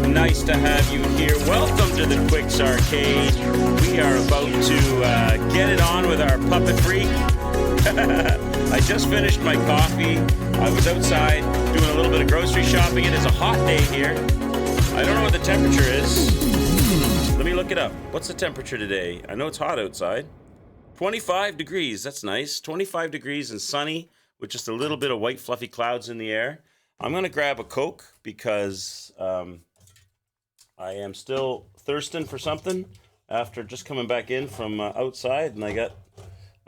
Nice to have you here. Welcome to the Quicks Arcade. We are about to get it on with our Puppet Freak. I just finished my coffee. I was outside doing a little bit of grocery shopping. It is a hot day here. I don't know what the temperature is. Let me look it up. What's the temperature today? I know it's hot outside. 25 degrees. That's nice. 25 degrees and sunny with just a little bit of white fluffy clouds in the air. I'm going to grab a Coke because I am still thirsting for something after just coming back in from outside, and I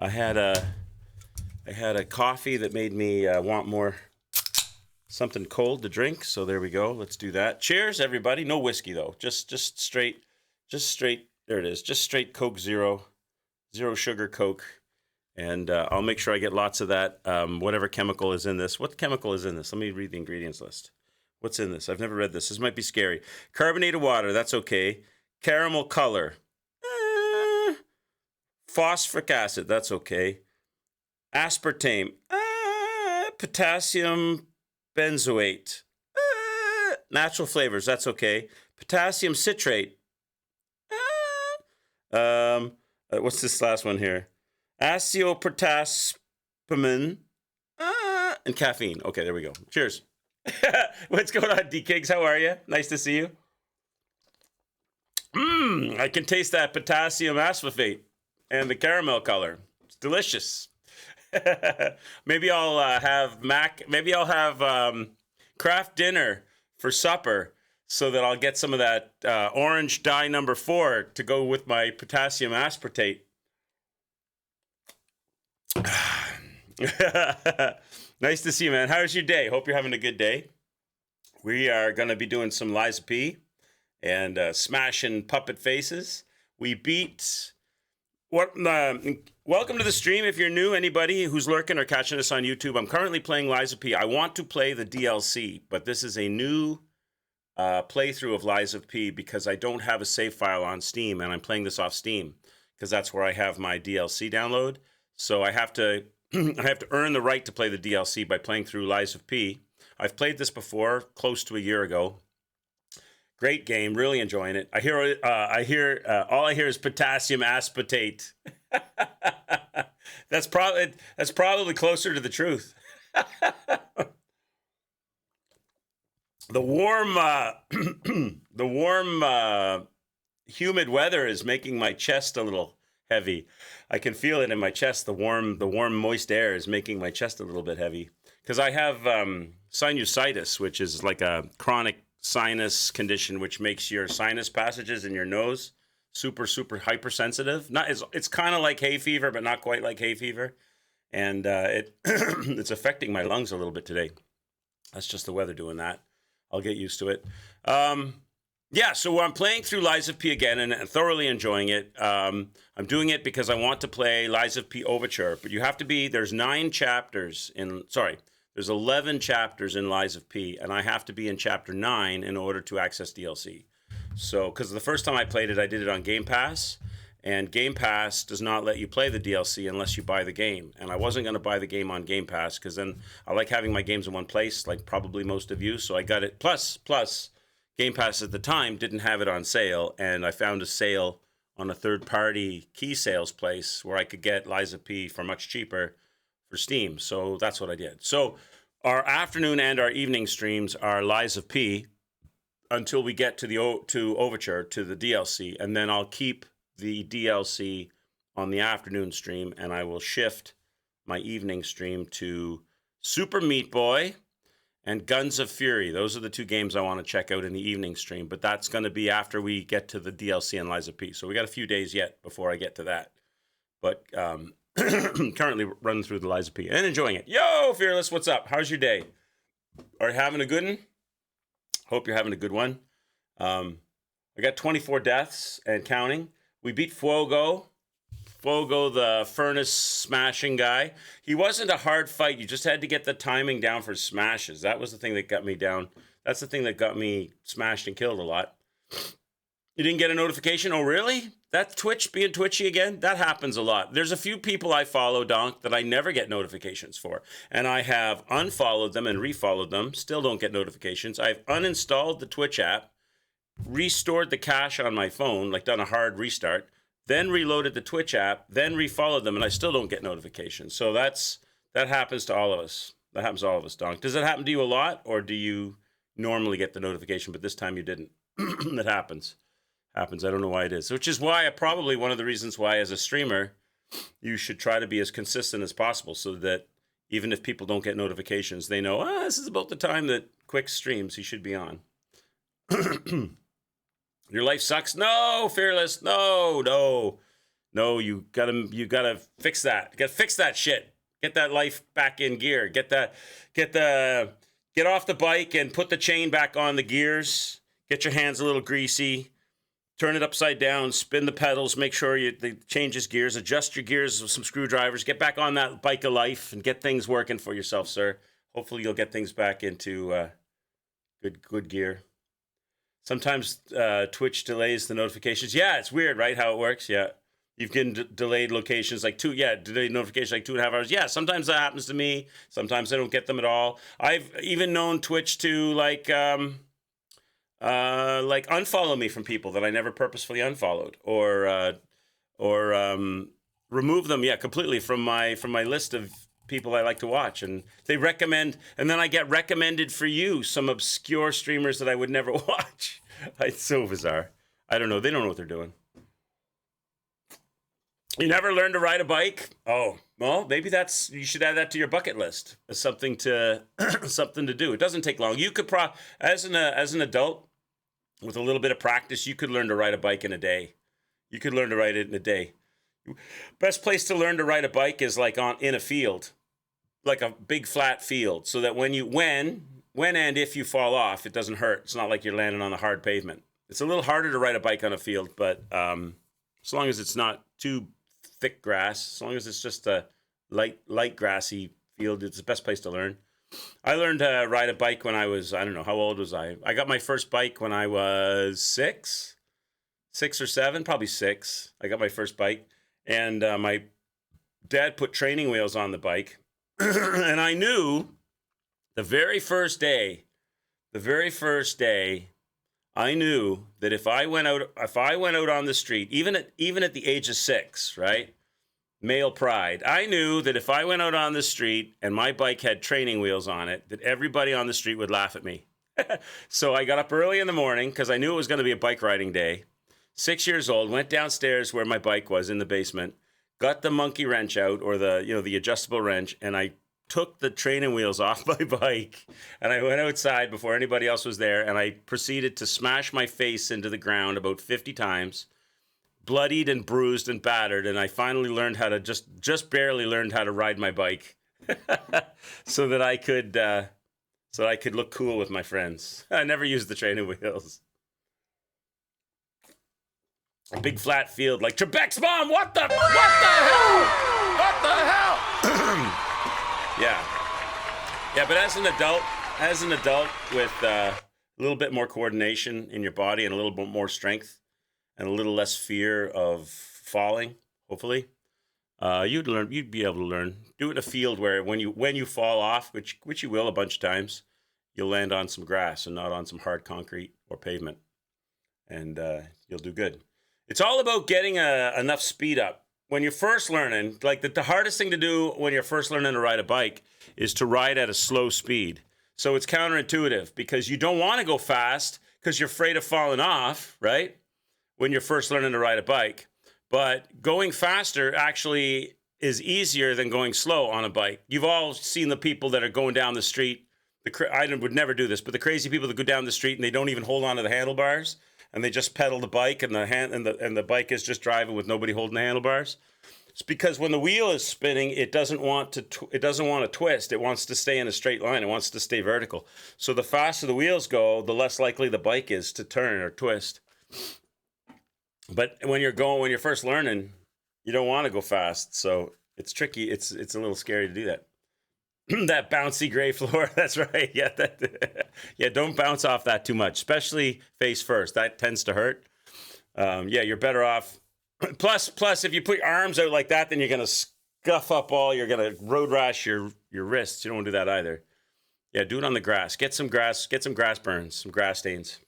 had a coffee that made me want more something cold to drink. So there we go. Let's do that. Cheers, everybody. No whiskey though. Just straight. There it is. Just straight Coke Zero sugar Coke, and I'll make sure I get lots of that. Whatever chemical is in this. What chemical is in this? Let me read the ingredients list. What's in this? I've never read this. This might be scary. Carbonated water, that's okay. Caramel color. Phosphoric acid, that's okay. Aspartame. Potassium benzoate. Natural flavors, that's okay. Potassium citrate. What's this last one here? Acetopotassium and caffeine. Okay, there we go. Cheers. What's going on, D-Kigs? How are you? Nice to see you. I can taste that potassium aspartate and the caramel color. It's delicious. Maybe I'll have craft dinner for supper so that I'll get some of that orange dye number 4 to go with my potassium aspartate. Nice to see you, man. How's your day? Hope you're having a good day. We are going to be doing some Liza P and smashing puppet faces. We beat... welcome to the stream. If you're new, anybody who's lurking or catching us on YouTube, I'm currently playing Liza P. I want to play the DLC, but this is a new playthrough of Liza P because I don't have a save file on Steam, and I'm playing this off Steam because that's where I have my DLC download. So I have to earn the right to play the DLC by playing through Liza P. I've played this before, close to a year ago. Great game, really enjoying it. All I hear is potassium aspartate. That's probably closer to the truth. The warm, humid weather is making my chest a little heavy. I can feel it in my chest. The warm, moist air is making my chest a little bit heavy because I have sinusitis, which is like a chronic sinus condition, which makes your sinus passages in your nose super hypersensitive. It's kind of like hay fever, but not quite like hay fever, and it's affecting my lungs a little bit today. That's just the weather doing that. I'll get used to it. Yeah, so I'm playing through Liza P again and thoroughly enjoying it. I'm doing it because I want to play Liza P Overture, but you have to be, there's 11 chapters in Liza P, and I have to be in chapter 9 in order to access DLC. So, because the first time I played it, I did it on Game Pass, and Game Pass does not let you play the DLC unless you buy the game. And I wasn't going to buy the game on Game Pass because then I like having my games in one place, like probably most of you, so I got it. Plus, Game Pass at the time didn't have it on sale, and I found a sale on a third-party key sales place where I could get Liza P for much cheaper for Steam. So that's what I did. So our afternoon and our evening streams are Liza P until we get to Overture, to the DLC, and then I'll keep the DLC on the afternoon stream, and I will shift my evening stream to Super Meat Boy and Guns of Fury. Those are the 2 games I want to check out in the evening stream, but that's going to be after we get to the DLC and Liza P. So we got a few days yet before I get to that. But currently running through the Liza P and enjoying it. Yo, Fearless, what's up? How's your day? Are you having a good one? Hope you're having a good one. I got 24 deaths and counting. We beat Fuogo, the furnace smashing guy. He wasn't a hard fight. You just had to get the timing down for smashes. That was the thing that got me down. That's the thing that got me smashed and killed a lot. You didn't get a notification? Oh, really? That's Twitch being twitchy again? That happens a lot. There's a few people I follow, Donk, that I never get notifications for. And I have unfollowed them and refollowed them. Still don't get notifications. I've uninstalled the Twitch app. restored the cache on my phone, like done a hard restart, then reloaded the Twitch app, then refollowed them, and I still don't get notifications. So that happens to all of us. That happens to all of us, Donk. Does it happen to you a lot, or do you normally get the notification, but this time you didn't? That happens. I don't know why it is. Which is why probably one of the reasons why, as a streamer, you should try to be as consistent as possible, so that even if people don't get notifications, they know, this is about the time that Quick streams. He should be on. Your life sucks. No, Fearless. No. You gotta fix that. You gotta fix that shit. Get that life back in gear. Get off the bike and put the chain back on the gears. Get your hands a little greasy. Turn it upside down, spin the pedals, make sure they changes gears, adjust your gears with some screwdrivers, get back on that bike of life and get things working for yourself, sir. Hopefully you'll get things back into good gear. Sometimes Twitch delays the notifications. Yeah, it's weird, right, how it works? Yeah. You've getting delayed locations delayed notifications like 2.5 hours. Yeah, sometimes that happens to me. Sometimes I don't get them at all. I've even known Twitch to like unfollow me from people that I never purposefully unfollowed, or remove them, completely from my list of people I like to watch. And they recommend, and then I get recommended for you some obscure streamers that I would never watch. It's so bizarre. I don't know. They don't know what they're doing. You never learned to ride a bike? Oh, well, maybe you should add that to your bucket list as something to do. It doesn't take long. You could as an adult, with a little bit of practice, you could learn to ride a bike in a day. You could learn to ride it in a day. Best place to learn to ride a bike is like in a field, like a big flat field, so that when and if you fall off, it doesn't hurt. It's not like you're landing on the hard pavement. It's a little harder to ride a bike on a field, but as long as it's not too thick grass, as long as it's just a light grassy field, it's the best place to learn. I learned to ride a bike when I was, I don't know, how old was I? I got my first bike when I was 6 or 7, probably 6. I got my first bike, and my dad put training wheels on the bike, and I knew the very first day, I knew that if I went out on the street, even at the age of 6, right? Male pride. I knew that if I went out on the street and my bike had training wheels on it, that everybody on the street would laugh at me. So I got up early in the morning because I knew it was going to be a bike riding day. 6 years old, went downstairs where my bike was in the basement, got the monkey wrench out, or the adjustable wrench, and I took the training wheels off my bike, and I went outside before anybody else was there, and I proceeded to smash my face into the ground about 50 times. Bloodied and bruised and battered, and I finally learned how to just barely learned how to ride my bike, so that I could look cool with my friends. I never used the training wheels. A big flat field like Trebek's mom. What the hell? Yeah. But as an adult with a little bit more coordination in your body and a little bit more strength, and a little less fear of falling, hopefully, you'd be able to learn. Do it in a field where when you fall off, which you will a bunch of times, you'll land on some grass and not on some hard concrete or pavement, and you'll do good. It's all about getting enough speed up. When you're first learning, like the hardest thing to do when you're first learning to ride a bike is to ride at a slow speed. So it's counterintuitive because you don't want to go fast because you're afraid of falling off, right? When you're first learning to ride a bike. But going faster actually is easier than going slow on a bike. You've all seen the people that are going down the street. I would never do this, but the crazy people that go down the street and they don't even hold on to the handlebars, and they just pedal the bike, and the bike is just driving with nobody holding the handlebars. It's because when the wheel is spinning, it doesn't want to twist. It wants to stay in a straight line. It wants to stay vertical. So the faster the wheels go, the less likely the bike is to turn or twist. But when you're first learning, you don't want to go fast, so it's tricky. It's a little scary to do that. That bouncy gray floor, that's right. Yeah, don't bounce off that too much, especially face first. That tends to hurt. You're better off. Plus, if you put your arms out like that, then you're gonna scuff up you're gonna road rash your wrists. You don't want to do that either. Yeah, do it on the grass. Get some grass burns, some grass stains.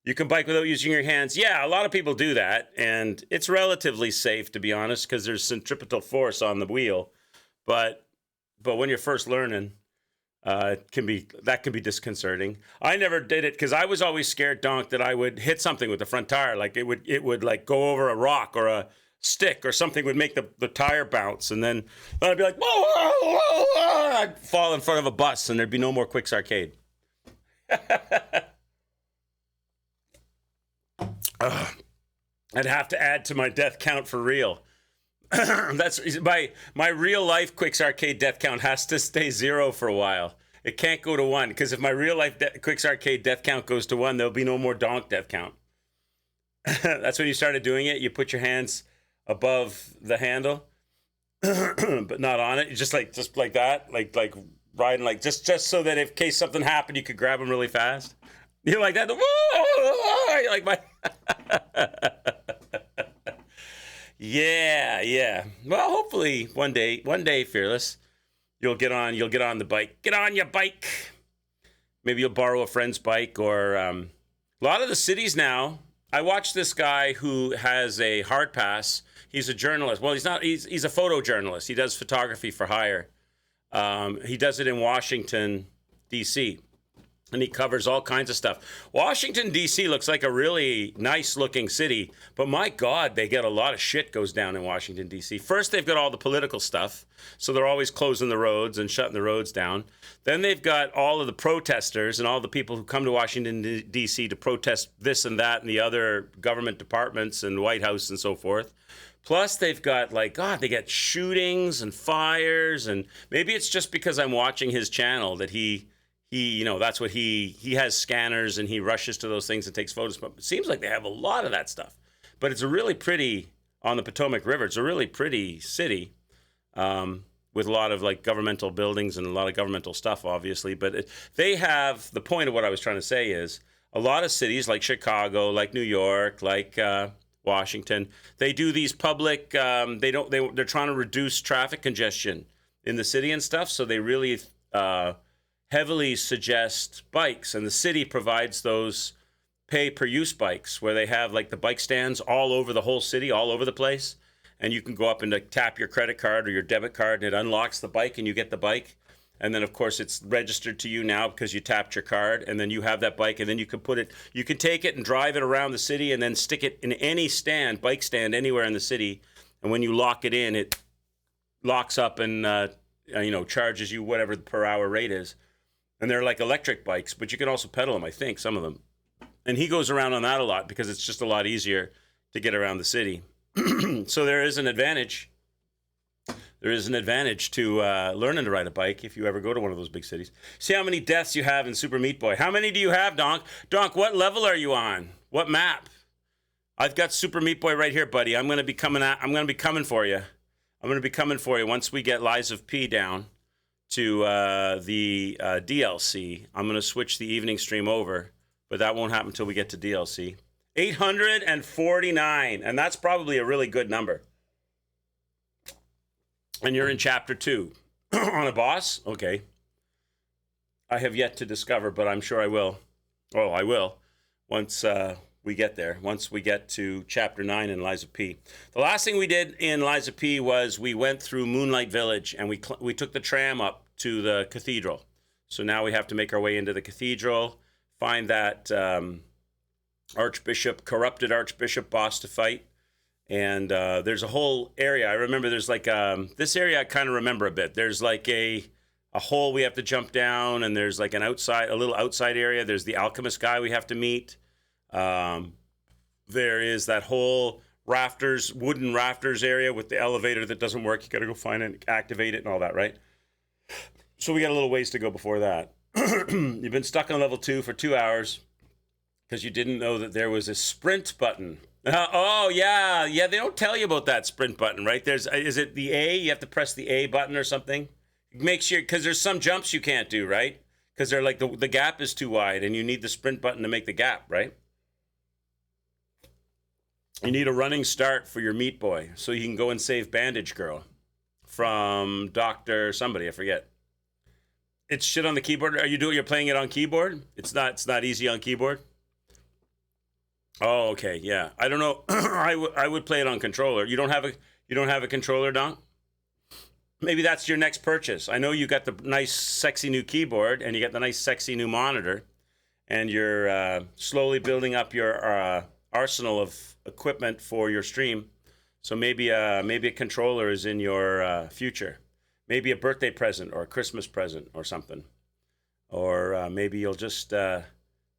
You can bike without using your hands. Yeah, a lot of people do that, and it's relatively safe, to be honest, because there's centripetal force on the wheel. But when you're first learning, it can be disconcerting. I never did it because I was always scared, Donk, that I would hit something with the front tire. Like it would like go over a rock or a stick or something would make the tire bounce, and then I'd be like, whoa, whoa, whoa, I'd fall in front of a bus, and there'd be no more Quicks Arcade. I'd have to add to my death count for real. That's my real life Quicks Arcade death count has to stay 0 for a while. It can't go to 1, because if my real life Quicks Arcade death count goes to 1, there'll be no more Donk death count. That's when you started doing it. You put your hands above the handle, but not on it. Just like that, like riding, like just so that in case something happened, you could grab them really fast. You're like that. You're like my. Yeah. Well, hopefully one day, Fearless, you'll get on the bike. Get on your bike. Maybe you'll borrow a friend's bike, or a lot of the cities now. I watched this guy who has a hard pass. He's a journalist. Well, he's not. He's a photojournalist. He does photography for hire. He does it in Washington, D.C., and he covers all kinds of stuff. Washington, D.C. looks like a really nice-looking city, but my God, they get a lot of shit goes down in Washington, D.C. First, they've got all the political stuff, so they're always closing the roads and shutting the roads down. Then they've got all of the protesters and all the people who come to Washington, D.C. to protest this and that and the other government departments and White House and so forth. Plus, they've got, like, God, they get shootings and fires, and maybe it's just because I'm watching his channel that he that's what he has scanners and he rushes to those things and takes photos. But it seems like they have a lot of that stuff. But it's a really pretty, on the Potomac River, it's a really pretty city with a lot of like governmental buildings and a lot of governmental stuff, obviously. But they have, the point of what I was trying to say is a lot of cities like Chicago, like New York, like Washington, they do these public, they're trying to reduce traffic congestion in the city and stuff. So they really heavily suggest bikes, and the city provides those pay-per-use bikes where they have like the bike stands all over the whole city, all over the place, and you can go up and like, tap your credit card or your debit card, and it unlocks the bike, and you get the bike. And then, of course, it's registered to you now because you tapped your card, and then you have that bike, and then you can take it and drive it around the city and then stick it in any bike stand anywhere in the city, and when you lock it in, it locks up and charges you whatever the per hour rate is. And they're like electric bikes, but you can also pedal them, I think, some of them. And he goes around on that a lot because it's just a lot easier to get around the city. So there is an advantage. There is an advantage to learning to ride a bike if you ever go to one of those big cities. See how many deaths you have in Super Meat Boy. How many do you have, Donk? Donk, what level are you on? What map? I've got Super Meat Boy right here, buddy. I'm going to be coming for you. I'm going to be coming for you once we get Lies of P down to the DLC. I'm going to switch the evening stream over, but that won't happen until we get to DLC. 849, and that's probably a really good number. And you're in Chapter 2. On a boss? Okay. I have yet to discover, but I'm sure I will. Oh, I will. Once we get there. Once we get to Chapter 9 in Lies of P. The last thing we did in Lies of P was we went through Moonlight Village, and we took the tram up to the cathedral. So now we have to make our way into the cathedral, find that corrupted archbishop boss to fight. And there's a whole area. I remember there's like this area I kind of remember a bit. There's like a hole we have to jump down, and there's like a little outside area. There's the alchemist guy we have to meet. There is that whole wooden rafters area with the elevator that doesn't work. You got to go find it, activate it, and all that, right? So we got a little ways to go before that. You've been stuck on level 2 for 2 hours because you didn't know that there was a sprint button. Oh, yeah. They don't tell you about that sprint button, right? Is it the A? You have to press the A button or something? Make sure, because there's some jumps you can't do, right? Because they're like the gap is too wide, and you need the sprint button to make the gap, right? You need a running start for your Meat Boy so you can go and save Bandage Girl from Dr. somebody, I forget. It's shit on the keyboard. You're playing it on keyboard? It's not easy on keyboard? Oh, okay, yeah. I don't know. I would play it on controller. You don't have a controller, Don? Maybe that's your next purchase. I know you got the nice, sexy new keyboard, and you got the nice, sexy new monitor, and you're slowly building up your arsenal of equipment for your stream. So maybe a controller is in your future. Maybe a birthday present or a Christmas present or something. Or maybe you'll just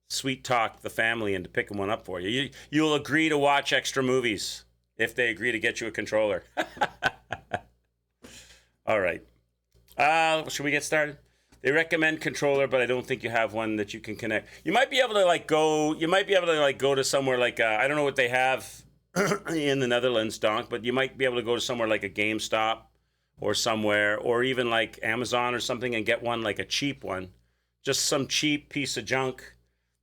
sweet talk the family into picking one up for you. You'll agree to watch extra movies if they agree to get you a controller. All right. Should we get started? They recommend controller, but I don't think you have one that you can connect. You might be able to go. You might be able to go to somewhere like I don't know what they have in the Netherlands, Donk, but you might be able to go to somewhere like a GameStop or somewhere, or even like Amazon or something, and get one, like a cheap one, just some cheap piece of junk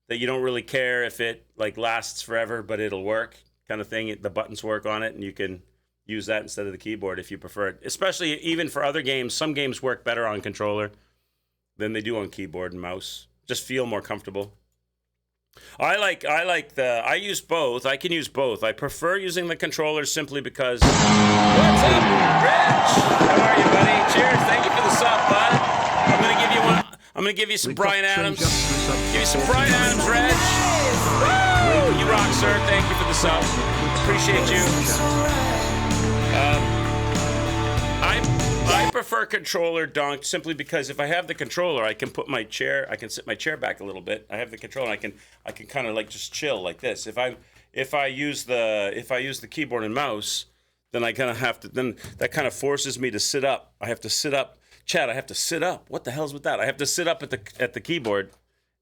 that you don't really care if it lasts forever, but it'll work, kind of thing. The buttons work on it, and you can use that instead of the keyboard if you prefer it. Especially even for other games, some games work better on controller than they do on keyboard and mouse. Just feel more comfortable. I use both. I can use both. I prefer using the controller simply because. What's up, Rich? How are you, buddy? Cheers. Thank you for the sub, bud. I'm gonna give you one. I'm gonna give you some Bryan Adams. Give you some Bryan Adams, Reg. Woo! You rock, sir. Thank you for the sub. Appreciate you. I prefer controller, Donk, simply because if I have the controller, I can sit my chair back a little bit. I have the controller, I can kind of just chill like this. If I use the keyboard and mouse, then I kind of have to. Then that kind of forces me to sit up. I have to sit up, Chad. I have to sit up. What the hell's with that? I have to sit up at the keyboard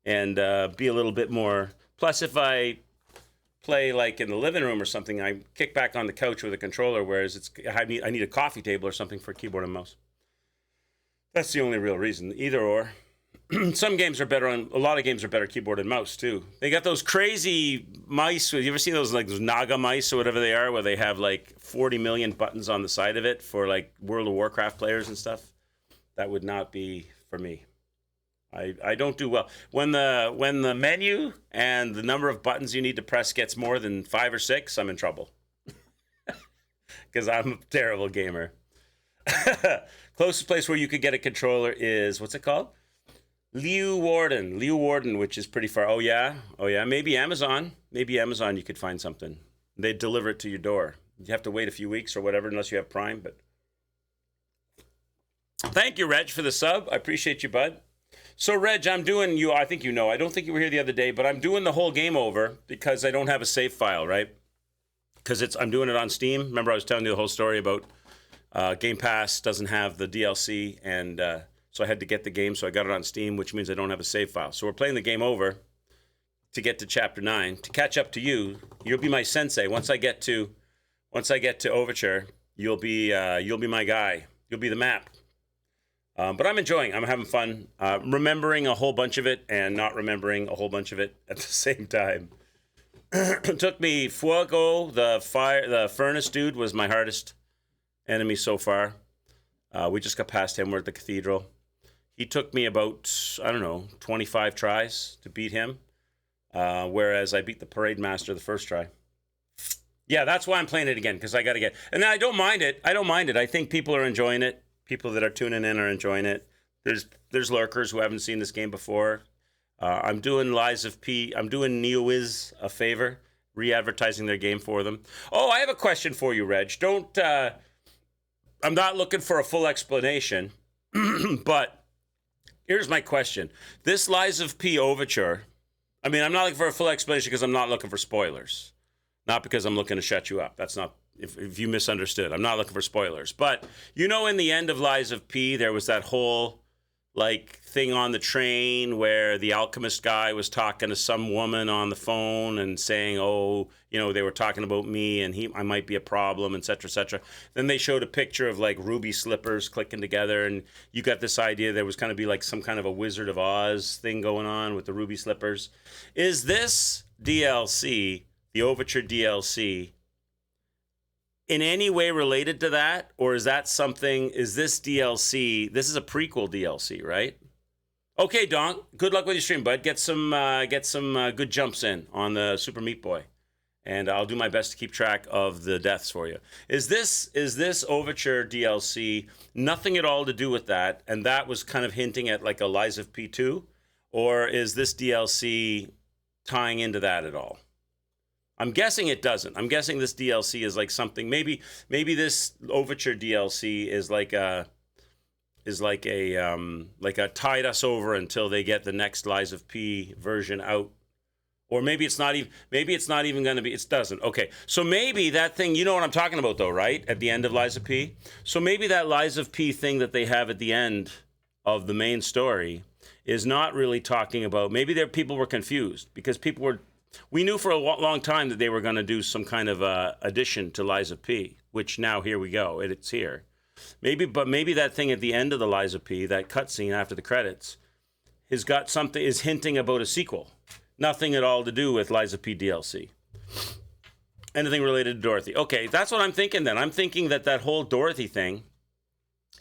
and be a little bit more. Plus, if I play in the living room or something, I kick back on the couch with a controller, whereas I need a coffee table or something for keyboard and mouse. That's the only real reason. Either or. Some games are better a lot of games are better keyboard and mouse too. They got those crazy mice. You ever seen those those Naga mice or whatever they are, where they have 40 million buttons on the side of it for World of Warcraft players and stuff? That would not be for me. I don't do well when the menu and the number of buttons you need to press gets more than 5 or 6. I'm in trouble because I'm a terrible gamer. Closest place where you could get a controller is, what's it called? Leeuwarden, which is pretty far. Oh yeah. Maybe Amazon. You could find something. They'd deliver it to your door. You have to wait a few weeks or whatever, unless you have Prime. But thank you, Reg, for the sub. I appreciate you, bud. So, Reg, I'm doing you. I think you know. I don't think you were here the other day, but I'm doing the whole game over because I don't have a save file, right? Because I'm doing it on Steam. Remember, I was telling you the whole story about Game Pass doesn't have the DLC, and so I had to get the game. So I got it on Steam, which means I don't have a save file. So we're playing the game over to get to Chapter 9 to catch up to you. You'll be my sensei once I get to Overture. You'll be my guy. You'll be the map. But I'm enjoying. I'm having fun. Remembering a whole bunch of it and not remembering a whole bunch of it at the same time. It took me Fuego, the furnace dude, was my hardest enemy so far. We just got past him. We're at the cathedral. He took me about, 25 tries to beat him, whereas I beat the parade master the first try. Yeah, that's why I'm playing it again, because I got to get... And I don't mind it. I think people are enjoying it. People that are tuning in are enjoying it. There's lurkers who haven't seen this game before. I'm doing Lies of P. I'm doing NeoWiz a favor, re-advertising their game for them. Oh, I have a question for you, Reg. I'm not looking for a full explanation, but here's my question. This Lies of P overture, I'm not looking for a full explanation because I'm not looking for spoilers. Not because I'm looking to shut you up. That's not... If you misunderstood, I'm not looking for spoilers. But in the end of Lies of P, there was that whole thing on the train where the alchemist guy was talking to some woman on the phone and saying, they were talking about me and I might be a problem, et cetera, et cetera. Then they showed a picture of ruby slippers clicking together, and you got this idea there was going to be some kind of a Wizard of Oz thing going on with the ruby slippers. Is this DLC, the Overture DLC, in any way related to that, or is this DLC, this is a prequel DLC, right? Okay, Donk, good luck with your stream, bud. Get some good jumps in on the Super Meat Boy. and I'll do my best to keep track of the deaths for you. Is this Overture DLC nothing at all to do with that, and that was kind of hinting at like a Lies of P2, or is this DLC tying into that at all? I'm guessing it doesn't. I'm guessing this DLC is like something. Maybe this Overture DLC is like a tide us over until they get the next Lies of P version out. Or maybe it's not even going to be. It doesn't. Okay, so maybe that thing. You know what I'm talking about, though, right? At the end of Lies of P. So maybe that Lies of P thing that they have at the end of the main story is not really talking about. Maybe people were confused because people were. We knew for a long time that they were going to do some kind of addition to Lies of P, which now here we go. It's here. Maybe that thing at the end of the Lies of P, that cutscene after the credits, is hinting about a sequel. Nothing at all to do with Lies of P DLC. Anything related to Dorothy. Okay, that's what I'm thinking then. I'm thinking that whole Dorothy thing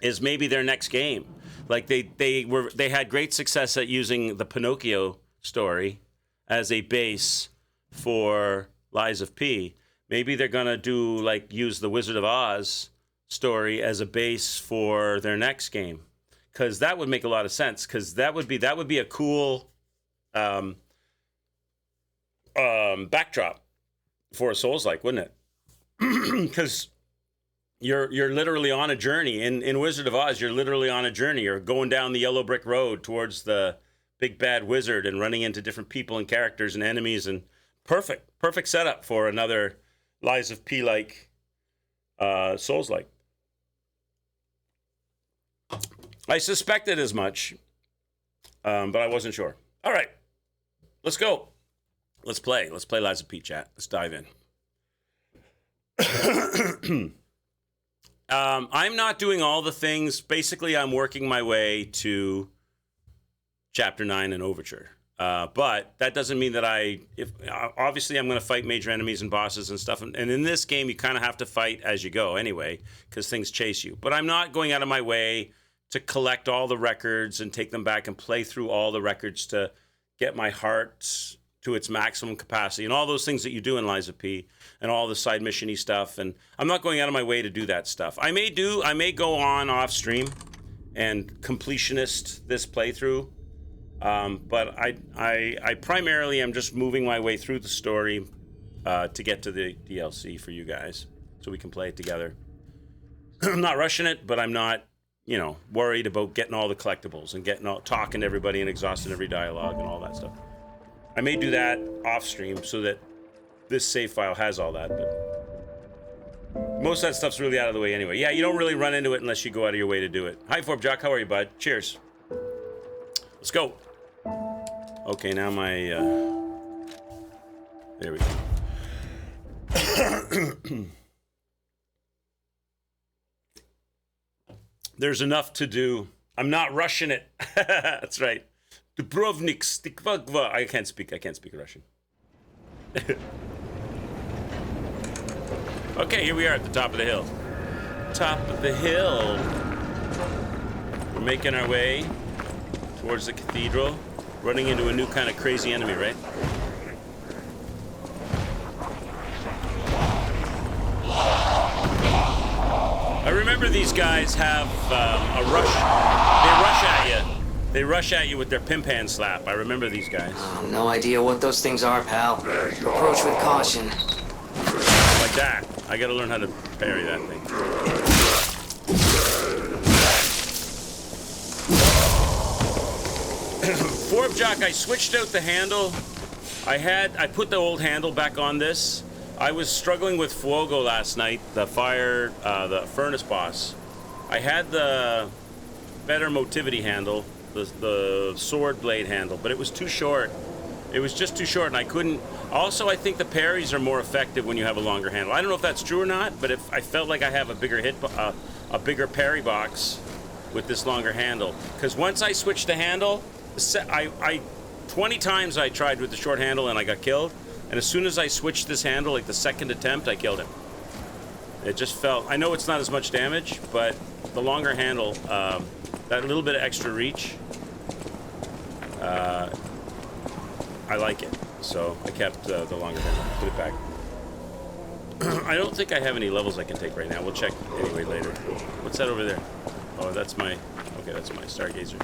is maybe their next game. Like they had great success at using the Pinocchio story as a base for Lies of P. Maybe they're going to use the Wizard of Oz story as a base for their next game. Cuz that would make a lot of sense, cuz that would be a cool backdrop for a Souls-like, wouldn't it? Because you're literally on a journey in Wizard of Oz. You're literally on a journey. You're going down the yellow brick road towards the big bad wizard and running into different people and characters and enemies, and perfect setup for another Lies of P like Souls-like. I suspected as much, but I wasn't sure. All right, let's go. Let's play Lies of P, chat. Let's dive in. I'm not doing all the things. Basically, I'm working my way to Chapter 9 and Overture. But that doesn't mean that obviously I'm going to fight major enemies and bosses and stuff. And in this game, you kind of have to fight as you go anyway, because things chase you. But I'm not going out of my way to collect all the records and take them back and play through all the records to get my heart to its maximum capacity and all those things that you do in Lies of P and all the side mission-y stuff. And I'm not going out of my way to do that stuff. I may go on off stream and completionist this playthrough. But I primarily am just moving my way through the story to get to the DLC for you guys so we can play it together. I'm not rushing it, but I'm not, worried about getting all the collectibles and talking to everybody and exhausting every dialogue and all that stuff. I may do that off stream so that this save file has all that, but most of that stuff's really out of the way anyway. Yeah, you don't really run into it unless you go out of your way to do it. Hi, Forbjock. How are you, bud? Cheers. Let's go. Okay, now there we go. There's enough to do. I'm not rushing it. That's right. Dubrovnik Stikvagva. I can't speak Russian. Okay, here we are at the top of the hill. Top of the hill. We're making our way towards the cathedral, running into a new kind of crazy enemy, right? I remember these guys have a rush. They rush at you. They rush at you with their pimp hand slap. I remember these guys. No idea what those things are, pal. Approach with caution. Like that. I gotta learn how to parry that thing. Forbjock, I switched out the handle. I put the old handle back on this. I was struggling with Fuogo last night, the furnace boss. I had the better motivity handle, the sword blade handle, but it was too short. It was just too short, and I couldn't. Also, I think the parries are more effective when you have a longer handle. I don't know if that's true or not, but I felt like I have a bigger parry box with this longer handle. Because once I switched the handle, 20 times I tried with the short handle and I got killed. And as soon as I switched this handle, like the second attempt, I killed him. It just felt. I know it's not as much damage, but the longer handle, that little bit of extra reach, I like it. So I kept the longer handle. Put it back. I don't think I have any levels I can take right now. We'll check anyway later. What's that over there? Oh, that's my... Okay, that's my Stargazer.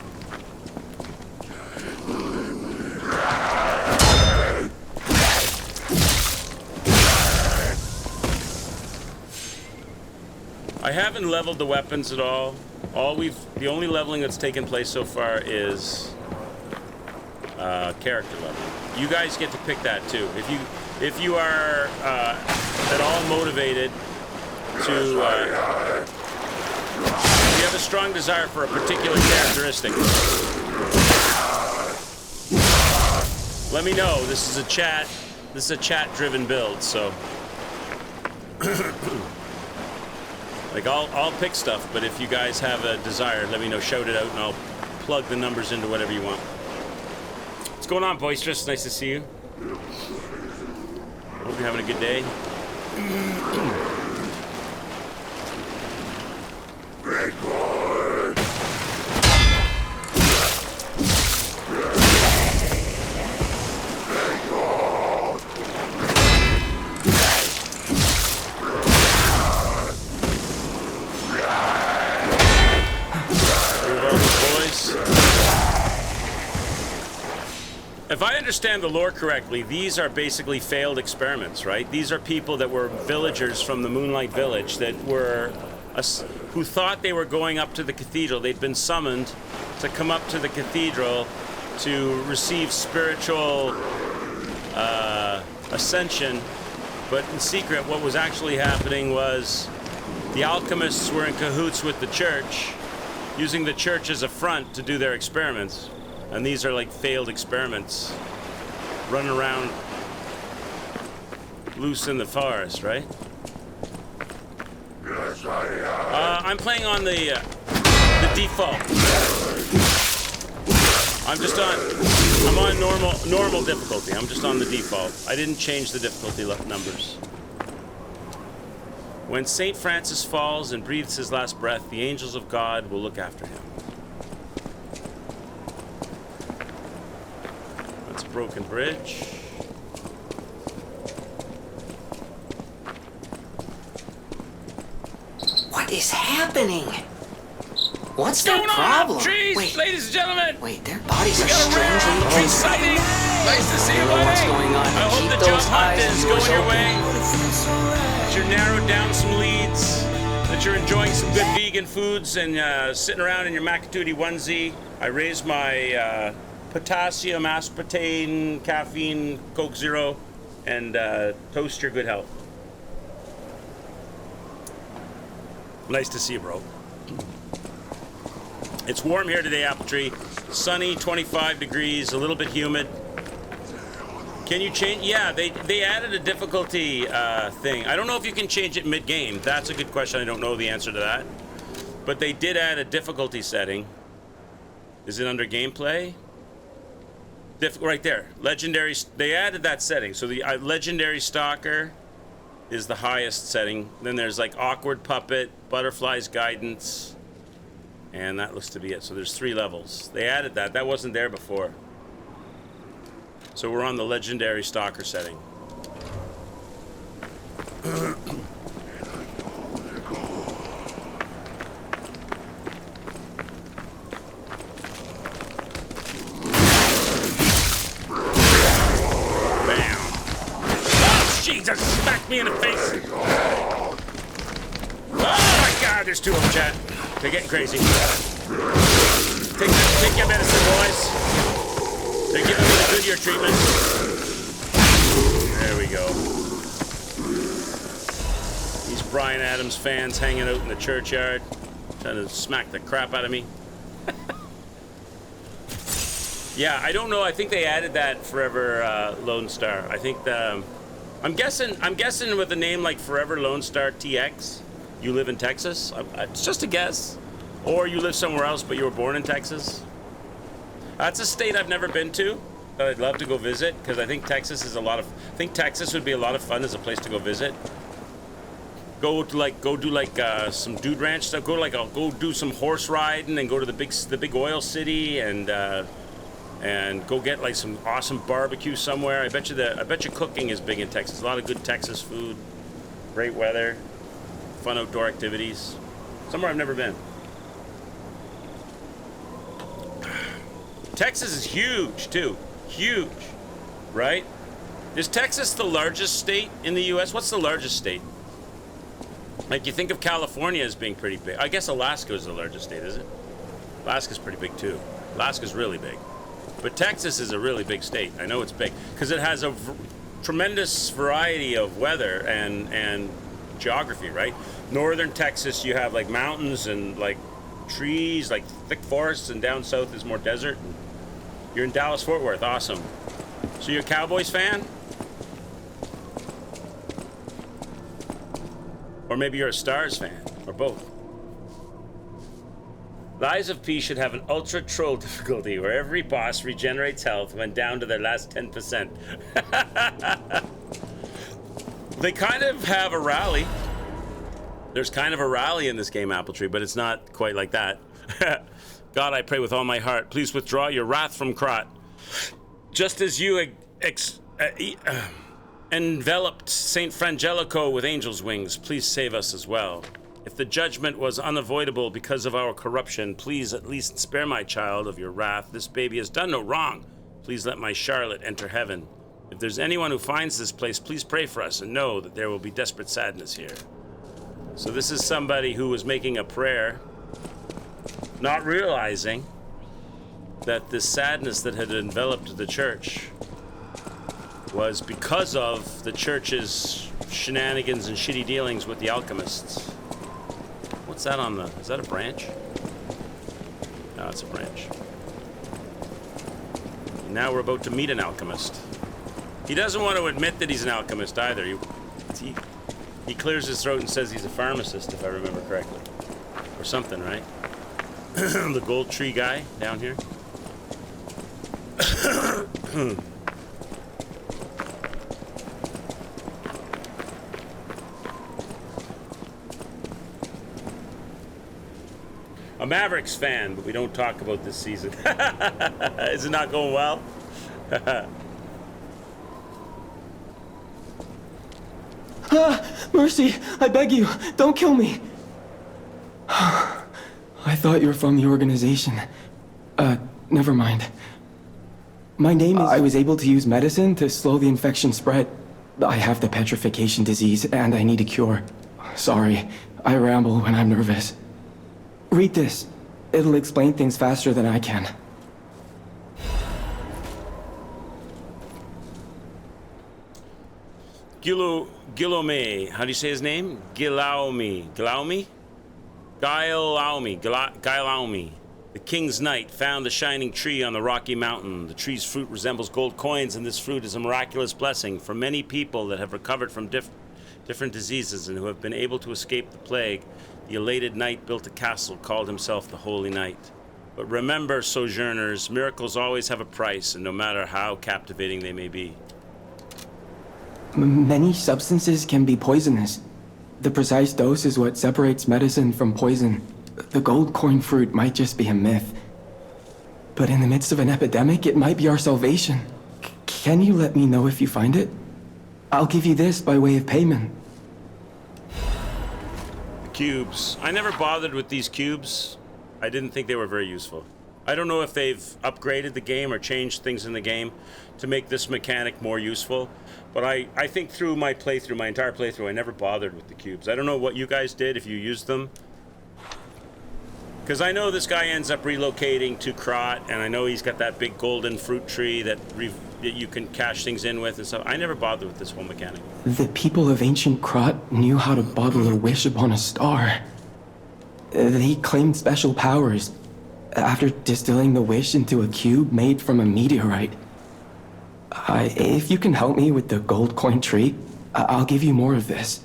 I haven't leveled the weapons at all. The only leveling that's taken place so far is character level. You guys get to pick that too. If you are at all motivated to, if you have a strong desire for a particular characteristic, let me know. This is a chat-driven build, so. Like, I'll pick stuff, but if you guys have a desire, let me know, shout it out, and I'll plug the numbers into whatever you want. What's going on, Boisterous? Nice to see you. Hope you're having a good day. If I understand the lore correctly, these are basically failed experiments, right? These are people that were villagers from the Moonlight Village that were, who thought they were going up to the cathedral. They'd been summoned to come up to the cathedral to receive spiritual ascension, but in secret, what was actually happening was the alchemists were in cahoots with the church, using the church as a front to do their experiments. And these are like failed experiments, running around loose in the forest, right? Yes, I am. I'm playing on the default. I'm on normal difficulty. I'm just on the default. I didn't change the difficulty numbers. When Saint Francis falls and breathes his last breath, the angels of God will look after him. Broken bridge. What is happening? What's their going on problem? up trees, Wait, ladies and gentlemen? wait, their bodies are We got a strangely rare tree old. sighting. Nice to see you, I don't know what's buddy. going on. I hope Keep the those job hunt eyes is of going yours your open. way. That you're narrowed down some leads. That you're enjoying some good vegan foods and sitting around in your Makatootie onesie. I raised my potassium, aspartame, caffeine, Coke Zero, and toast your good health. Nice to see you, bro. It's warm here today, Apple Tree. Sunny, 25 degrees, a little bit humid. Can you change? Yeah, they added a difficulty thing. I don't know if you can change it mid-game. That's a good question. I don't know the answer to that. But they did add a difficulty setting. Is it under gameplay? Right there. Legendary. They added that setting. So the Legendary Stalker is the highest setting. Then there's like Awkward Puppet, Butterfly's Guidance, and that looks to be it. So there's 3 levels. They added that. That wasn't there before. So we're on the Legendary Stalker setting. Bam. Oh, Jesus, smacked me in the face. Oh my God, there's 2 of them, chat. They're getting crazy. Take your medicine, boys. They're giving me the Goodyear treatment. There we go. These Bryan Adams fans hanging out in the churchyard, trying to smack the crap out of me. Yeah, I don't know. I think they added that Forever Lone Star. I think I'm guessing with a name like Forever Lone Star TX, you live in Texas. It's just a guess. Or you live somewhere else, but you were born in Texas. That's a state I've never been to that I'd love to go visit, because I think Texas is I think Texas would be a lot of fun as a place to go visit. Go do some dude ranch stuff. Go do some horse riding and go to the big oil city and go get like some awesome barbecue somewhere. I bet you cooking is big in Texas. A lot of good Texas food. great weather, fun outdoor activities. Somewhere I've never been. Texas is huge, too. Huge, right? Is Texas the largest state in the U.S.? What's the largest state? Like, you think of California as being pretty big. I guess Alaska is the largest state, is it? Alaska's pretty big, too. Alaska's really big. But Texas is a really big state. I know it's big because it has a tremendous variety of weather and geography, right? Northern Texas, you have like mountains and like trees, like thick forests, and down south is more desert. You're in Dallas, Fort Worth. Awesome. So you're a Cowboys fan? Or maybe you're a Stars fan, or both. Lies of P should have an ultra troll difficulty where every boss regenerates health when down to their last 10%. They kind of have a rally. There's kind of a rally in this game, Appletree, but it's not quite like that. God, I pray with all my heart, please withdraw your wrath from Krot. Just as you enveloped Saint Frangelico with angel's wings, please save us as well. If the judgment was unavoidable because of our corruption, please at least spare my child of your wrath. This baby has done no wrong. Please let my Charlotte enter heaven. If there's anyone who finds this place, please pray for us and know that there will be desperate sadness here. So this is somebody who was making a prayer, not realizing that this sadness that had enveloped the church was because of the church's shenanigans and shitty dealings with the alchemists. What's that on the... Is that a branch? No, it's a branch. And now we're about to meet an alchemist. He doesn't want to admit that he's an alchemist either. He clears his throat and says he's a pharmacist, if I remember correctly. Or something, right? The gold tree guy down here. A Mavericks fan, but we don't talk about this season. Is it not going well? Mercy, I beg you, don't kill me. I thought you were from the organization. Never mind. My name is... I was able to use medicine to slow the infection spread. I have the petrification disease, and I need a cure. Sorry, I ramble when I'm nervous. Read this. It'll explain things faster than I can. Gilome, how do you say his name? Gilaumi. The king's knight found the shining tree on the rocky mountain. The tree's fruit resembles gold coins, and this fruit is a miraculous blessing for many people that have recovered from different diseases and who have been able to escape the plague. The elated knight built a castle, called himself the Holy Knight. But remember, sojourners, miracles always have a price, and no matter how captivating they may be. Many substances can be poisonous. The precise dose is what separates medicine from poison. The gold coin fruit might just be a myth. But in the midst of an epidemic, it might be our salvation. Can you let me know if you find it? I'll give you this by way of payment. Cubes. I never bothered with these cubes. I didn't think they were very useful. I don't know if they've upgraded the game or changed things in the game to make this mechanic more useful, but I think through my playthrough, my entire playthrough, I never bothered with the cubes. I don't know what you guys did, if you used them. Because I know this guy ends up relocating to Krot, and I know he's got that big golden fruit tree that you can cash things in with and stuff. I never bothered with this whole mechanic. The people of ancient Krot knew how to bottle a wish upon a star. They claimed special powers after distilling the wish into a cube made from a meteorite. If you can help me with the gold coin tree, I'll give you more of this.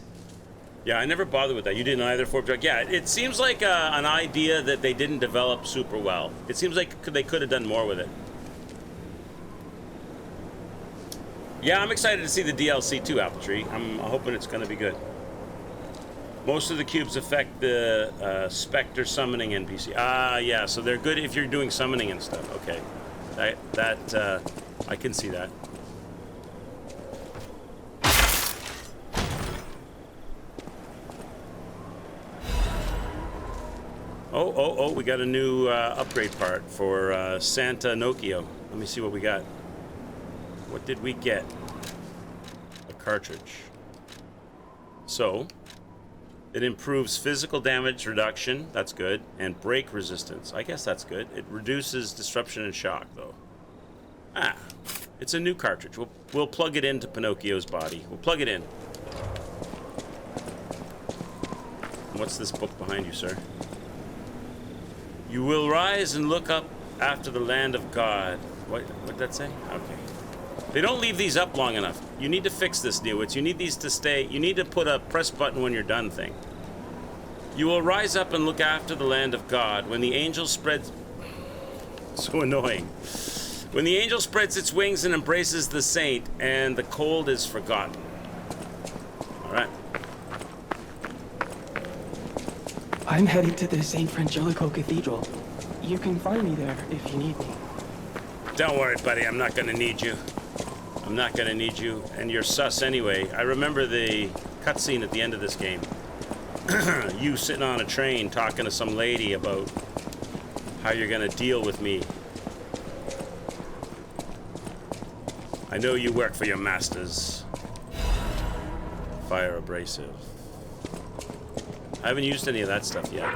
Yeah, I never bothered with that. You didn't either, Forbes? Yeah, it seems like an idea that they didn't develop super well. It seems like they could have done more with it. Yeah, I'm excited to see the DLC too, Appletree. I'm hoping it's going to be good. Most of the cubes affect the Spectre summoning NPC. Yeah, so they're good if you're doing summoning and stuff. Okay, I can see that. Oh, we got a new upgrade part for Santa Nokia. Let me see what we got. What did we get? A cartridge. So, it improves physical damage reduction, that's good, and break resistance. I guess that's good. It reduces disruption and shock, though. Ah, it's a new cartridge. We'll plug it into Pinocchio's body. We'll plug it in. What's this book behind you, sir? You will rise and look up after the land of God. What'd that say? Okay. They don't leave these up long enough. You need to fix this, Newitz. You need these to stay. You need to put a press button when you're done thing. You will rise up and look after the land of God when the angel spreads... So annoying. When the angel spreads its wings and embraces the saint, and the cold is forgotten. All right. I'm headed to the St. Frangelico Cathedral. You can find me there if you need me. Don't worry, buddy. I'm not going to need you. I'm not going to need you. And you're sus anyway. I remember the cutscene at the end of this game. You sitting on a train talking to some lady about how you're going to deal with me. I know you work for your masters. Fire abrasive. I haven't used any of that stuff yet.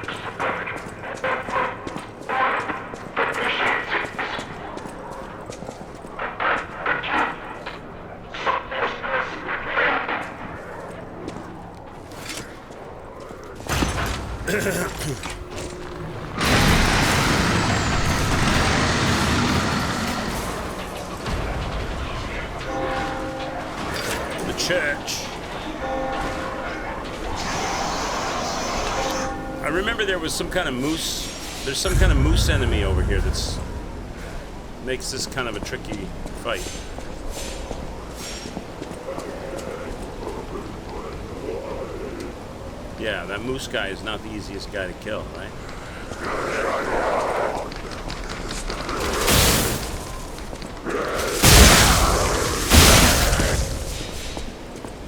The church. I remember there was some kind of moose. There's some kind of moose enemy over here that's makes this kind of a tricky fight. Yeah, that moose guy is not the easiest guy to kill, right?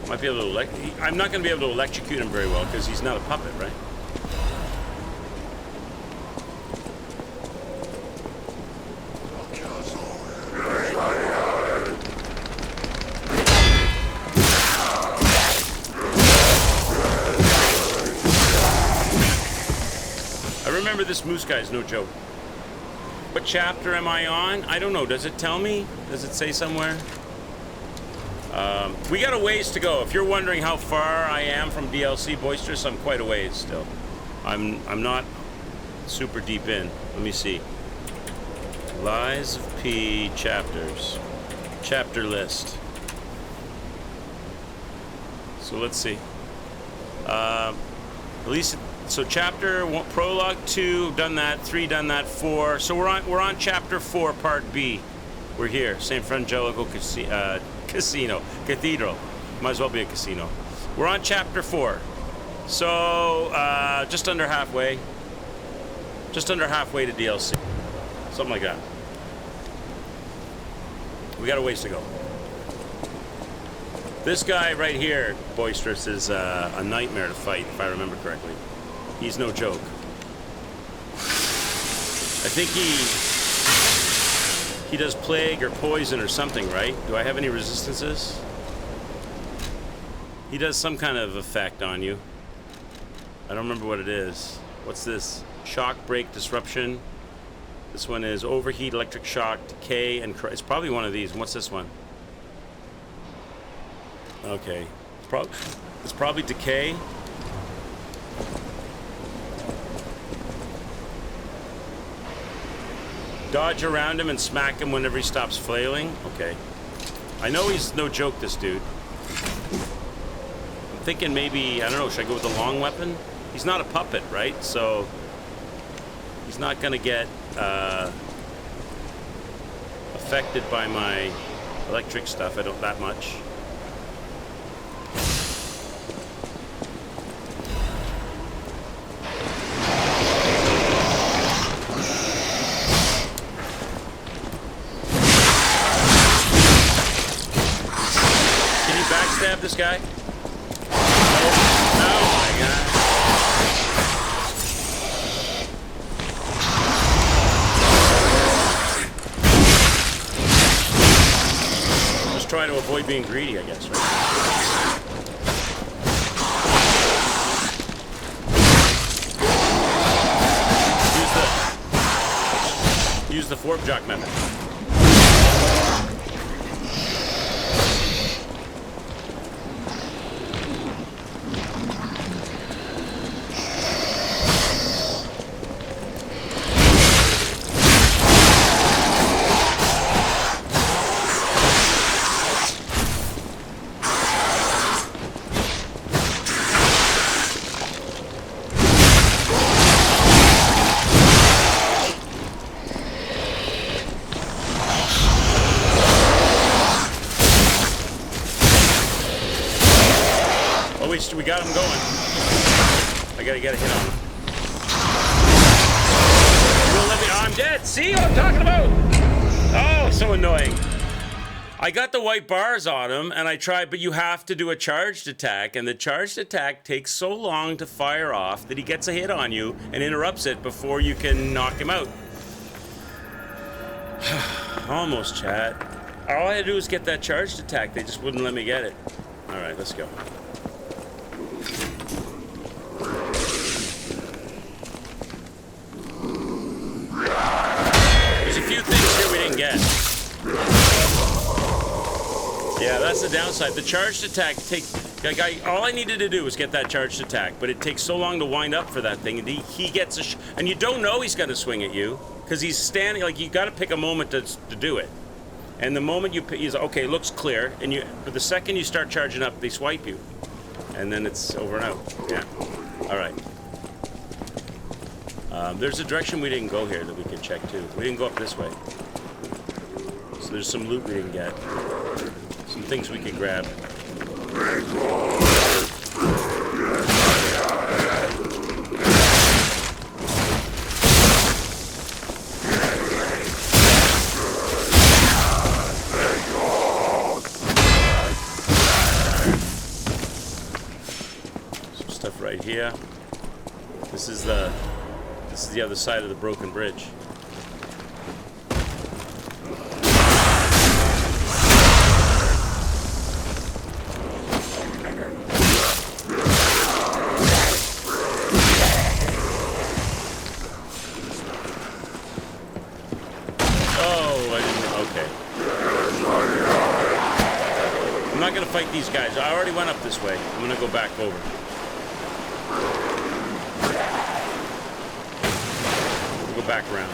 Might be able to I'm not going to be able to electrocute him very well because he's not a puppet, right? This moose guy is no joke. What chapter am I on? I don't know. Does it tell me? Does it say somewhere? We got a ways to go. If you're wondering how far I am from DLC Boisterous, I'm quite a ways still. I'm not super deep in. Let me see. Lies of P chapters. Chapter list. So let's see. At least. So chapter 1, prologue 2, done that. 3, done that. 4. So we're on chapter 4, part B. We're here, St. Frangelico Cathedral. Might as well be a casino. We're on chapter 4. So just under halfway. Just under halfway to DLC. Something like that. We got a ways to go. This guy right here, Boisterous, is a nightmare to fight, if I remember correctly. He's no joke. I think he does plague or poison or something, right? Do I have any resistances? He does some kind of effect on you. I don't remember what it is. What's this? Shock, break, disruption. This one is overheat, electric shock, decay, and it's probably one of these. What's this one? Okay. It's probably decay. Dodge around him and smack him whenever he stops flailing. Okay. I know he's no joke, this dude. I'm thinking maybe, I don't know, should I go with the long weapon? He's not a puppet, right? So he's not going to get affected by my electric stuff. I don't that much. Stab this guy? Oh my god. trying to avoid being greedy, I guess, right? Use the fork jock method. We got him going. I gotta get a hit on him. I'm dead. See what I'm talking about? Oh, so annoying. I got the white bars on him, and I tried, but you have to do a charged attack, and the charged attack takes so long to fire off that he gets a hit on you and interrupts it before you can knock him out. Almost, chat. All I had to do was get that charged attack. They just wouldn't let me get it. All right, let's go. There's a few things here we didn't get. Yeah, that's the downside. The charged attack all I needed to do was get that charged attack, but it takes so long to wind up for that thing, and he gets and you don't know he's going to swing at you because he's standing. Like, you got to pick a moment to do it, and the moment you pick, he's okay, looks clear, but the second you start charging up, they swipe you, and then it's over and out. Yeah. All right. There's a direction we didn't go here that we could check too. We didn't go up this way. So there's some loot we didn't get. Some things we could grab. Some stuff right here. This is the other side of the broken bridge. I'm not going to fight these guys. I already went up this way. I'm going to go back over. We'll go back around.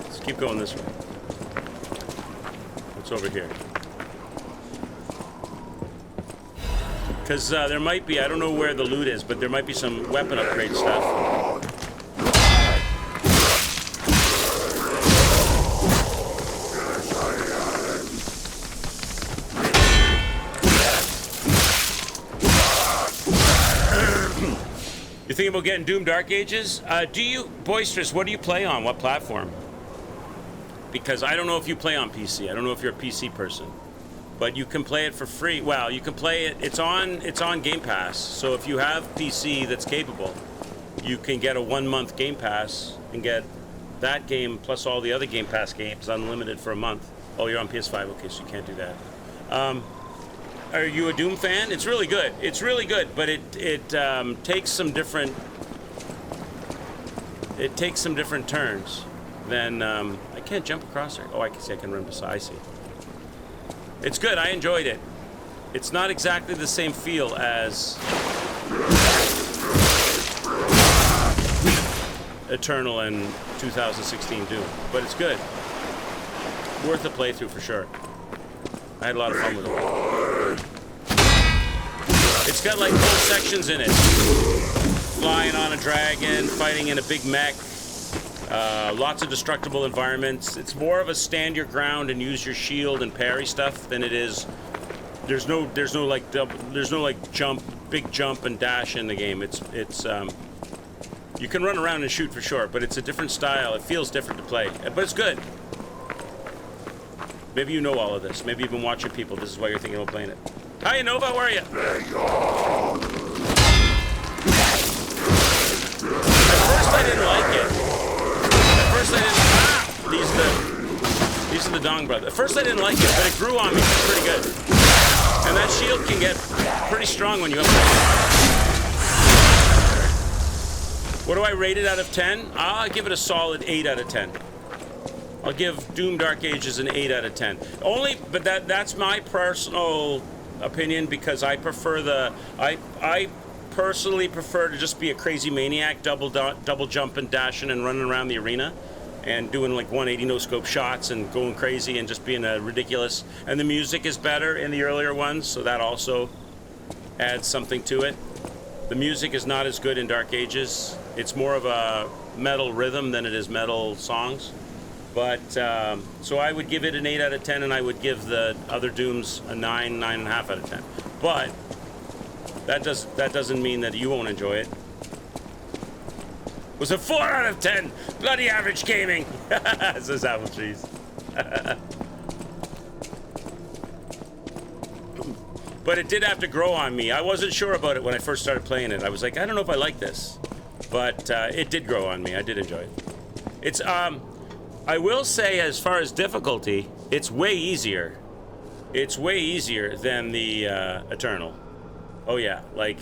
Let's keep going this way. What's over here? Because there might be, I don't know where the loot is, but there might be some weapon upgrade stuff. You thinking about getting Doom Dark Ages? Do you, Boisterous, what do you play on? What platform? Because I don't know if you play on PC. I don't know if you're a PC person. But you can play it for free. Well, you can play it, it's on Game Pass. So if you have PC that's capable, you can get a 1-month Game Pass and get that game plus all the other Game Pass games unlimited for a month. Oh, you're on PS5, okay, so you can't do that. Are you a Doom fan? It's really good. It's really good, but it takes some different turns than I can't jump across there. Oh, I can see. I can run beside. I see. It's good. I enjoyed it. It's not exactly the same feel as Eternal and 2016 Doom, but it's good. Worth a playthrough for sure. I had a lot of fun with it. It's got like whole sections in it. Flying on a dragon, fighting in a big mech. Lots of destructible environments. It's more of a stand your ground and use your shield and parry stuff than it is. There's no like jump, big jump and dash in the game. It's you can run around and shoot for sure, but it's a different style. It feels different to play, but it's good. Maybe you know all of this. Maybe you've been watching people. This is why you're thinking about playing it. Hi, Nova. How are you? At first, I didn't like it. At first, I didn't. These are the Dong brothers. At first I didn't like it, but it grew on me pretty good. And that shield can get pretty strong when you upgrade it. What do I rate it out of 10? I'll give it a solid 8 out of 10. I'll give Doom Dark Ages an 8 out of 10. Only, but that's my personal opinion because I prefer I personally prefer to just be a crazy maniac, double jumping, dashing, and running around the arena, and doing like 180 no scope shots and going crazy and just being a ridiculous. And the music is better in the earlier ones, so that also adds something to it. The music is not as good in Dark Ages. It's more of a metal rhythm than it is metal songs. But, so I would give it an 8 out of 10, and I would give the other Dooms a 9, 9.5 out of 10. But that doesn't mean that you won't enjoy it. It was a 4 out of 10. Bloody average gaming. Says Apple Cheese. But it did have to grow on me. I wasn't sure about it when I first started playing it. I was like, I don't know if I like this. But it did grow on me. I did enjoy it. It's, I will say, as far as difficulty, it's way easier. It's way easier than the Eternal. Oh yeah, like,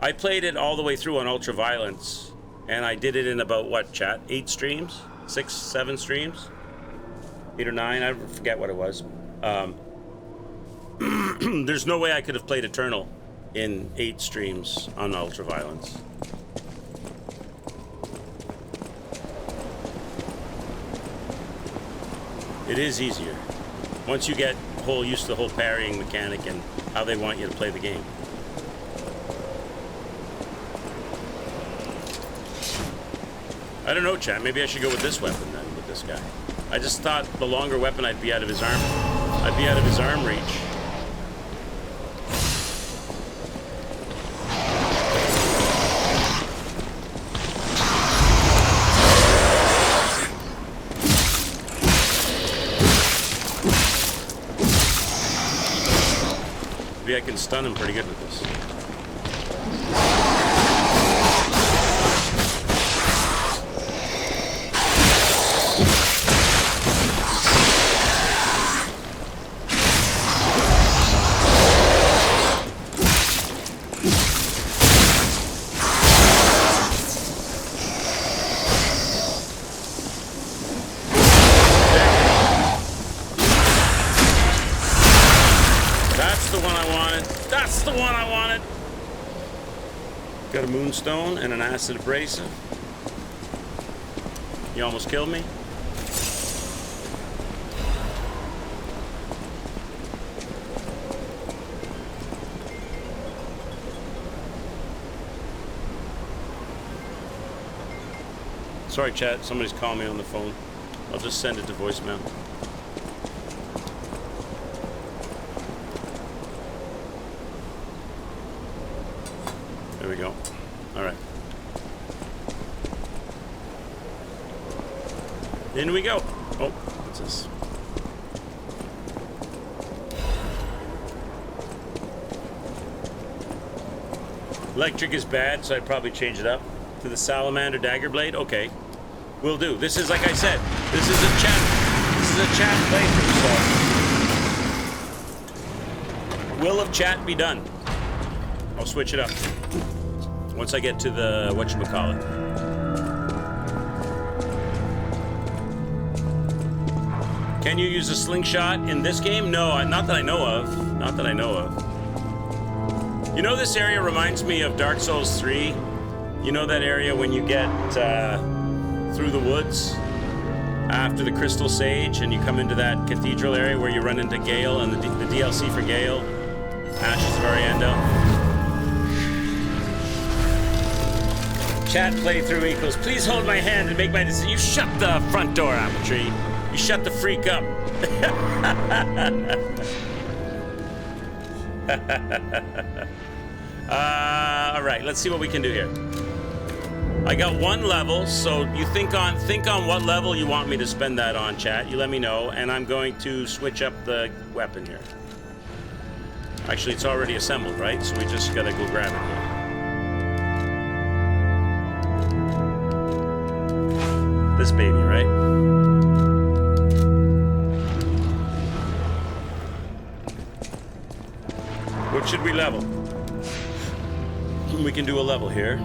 I played it all the way through on Ultraviolence, and I did it in about, what, chat? 8 streams? 6, 7 streams? 8 or 9, I forget what it was. There's no way I could have played Eternal in 8 streams on Ultraviolence. It is easier once you get used to the whole parrying mechanic and how they want you to play the game. I don't know, chat. Maybe I should go with this weapon then, with this guy. I just thought the longer weapon, I'd be out of his arm. I'd be out of his arm reach. Maybe I can stun him pretty good with this. Got a Moonstone and an Acid Abrasive. You almost killed me. Sorry, chat. Somebody's calling me on the phone. I'll just send it to voicemail. There we go. All right. In we go. Oh, what's this? Electric is bad, so I'd probably change it up to the Salamander Dagger Blade. Okay, will do. This is, like I said, this is a chat. This is a chat playthrough. So, will of chat be done? I'll switch it up once I get to the whatchamacallit. Can you use a slingshot in this game? No, not that I know of. Not that I know of. You know, this area reminds me of Dark Souls 3. You know that area when you get through the woods after the Crystal Sage and you come into that cathedral area where you run into Gale and the DLC for Gale, Ashes of Ariando. Chat playthrough equals, please hold my hand and make my decision. You shut the front door, Apple Tree. You shut the freak up. All right, let's see what we can do here. I got 1 level, so you think on what level you want me to spend that on, chat. You let me know, and I'm going to switch up the weapon here. Actually, it's already assembled, right? So we just gotta go grab it here. This baby, right? What should we level? We can do a level here.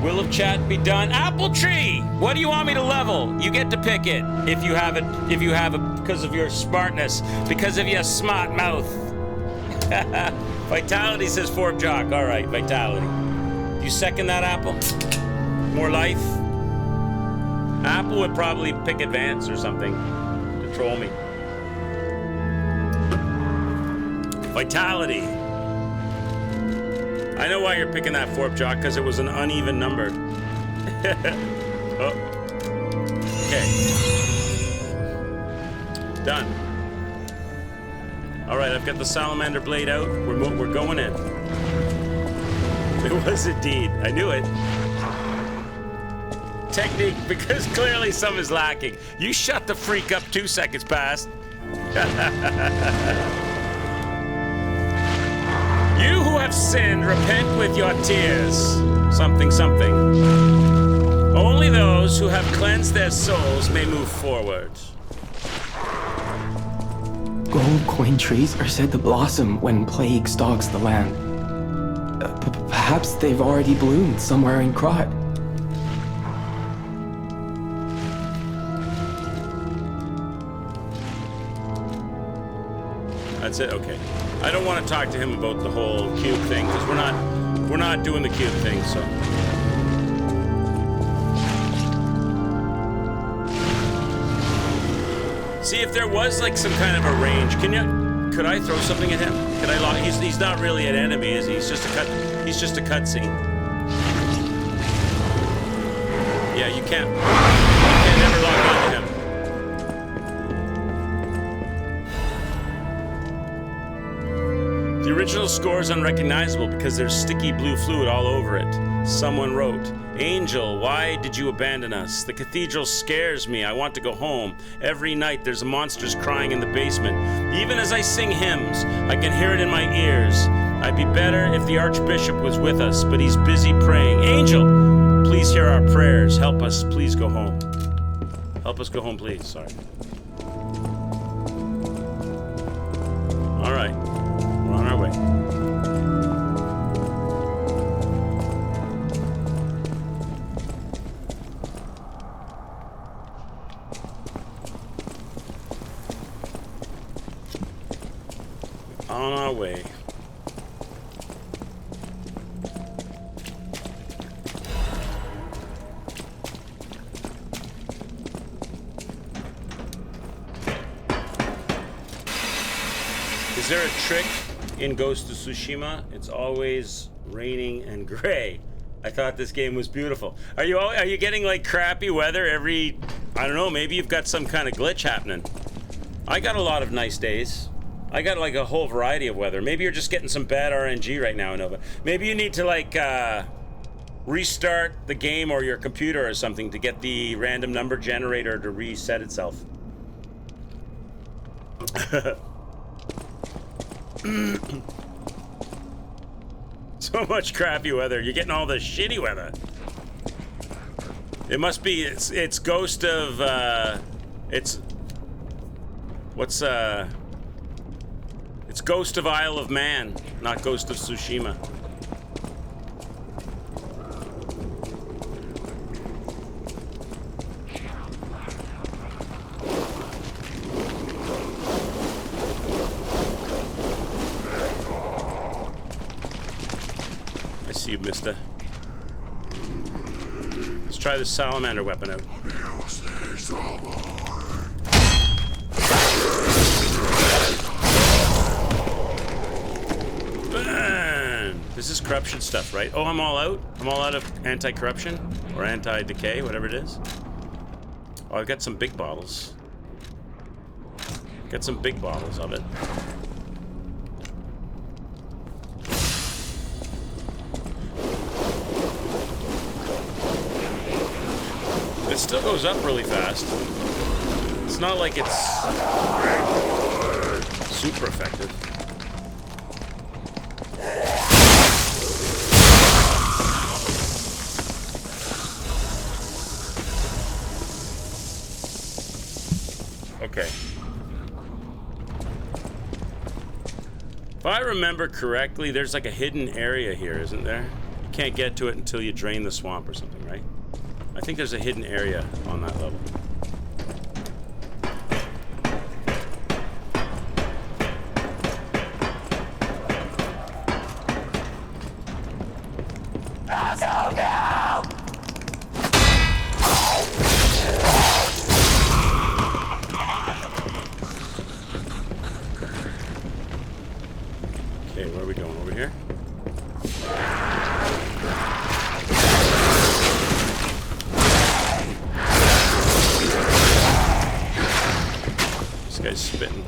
Will of chat be done? Apple tree! What do you want me to level? You get to pick it if you have it, because of your smartness, because of your smart mouth. Vitality says Forb Jock. All right, Vitality. You second that, Apple? More life? Apple would probably pick Advance or something to troll me. Vitality. I know why you're picking that Forb Jock, because it was an uneven number. Oh. Okay. Done. All right, I've got the Salamander Blade out. We're going in. It was indeed. I knew it. Technique, because clearly some is lacking. You shut the freak up 2 seconds past. You who have sinned, repent with your tears. Something, something. Only those who have cleansed their souls may move forward. Gold coin trees are said to blossom when plague stalks the land. Perhaps they've already bloomed somewhere in Krot. That's it? Okay. I don't want to talk to him about the whole cube thing, because we're not doing the cube thing, so. See, if there was like some kind of a range, could I throw something at him? Could I lock? He's not really an enemy, is he? He's just a cutscene. Yeah, you can't ever lock onto him. The original score is unrecognizable because there's sticky blue fluid all over it. Someone wrote, "Angel, why did you abandon us? The cathedral scares me. I want to go home. Every night there's monsters crying in the basement. Even as I sing hymns, I can hear it in my ears. I'd be better if the Archbishop was with us, but he's busy praying. Angel, please hear our prayers. Help us, please go home. Help us go home, please." Sorry. All right. We're on our way. On our way. Is there a trick in Ghost of Tsushima? It's always raining and gray. I thought this game was beautiful. Are you getting like crappy weather every, I don't know, maybe you've got some kind of glitch happening. I got a lot of nice days. I got like a whole variety of weather. Maybe you're just getting some bad RNG right now, Nova. Maybe you need to like restart the game or your computer or something to get the random number generator to reset itself. So much crappy weather. You're getting all the shitty weather. It must be, it's Ghost of, it's Ghost of Isle of Man, not Ghost of Tsushima. I see you, mister. Let's try this salamander weapon out. Burn! This is corruption stuff, right? Oh, I'm all out? I'm all out of anti-corruption? Or anti-decay, whatever it is. Oh, I've got some big bottles. Got some big bottles of it. It still goes up really fast. It's not like it's super effective. Okay. If I remember correctly, there's like a hidden area here, isn't there? You can't get to it until you drain the swamp or something, right? I think there's a hidden area on that level. Okay, where are we going? Over here? This guy's spitting.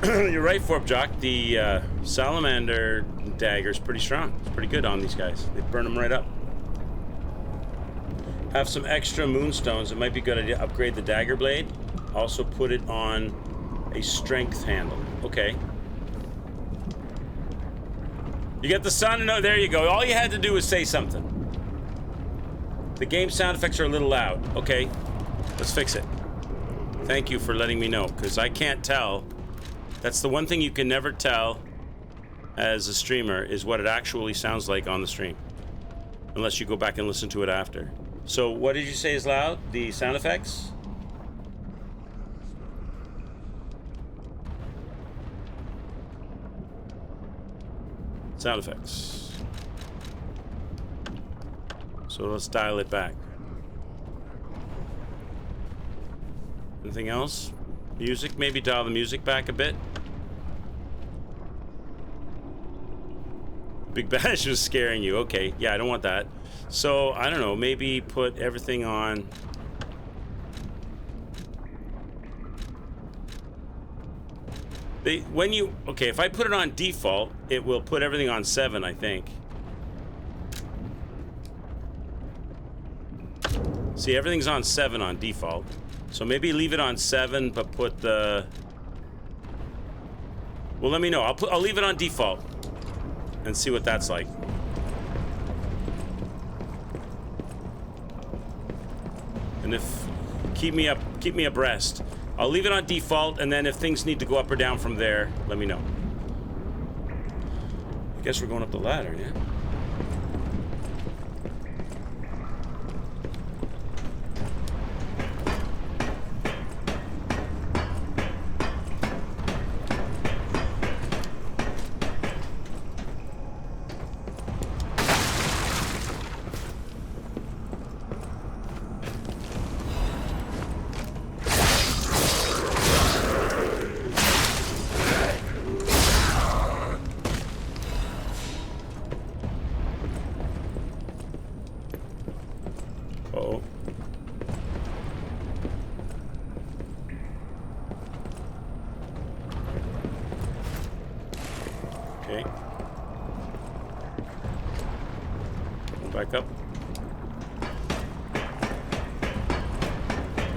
You're right, Forb Jock. The salamander dagger is pretty strong. It's pretty good on these guys. They burn them right up. Have some extra moonstones. It might be a good idea to upgrade the dagger blade. Also put it on a strength handle. Okay. You get the sun? No, there you go. All you had to do was say something. The game sound effects are a little loud. Okay. Let's fix it. Thank you for letting me know, because I can't tell. That's the one thing you can never tell as a streamer, is what it actually sounds like on the stream. Unless you go back and listen to it after. So what did you say is loud? The sound effects? Sound effects. So let's dial it back. Anything else? Music? Maybe dial the music back a bit. Big Bash was scaring you. Okay, yeah, I don't want that. So, I don't know, maybe put everything on... Okay, if I put it on default, it will put everything on 7, I think. See, everything's on 7 on default. So maybe leave it on 7, but put the... Well, let me know. I'll leave it on default and see what that's like. And if keep me abreast. I'll leave it on default, and then if things need to go up or down from there, let me know. I guess we're going up the ladder, yeah?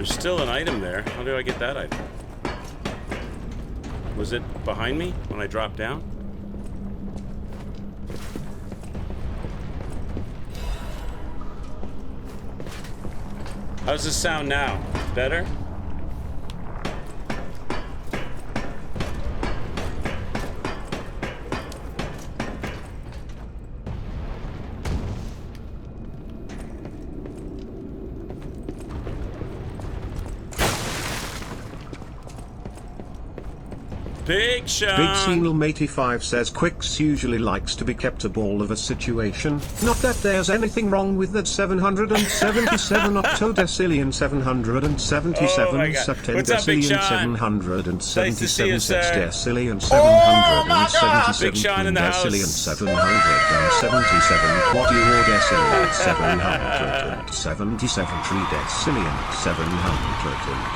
Still an item there. How do I get that item? Was it behind me when I dropped down? How's this sound now? Better? Big Sean! Big Seal 85 says Quicks usually likes to be kept a ball of a situation. Not that there's anything wrong with that. 777 octodecillion 777 septendecillion 777 sexdecillion 777 quindecillion 777 quadriordecillion 777 tridecillion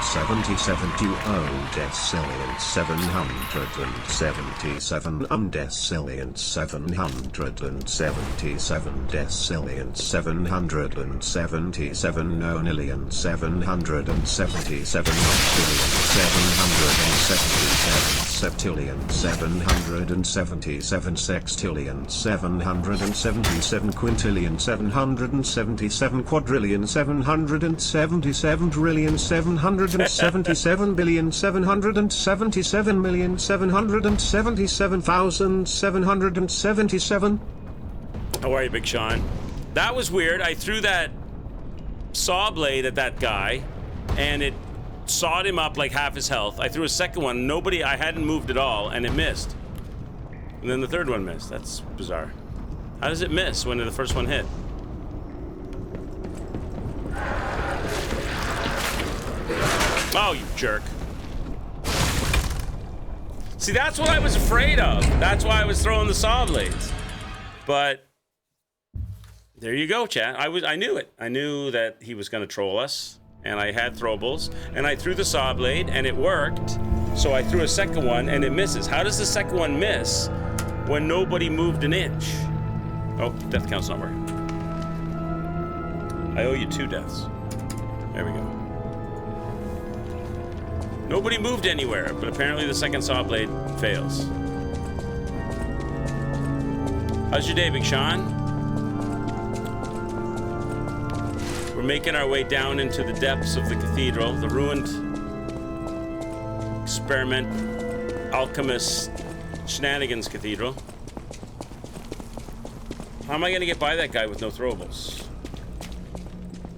777 duodecillion 700 777 Decillion 777 Decillion 777 Nonillion 777 Octillion 777 Septillion 777 Sextillion 777 Quintillion 777 Quadrillion 777 Trillion 777 billion 777 million 777,777. How are you, Big Sean? That was weird. I threw that saw blade at that guy, and it sawed him up like half his health. I threw a second one. I hadn't moved at all, and it missed. And then the third one missed. That's bizarre. How does it miss when the first one hit? Oh, you jerk. See, that's what I was afraid of. That's why I was throwing the saw blades. But there you go, chat. I knew it. I knew that he was going to troll us, and I had throwables, and I threw the saw blade, and it worked. So I threw a second one, and it misses. How does the second one miss when nobody moved an inch? Oh, death count's not working. I owe you 2 deaths. There we go. Nobody moved anywhere, but apparently the second saw blade fails. How's your day, Big Sean? We're making our way down into the depths of the cathedral, the ruined experiment alchemist shenanigans cathedral. How am I going to get by that guy with no throwables?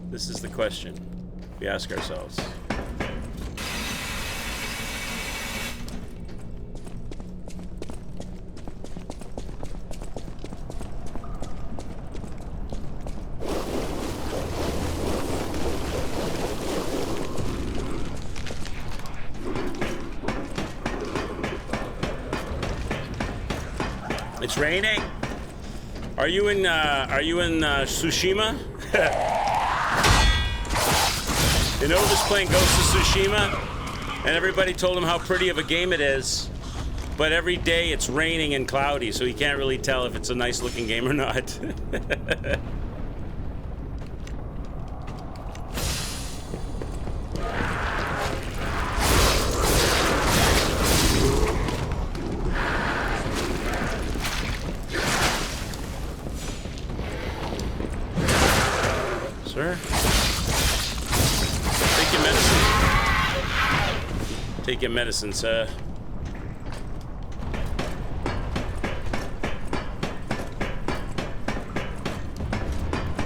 This is the question we ask ourselves. It's raining. Are you in Tsushima? You know, just playing Ghost of Tsushima, and everybody told him how pretty of a game it is, but every day it's raining and cloudy, so he can't really tell if it's a nice looking game or not. Sir? Take your medicine. Take your medicine, sir.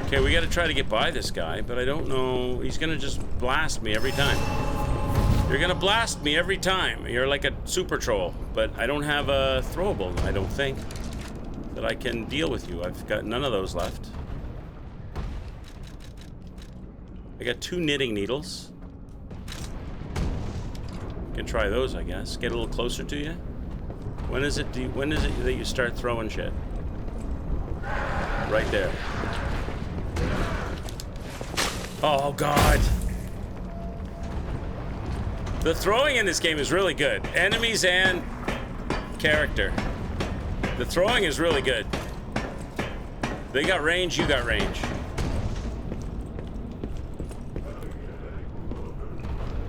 Okay, we gotta try to get by this guy, but I don't know. He's gonna just blast me every time. You're gonna blast me every time. You're like a super troll, but I don't have a throwable, I don't think, that I can deal with you. I've got none of those left. I got 2 knitting needles. Can try those, I guess. Get a little closer to you. When is it that you start throwing shit? Right there. Oh God. The throwing in this game is really good. Enemies and character. The throwing is really good. They got range, you got range.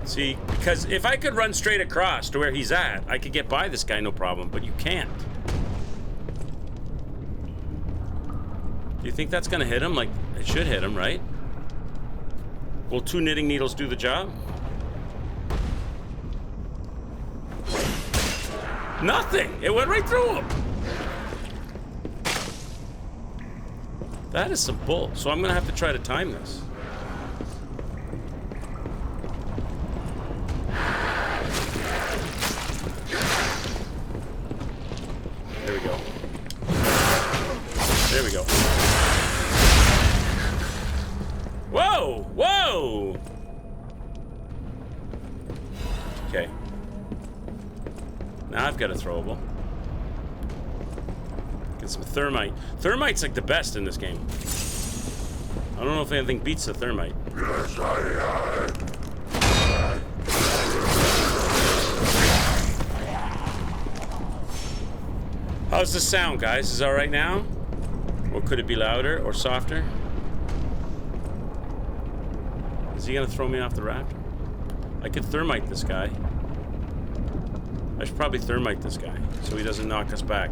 See, because if I could run straight across to where he's at, I could get by this guy no problem, but you can't. Do you think that's gonna hit him? Like, it should hit him, right? Will 2 knitting needles do the job? Nothing! It went right through him! That is some bull. So I'm gonna have to try to time this. There we go. There we go. Whoa! Whoa! Okay. Now I've got a throwable. Get some thermite. Thermite's like the best in this game. I don't know if anything beats the thermite. How's the sound, guys? Is it all right now? Or could it be louder or softer? Is he gonna throw me off the raptor? I could thermite this guy. I should probably thermite this guy so he doesn't knock us back.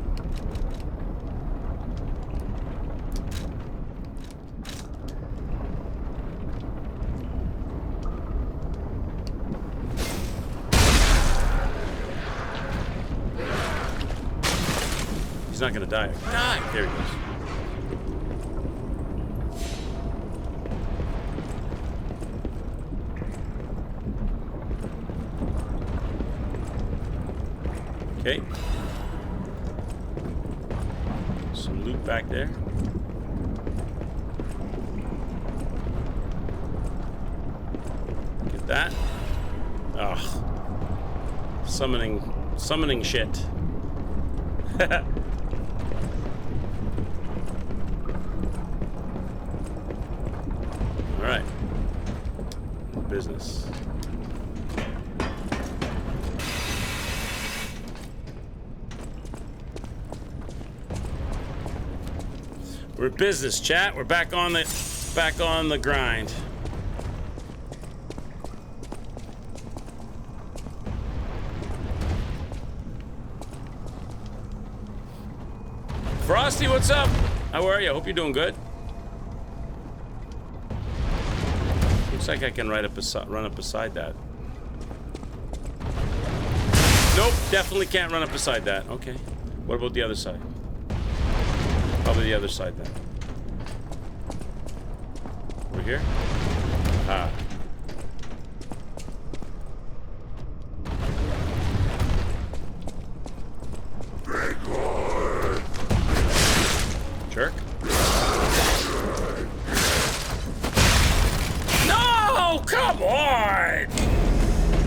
He's not gonna die. Die! There he goes. Okay. Some loot back there. Get that. Ugh. Summoning shit. Alright. Business. We're business, chat. We're back on the grind. Frosty, what's up? How are you? Hope you're doing good. Looks like I can run up beside that. Nope, definitely can't run up beside that. Okay. What about the other side? Probably the other side then. Over here? Ah. Jerk. No! Come on!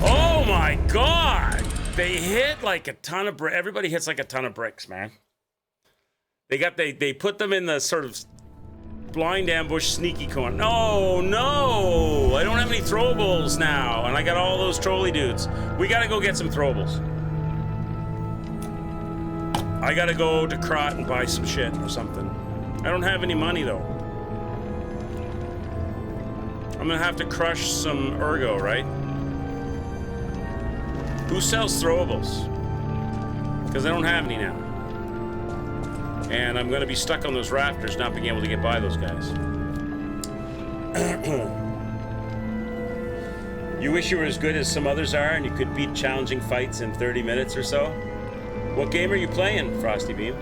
Oh my god! They hit like a ton of bricks. Everybody hits like a ton of bricks, man. They put them in the sort of blind ambush sneaky corner. No! I don't have any throwables now, and I got all those trolley dudes. We gotta go get some throwables. I gotta go to Krot and buy some shit or something. I don't have any money though. I'm gonna have to crush some ergo, right? Who sells throwables? Because I don't have any now. And I'm going to be stuck on those rafters, not being able to get by those guys. You wish you were as good as some others are and you could beat challenging fights in 30 minutes or so? What game are you playing, Frosty Beam?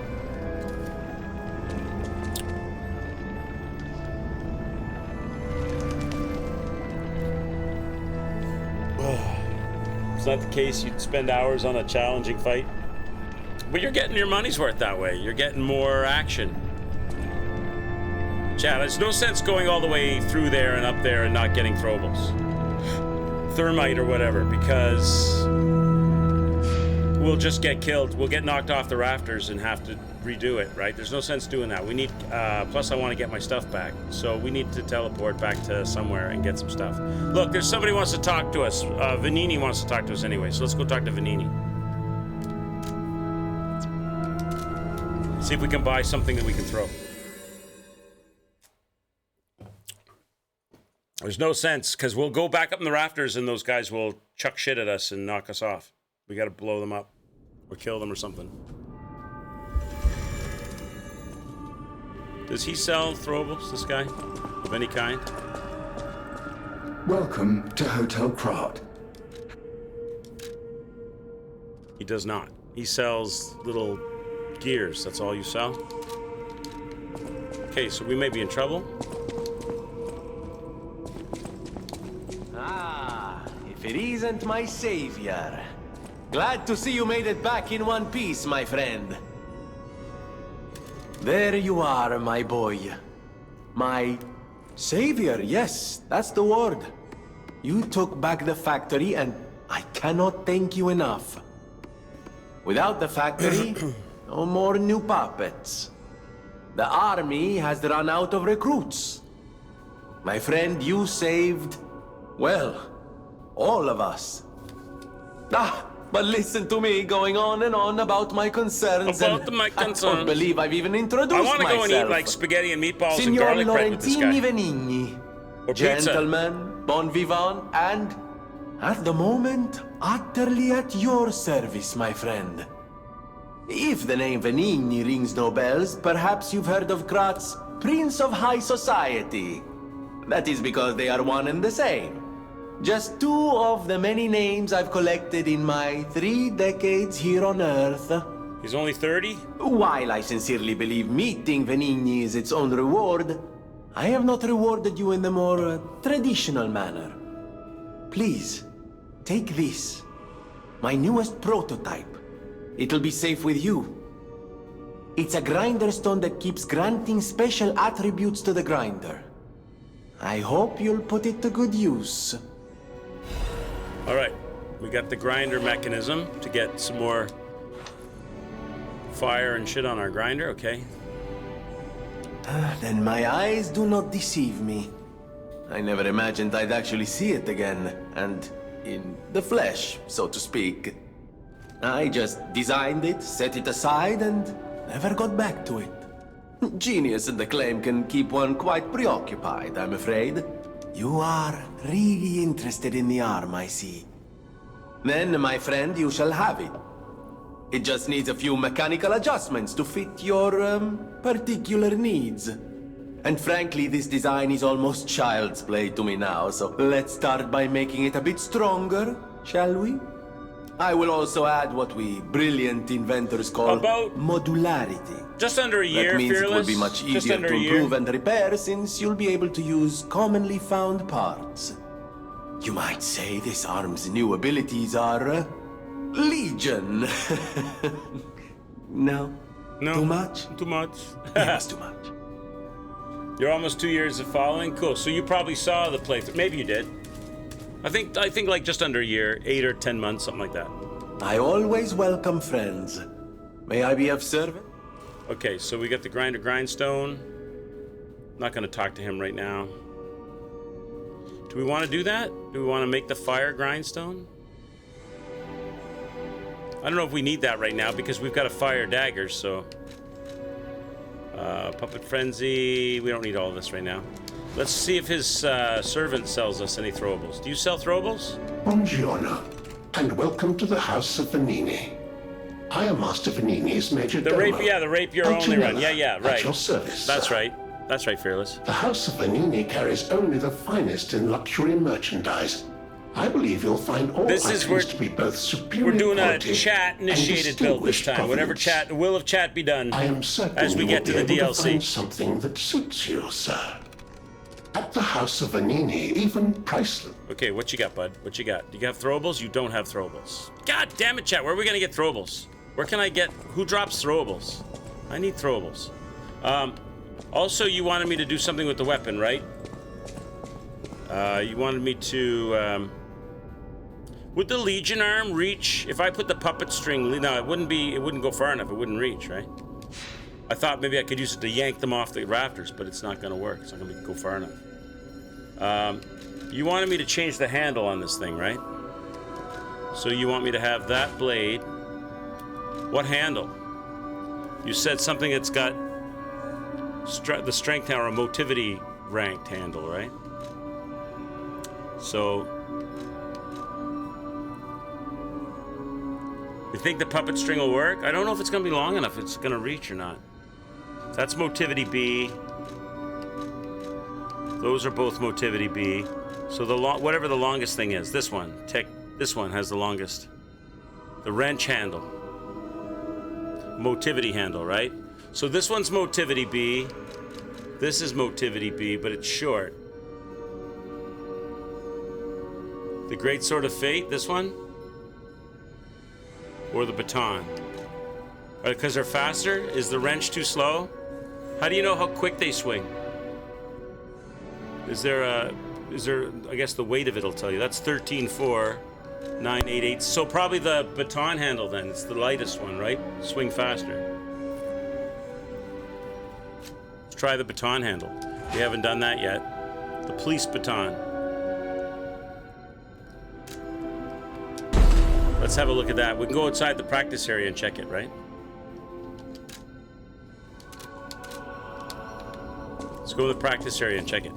It's not the case you'd spend hours on a challenging fight. But you're getting your money's worth that way. You're getting more action. Chad, there's no sense going all the way through there and up there and not getting throwables. Thermite or whatever, because we'll just get killed. We'll get knocked off the rafters and have to redo it, right? There's no sense doing that. We need, plus I want to get my stuff back. So we need to teleport back to somewhere and get some stuff. Look, there's somebody who wants to talk to us. Vanini wants to talk to us anyway, so let's go talk to Vanini. See if we can buy something that we can throw. There's no sense, because we'll go back up in the rafters and those guys will chuck shit at us and knock us off. We gotta blow them up. Or kill them or something. Does he sell throwables, this guy? Of any kind? Welcome to Hotel Krot. He does not. He sells little gears, that's all you sell? Okay, so we may be in trouble. Ah, if it isn't my savior. Glad to see you made it back in one piece, my friend. There you are, my boy. My savior, yes, that's the word. You took back the factory and I cannot thank you enough. Without the factory, no more new puppets. The army has run out of recruits. My friend, you saved, well, all of us. Ah, But listen to me going on and on about my concerns. About and my I concerns. don't believe I've even introduced I myself. want to go and eat like spaghetti and meatballs and Signor garlic bread with this Laurentini guy. Venigni. Or pizza. Gentlemen, bon vivant, and at the moment, utterly at your service, my friend. If the name Venigni rings no bells, perhaps you've heard of Graz's Prince of High Society. That is because they are one and the same. Just two of the many names I've collected in my 3 decades here on Earth. He's only 30? While I sincerely believe meeting Venigni is its own reward, I have not rewarded you in the more traditional manner. Please, take this. My newest prototype. It'll be safe with you. It's a grinder stone that keeps granting special attributes to the grinder. I hope you'll put it to good use. All right. We got the grinder mechanism to get some more fire and shit on our grinder. Okay. Then my eyes do not deceive me. I never imagined I'd actually see it again, and in the flesh, so to speak. I just designed it, set it aside, and never got back to it. Genius and acclaim can keep one quite preoccupied, I'm afraid. You are really interested in the arm, I see. Then, my friend, you shall have it. It just needs a few mechanical adjustments to fit your, particular needs. And frankly, this design is almost child's play to me now, so let's start by making it a bit stronger, shall we? I will also add what we brilliant inventors call About modularity. just under a year, That means Fearless. it will be much Just easier under to a year. improve and repair since you'll be able to use commonly found parts. You might say this arm's new abilities are legion. No? No. Too much? Too much. Yeah, it's too much. You're almost 2 years of following. Cool. So you probably saw the playthrough. Maybe you did. I think like just under a year, 8 or 10 months, something like that. I always welcome friends. May I be of service? Okay, so we got the grindstone. Not going to talk to him right now. Do we want to do that? Do we want to make the fire grindstone? I don't know if we need that right now because we've got a fire dagger, so... Puppet Frenzy, we don't need all this right now. Let's see if his servant sells us any throwables. Do you sell throwables? Buongiorno, and welcome to the House of Venini. I am Master Venini's Major The Domo. rapier, the rapier only run. Antonella, Yeah, at right. your service, That's sir. right. That's right, Fearless. The House of Venini carries only the finest in luxury merchandise. I believe you'll find all This is items where to be both superior We're doing a quality chat-initiated and build this distinguished time. Whatever provenance. chat, the will of chat be done I am certain as we you get will to the be able to find DLC. something that suits you, sir. At the House of Venini, even priceless. Okay, what you got, bud? What you got? Do you have throwables? You don't have throwables. God damn it, chat. Where are we going to get throwables? Where can I get... Who drops throwables? I need throwables. Also, you wanted me to do something with the weapon, right? You wanted me to... Would the Legion arm reach... If I put the puppet string... No, it wouldn't go far enough. It wouldn't reach, right? I thought maybe I could use it to yank them off the rafters, but it's not going to work. It's not going to go far enough. You wanted me to change the handle on this thing, right? So you want me to have that blade. What handle? You said something that's got the strength tower, a motivity ranked handle, right? So you think the puppet string will work? I don't know if it's going to be long enough. It's going to reach or not. That's Motivity B. Those are both Motivity B. So whatever the longest thing is, this one has the longest. The wrench handle. Motivity handle, right? So this one's Motivity B. This is Motivity B, but it's short. The Great Sword of Fate, this one? Or the baton? Because they're faster? Is the wrench too slow? How do you know how quick they swing? Is there, I guess the weight of it'll tell you. That's 13.4, 988. So probably the baton handle then. It's the lightest one, right? Swing faster. Let's try the baton handle. We haven't done that yet. The police baton. Let's have a look at that. We can go outside the practice area and check it, right? Let's go to the practice area and check it.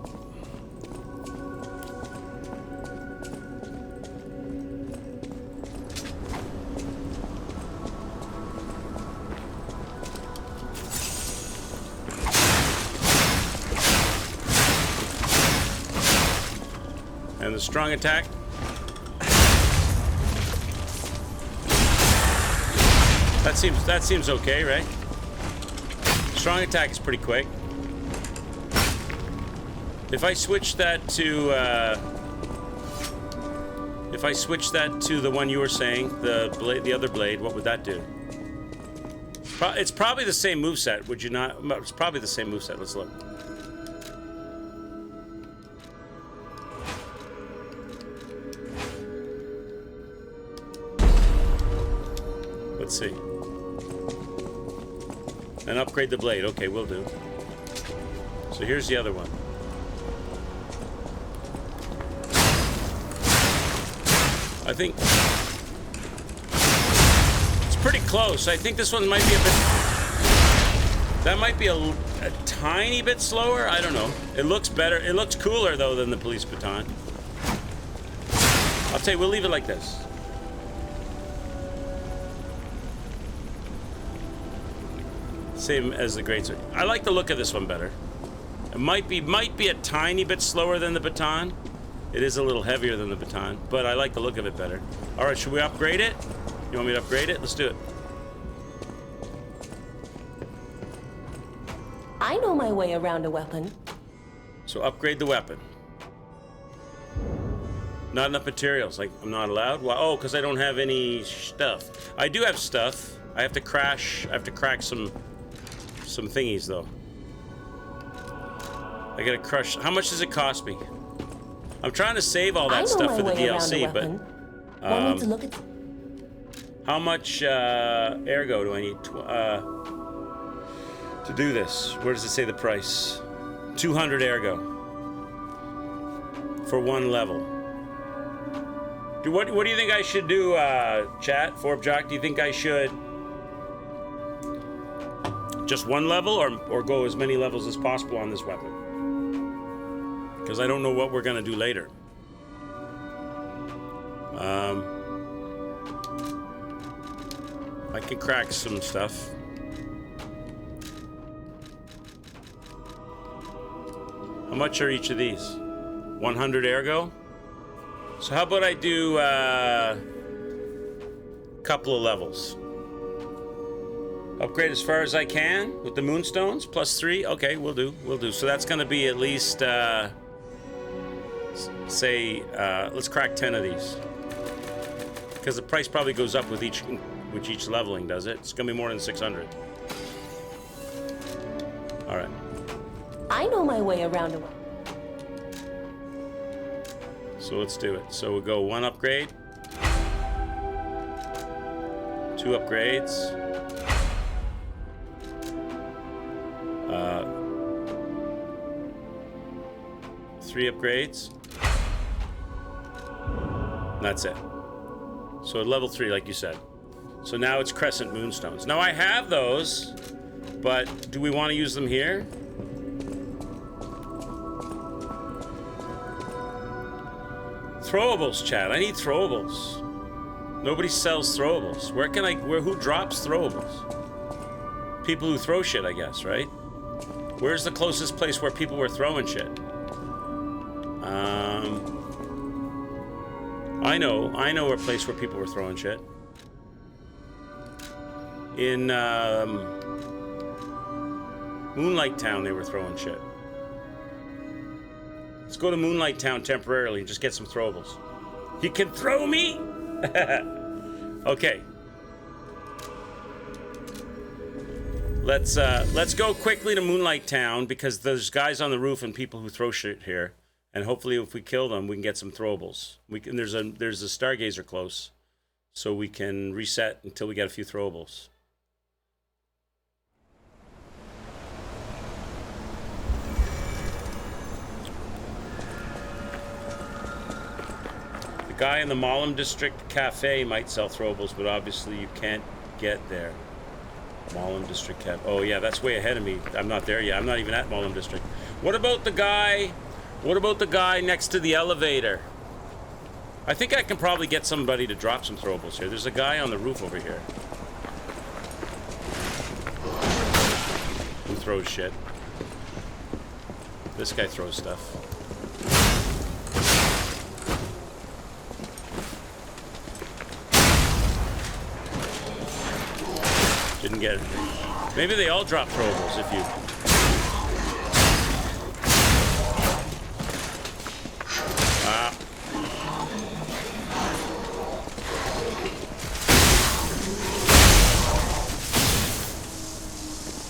And the strong attack. That seems okay, right? Strong attack is pretty quick. If I switch that to the one you were saying, the other blade, what would that do? It's probably the same moveset, would you not? It's probably the same moveset. Let's look. Let's see. And upgrade the blade. Okay, will do. So here's the other one. I think it's pretty close. I think this one might be a bit... That might be a tiny bit slower. I don't know. It looks better. It looks cooler, though, than the police baton. I'll tell you, we'll leave it like this. Same as the greatsword. I like the look of this one better. It might be a tiny bit slower than the baton. It is a little heavier than the baton, but I like the look of it better. All right, should we upgrade it? You want me to upgrade it? Let's do it. I know my way around a weapon. So upgrade the weapon. Not enough materials. Like, I'm not allowed? Well, oh, because I don't have any stuff. I do have stuff. I have to crack some thingies, though. I gotta crush. How much does it cost me? I'm trying to save all that stuff for the DLC, but Want me to look at... how much ergo do I need to do this? Where does it say the price? 200 ergo for one level. What do you think I should do, chat? Forbjock, do you think I should just one level or go as many levels as possible on this weapon? Because I don't know what we're gonna do later. I can crack some stuff. How much are each of these? 100 ergo? So how about I do a couple of levels? Upgrade as far as I can with the moonstones, +3. Okay, we'll do. So that's gonna be at least, let's crack 10 of these. Because the price probably goes up with each leveling, does it? It's gonna be more than 600. All right. I know my way around a weapon. So let's do it. So we'll go 1 upgrade, 2 upgrades, 3 upgrades. And that's it. So at level 3, like you said. So now it's Crescent Moonstones. Now I have those, but do we want to use them here? Throwables, chat. I need throwables. Nobody sells throwables. Who drops throwables? People who throw shit, I guess, right? Where's the closest place where people were throwing shit? I know a place where people were throwing shit. In Moonlight Town, they were throwing shit. Let's go to Moonlight Town temporarily and just get some throwables. You can throw me? Okay. Let's go quickly to Moonlight Town because there's guys on the roof and people who throw shit here. And hopefully if we kill them, we can get some throwables. There's a Stargazer close. So we can reset until we get a few throwables. The guy in the Malum District Cafe might sell throwables, but obviously you can't get there. Malum District Cafe. Oh yeah, that's way ahead of me. I'm not there yet. I'm not even at Malum District. What about the guy? What about the guy next to the elevator? I think I can probably get somebody to drop some throwables here. There's a guy on the roof over here who throws shit. This guy throws stuff. Didn't get it. Maybe they all drop throwables if you...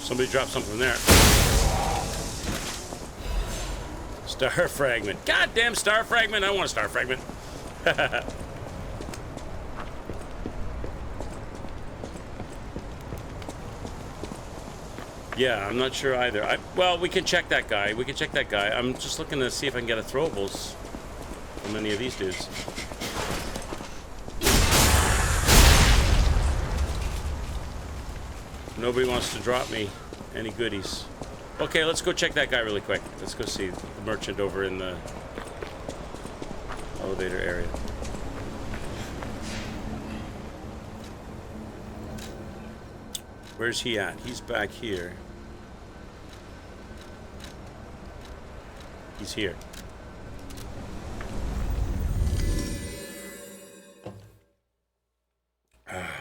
Somebody dropped something there. Star fragment. Goddamn star fragment. I want a star fragment. Yeah, I'm not sure either. Well, we can check that guy. We can check that guy. I'm just looking to see if I can get a throwables from any of these dudes. Nobody wants to drop me any goodies. Okay, let's go check that guy really quick. Let's go see the merchant over in the elevator area. Where's he at? He's back here. He's here.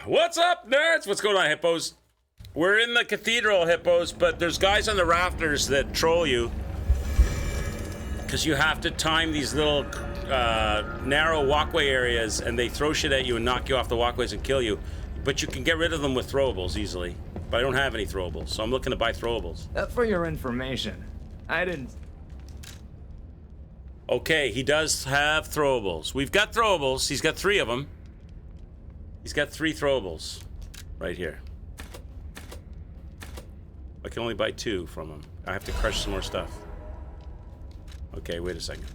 What's up, nerds? What's going on, hippos? We're in the cathedral, hippos, but there's guys on the rafters that troll you. Because you have to time these little narrow walkway areas, and they throw shit at you and knock you off the walkways and kill you. But you can get rid of them with throwables easily. But I don't have any throwables, so I'm looking to buy throwables. For your information, I didn't... Okay, he does have throwables. We've got throwables. He's got 3 of them. He's got 3 throwables right here. I can only buy 2 from him. I have to crush some more stuff. Okay, wait a second.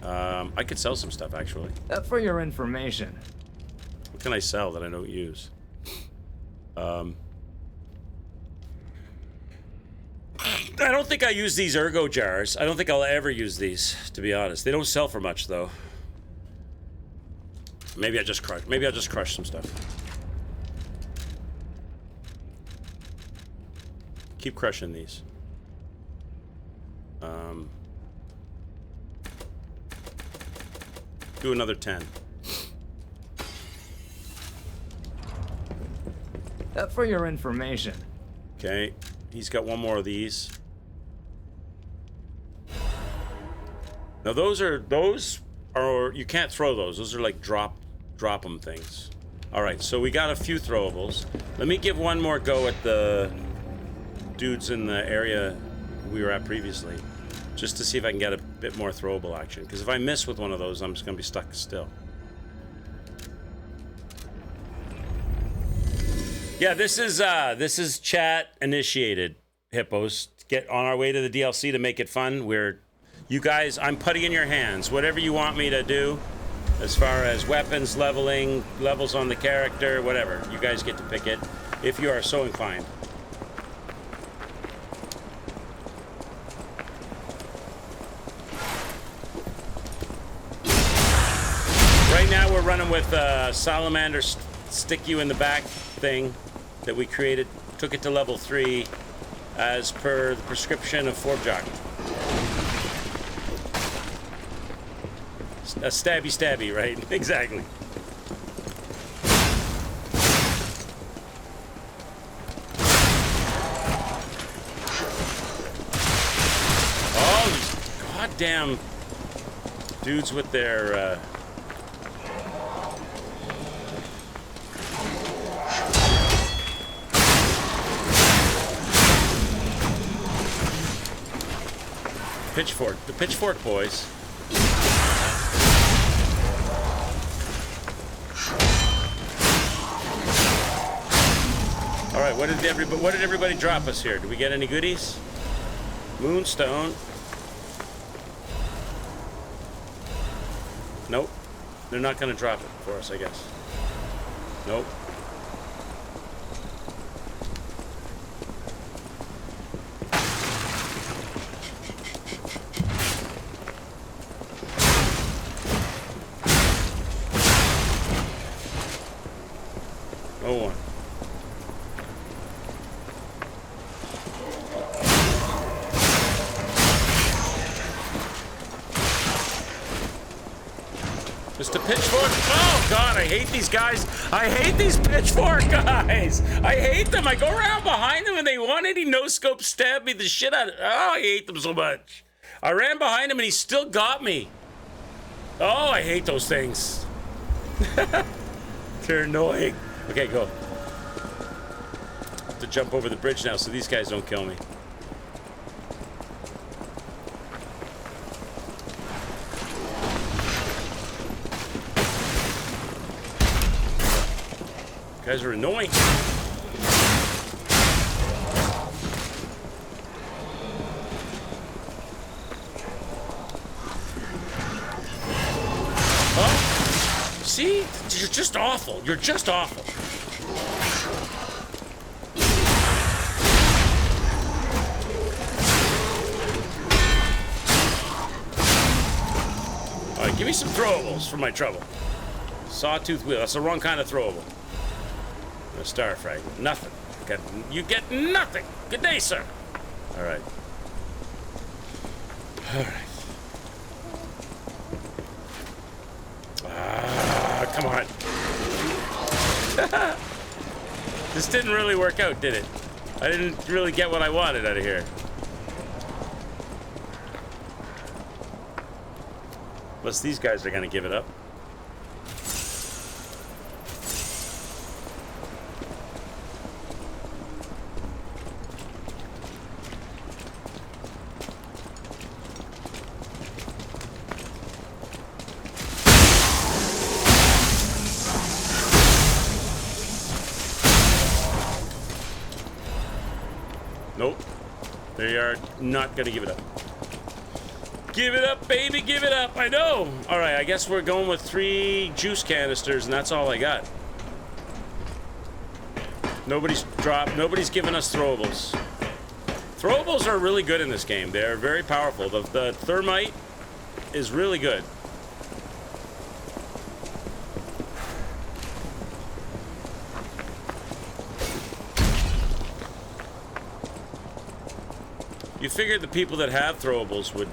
I could sell some stuff, actually. For your information. What can I sell that I don't use? I don't think I use these ergo jars. I don't think I'll ever use these, to be honest. They don't sell for much, though. Maybe I'll just crush some stuff. Keep crushing these. Do another 10. For your information. Okay, he's got 1 more of these. Now those are you can't throw those. Those are like drop them things. All right, so we got a few throwables. Let me give 1 more go at the dudes in the area we were at previously, just to see if I can get a bit more throwable action. Because if I miss with one of those, I'm just gonna be stuck still. Yeah, this is chat initiated, hippos. Get on our way to the DLC to make it fun. You guys, I'm putting in your hands. Whatever you want me to do, as far as weapons leveling, levels on the character, whatever. You guys get to pick it, if you are so inclined. Right now we're running with Salamander stick you in the back thing that we created. Took it to level 3 as per the prescription of Forbjock. A stabby, right? Exactly. Oh, these goddamn dudes with their pitchfork. The pitchfork boys. All right, what did everybody drop us here? Did we get any goodies? Moonstone. Nope. They're not going to drop it for us, I guess. Nope. No one. Mr. Pitchfork. Oh, God, I hate these guys. I hate these Pitchfork guys. I hate them. I go around behind them and they 180 no-scope stab me the shit out of... Oh, I hate them so much. I ran behind him and he still got me. Oh, I hate those things. They're annoying. Okay, go. I have to jump over the bridge now so these guys don't kill me. You guys are annoying. Oh, see? You're just awful. You're just awful. All right, give me some throwables for my trouble. Sawtooth wheel. That's the wrong kind of throwable. A star fragment. Nothing. You get nothing. Good day, sir. All right. All right. Come on. This didn't really work out, did it? I didn't really get what I wanted out of here. Unless these guys are going to give it up. Nope. They are not going to give it up. Give it up, baby, give it up. I know. All right, I guess we're going with 3 juice canisters, and that's all I got. Nobody's dropped. Nobody's given us throwables. Throwables are really good in this game. They're very powerful. The thermite is really good. You figured the people that have throwables would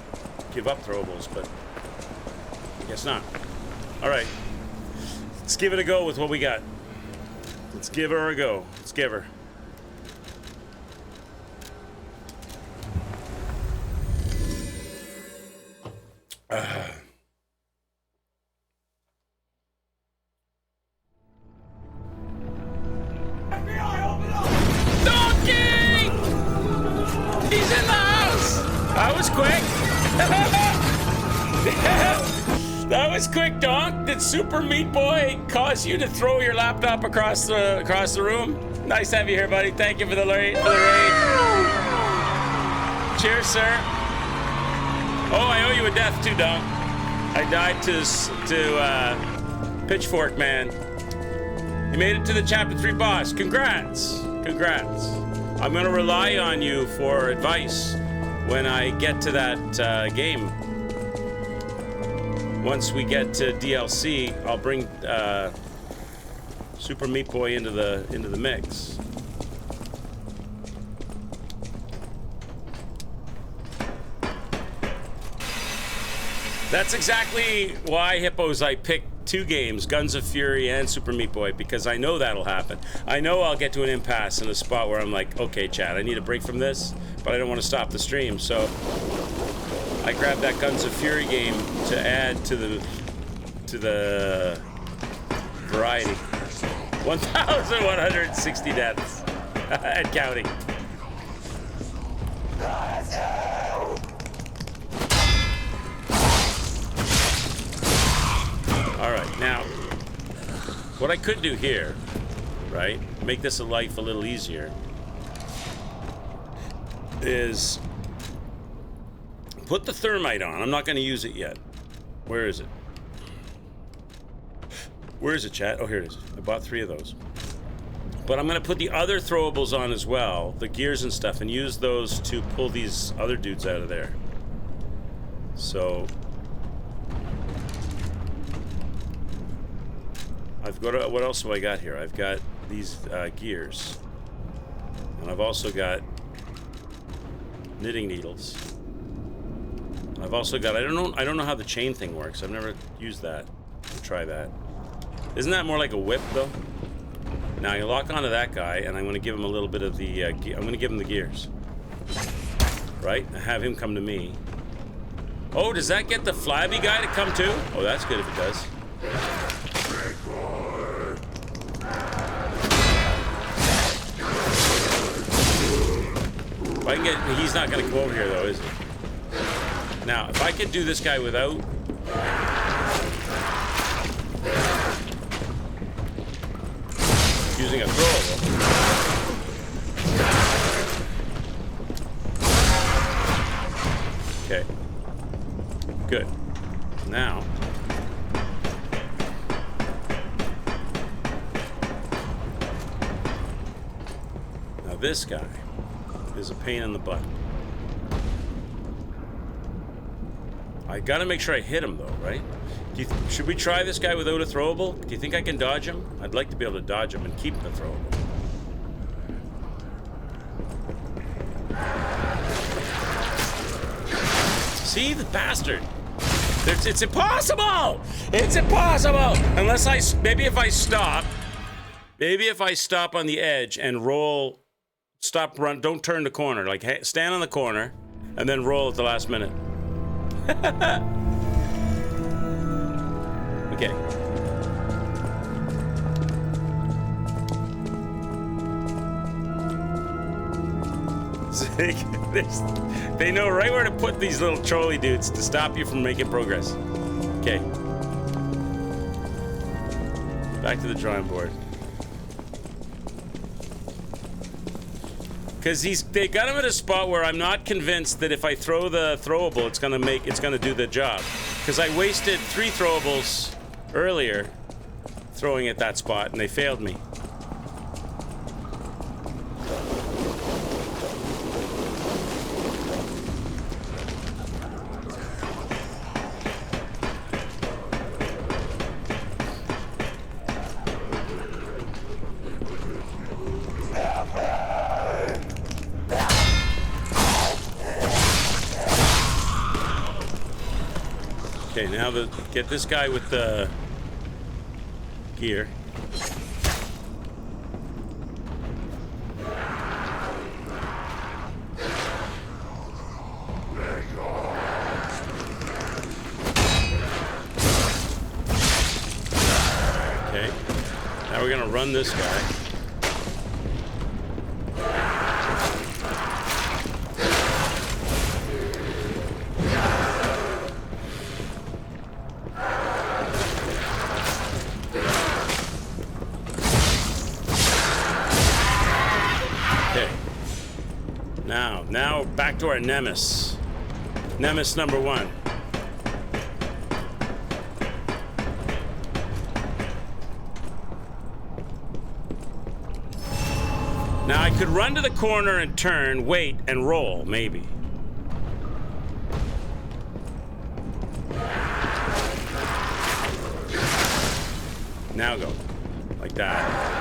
give up throwables, but I guess not. All right, let's give it a go with what we got. Let's give her a go. Let's give her. That was quick. That was quick, Donk. Did Super Meat Boy cause you to throw your laptop across the room? Nice to have you here, buddy. Thank you for the raid. Cheers, sir. Oh, I owe you a death too, Donk. I died to Pitchfork Man. You made it to the Chapter 3 boss. Congrats. Congrats. I'm gonna rely on you for advice when I get to that game. Once we get to DLC, I'll bring Super Meat Boy into the mix. That's exactly why, Hippos, I picked 2 games, Guns of Fury and Super Meat Boy, because I know that'll happen. I know I'll get to an impasse in a spot where I'm like, okay, Chad, I need a break from this, but I don't want to stop the stream, so I grabbed that Guns of Fury game to add to the variety. 1,160 deaths and counting. All right, now, what I could do here, right, make this a life a little easier, is put the thermite on. I'm not going to use it yet. Where is it? Where is it, chat? Oh, here it is. I bought 3 of those. But I'm going to put the other throwables on as well, the gears and stuff, and use those to pull these other dudes out of there. So I've got, what else have I got here? I've got these gears, and I've also got knitting needles. And I've also got, I don't know how the chain thing works. I've never used that. I'll try that. Isn't that more like a whip though? Now you lock onto that guy, and I'm going to give him a little bit of the. I'm going to give him the gears. Right? And have him come to me. Oh, does that get the flabby guy to come too? Oh, that's good if it does. If I can get, he's not going to come over here though, is he? Now, if I could do this guy without. Using a throwable. Okay. Good. Now. Now this guy is a pain in the butt. I gotta make sure I hit him though, right? Should we try this guy without a throwable? Do you think I can dodge him? I'd like to be able to dodge him and keep the throwable. See, the bastard! It's impossible! It's impossible! Unless maybe if I stop on the edge and roll, stop, run, don't turn the corner. Like, hey, stand on the corner and then roll at the last minute. Okay. They know right where to put these little trolley dudes to stop you from making progress. Okay. Back to the drawing board. Because they got him at a spot where I'm not convinced that if I throw the throwable, it's gonna do the job. Because I wasted 3 throwables earlier throwing at that spot, and they failed me. Okay, now get this guy with the gear. Okay, now we're gonna run this guy. Now back to our Nemesis. Nemesis number 1. Now I could run to the corner and turn, wait, and roll, maybe. Now go. Like that.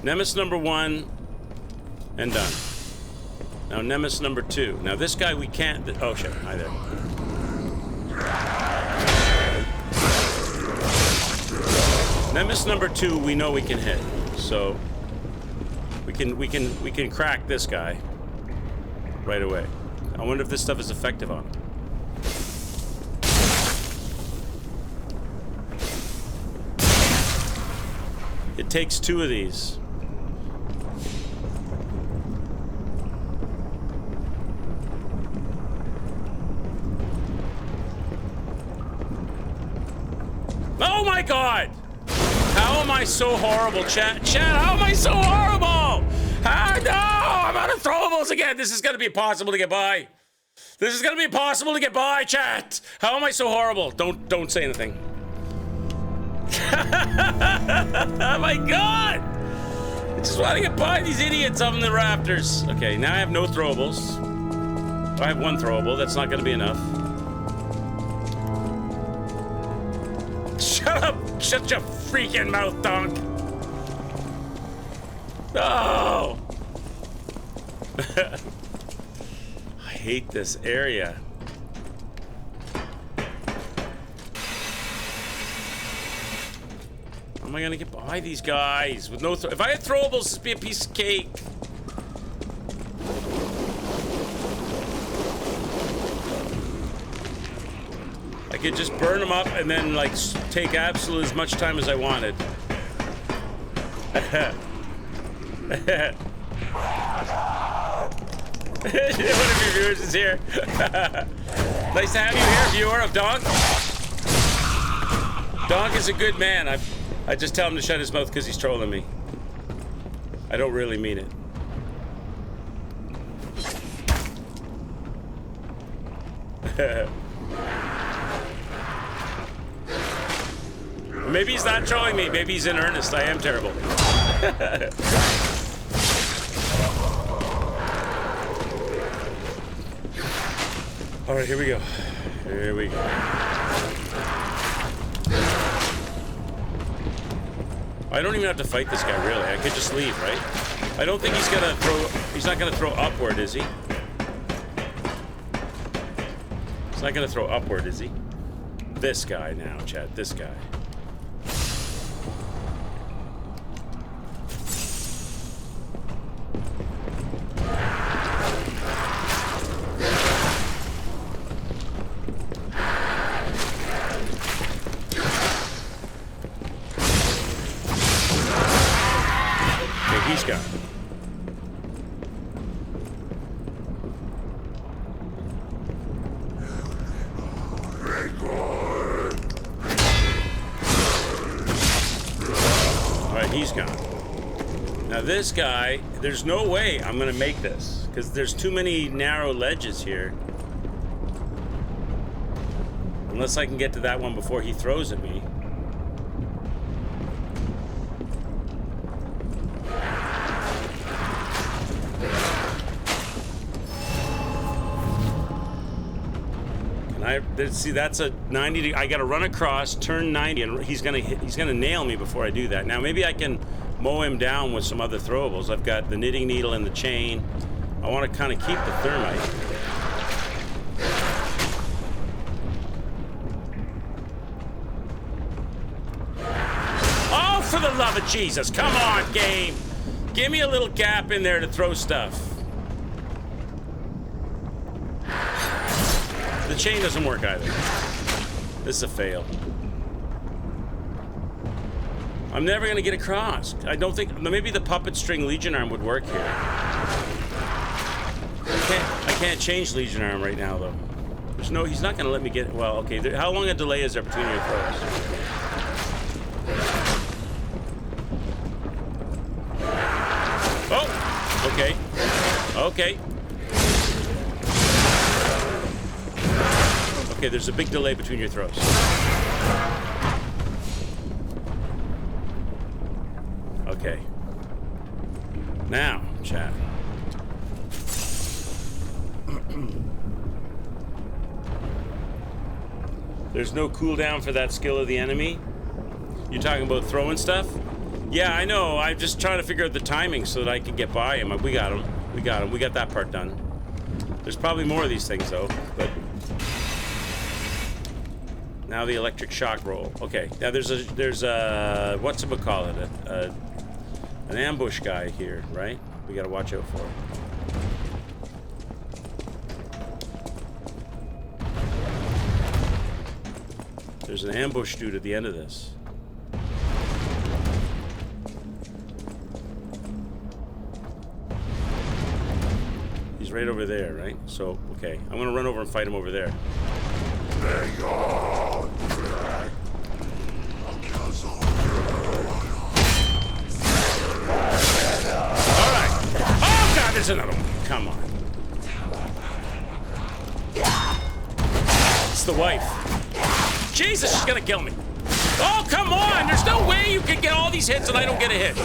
Nemesis number 1, and done. Now Nemesis number 2. Now this guy we can't. Oh shit! Hi there. Nemesis number 2, we know we can hit, so we can crack this guy right away. I wonder if this stuff is effective on him. It takes 2 of these. Oh my God! How am I so horrible, chat? Chat, how am I so horrible? How? No, I'm out of throwables again. This is gonna be impossible to get by. This is gonna be impossible to get by, chat. How am I so horrible? Don't say anything. Oh my god! I just want to get by these idiots up in the rafters. Okay, now I have no throwables. I have one throwable. That's not gonna be enough. Shut up! Shut your freaking mouth, Donk! No! I hate this area. How am I gonna get by these guys with no if I had throwables, this would be a piece of cake. I could just burn them up and then, like, take absolutely as much time as I wanted. One of your viewers is here. Nice to have you here, viewer of Donk. Donk is a good man. I just tell him to shut his mouth because he's trolling me. I don't really mean it. Maybe he's not trolling me. Maybe he's in earnest. I am terrible. All right, here we go. Here we go. I don't even have to fight this guy, really. I could just leave, right? I don't think he's gonna throw... He's not gonna throw upward, is he? He's not gonna throw upward, is he? This guy now, Chad. This guy. This guy, there's no way I'm gonna make this because there's too many narrow ledges here. Unless I can get to that one before he throws at me. Can I see? That's a 90. I gotta run across, turn 90, and he's gonna nail me before I do that. Now maybe I can mow him down with some other throwables. I've got the knitting needle and the chain. I want to kind of keep the thermite. Oh, for the love of Jesus, come on, game. Give me a little gap in there to throw stuff. The chain doesn't work either. This is a fail. I'm never gonna get across. I don't think, maybe the puppet string Legion Arm would work here. I can't change Legion Arm right now though. There's no, he's not gonna let me get, well, okay, how long a delay is there between your throws? Oh, okay, okay. Okay, there's a big delay between your throws. Okay. Now, chat. There's no cooldown for that skill of the enemy. You're talking about throwing stuff? Yeah, I know. I'm just trying to figure out the timing so that I can get by him. We got him. We got him. We got that part done. There's probably more of these things, though. But now the electric shock roll. Okay. Now there's a whatchamacallit? An ambush guy here, right? We gotta watch out for. There's an ambush dude at the end of this. He's right over there, right? So, okay. I'm gonna run over and fight him over there. come on. It's the wife. Jesus, she's gonna kill me. Oh, come on! There's no way you can get all these hits and I don't get a hit.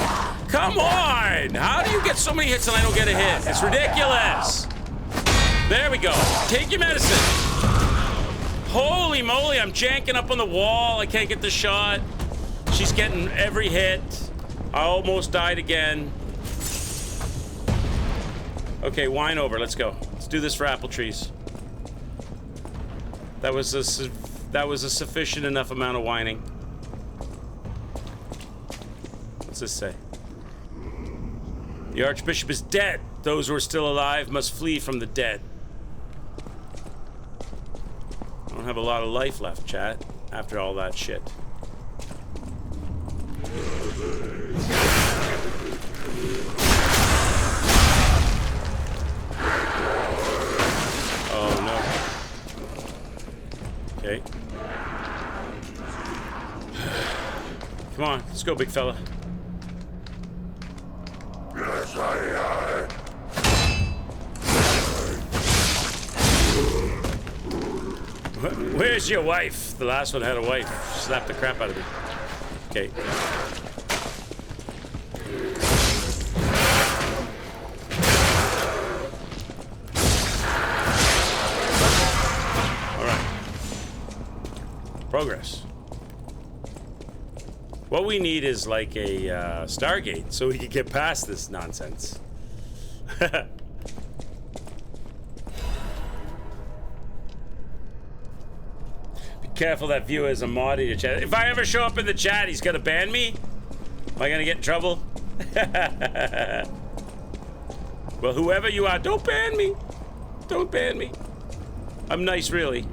Come on! How do you get so many hits and I don't get a hit? It's ridiculous. There we go. Take your medicine. Holy moly, I'm janking up on the wall. I can't get the shot. She's getting every hit. I almost died again. Okay, wine over. Let's go. Let's do this for apple trees. That was a sufficient enough amount of whining. What's this say? The Archbishop is dead. Those who are still alive must flee from the dead. I don't have a lot of life left, chat, after all that shit. Oh no. Okay. Come on, let's go, big fella. Yes, aye. Where's your wife? The last one had a wife. She slapped the crap out of me. Okay. All right. Progress. What we need is like a Stargate so we can get past this nonsense. Careful, that viewer is a mod in your chat. If I ever show up in the chat, he's gonna ban me? Am I gonna get in trouble? Well, whoever you are, don't ban me. Don't ban me. I'm nice, really.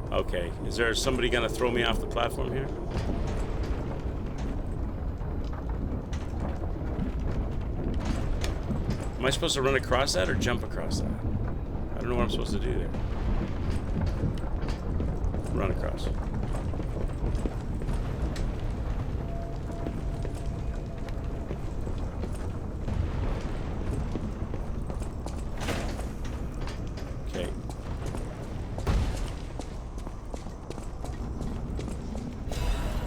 Okay, is there somebody gonna throw me off the platform here? Am I supposed to run across that or jump across that? I don't know what I'm supposed to do there. Run across. Okay.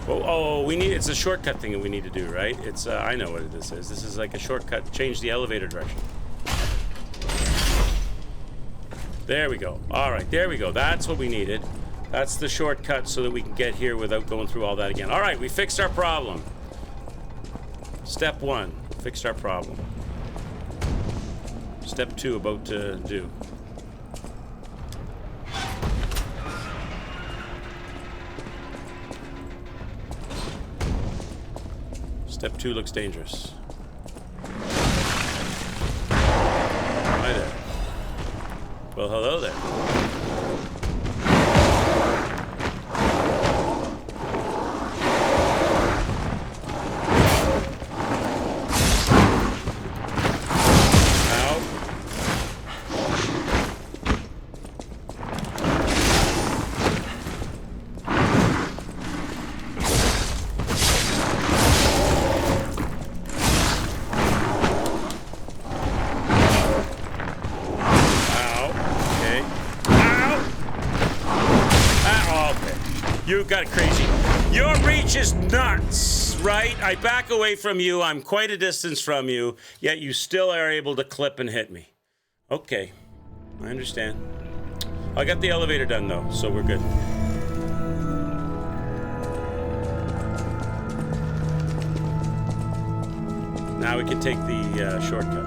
Oh, we need, it's a shortcut thing that we need to do, right? It's, I know what this is. This is like a shortcut, change the elevator direction. There we go. All right, there we go. That's what we needed. That's the shortcut so that we can get here without going through all that again. All right, we fixed our problem. Step 1, fixed our problem. Step 2, about to do. Step 2 looks dangerous. Hi there. Well, hello there. You got crazy. Your reach is nuts, right? I back away from you. I'm quite a distance from you, yet you still are able to clip and hit me. Okay, I understand. I got the elevator done, though, so we're good. Now we can take the shortcut.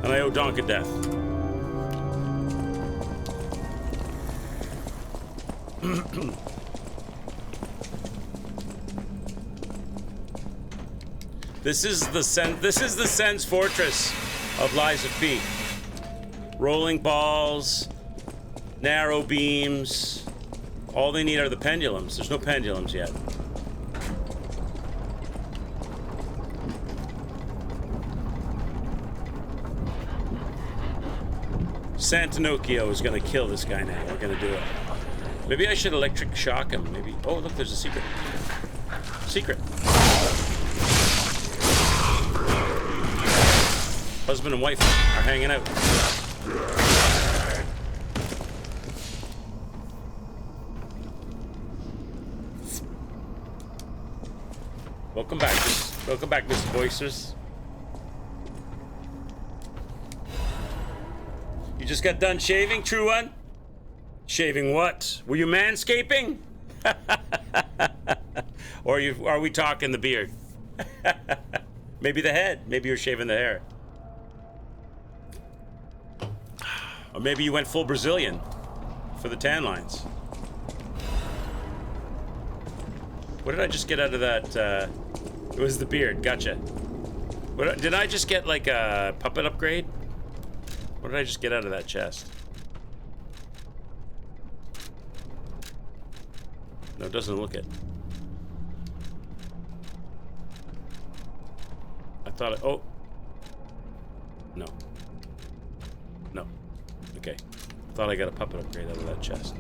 And I owe Donka death. This is the Sen's Fortress of Lies of P. Rolling balls, narrow beams. All they need are the pendulums. There's no pendulums yet. Santinocchio is gonna kill this guy now. We're gonna do it. Maybe I should electric shock him. Maybe. Oh, look, there's a secret. Secret. Husband and wife are hanging out. Welcome back. Welcome back, Mr. Boisters. You just got done shaving, true one? Shaving what? Were you manscaping? Or are we talking the beard? Maybe the head. Maybe you're shaving the hair. Or maybe you went full Brazilian for the tan lines. What did I just get out of that? It was the beard. Gotcha. Did I just get like a puppet upgrade? What did I just get out of that chest? No, it doesn't look it. I thought it... Oh. No. No. Okay. I thought I got a puppet upgrade out of that chest.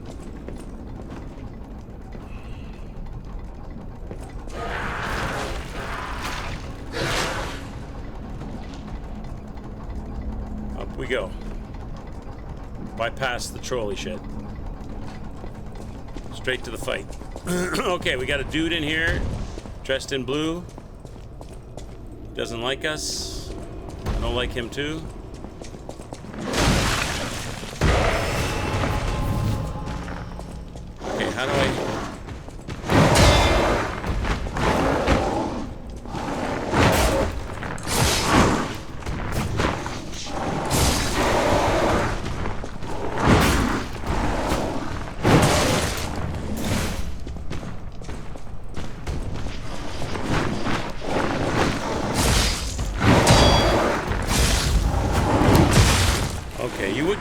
Up we go. Bypass the trolley shit. Straight to the fight. Okay, we got a dude in here, dressed in blue. Doesn't like us. I don't like him too. Okay, how do I...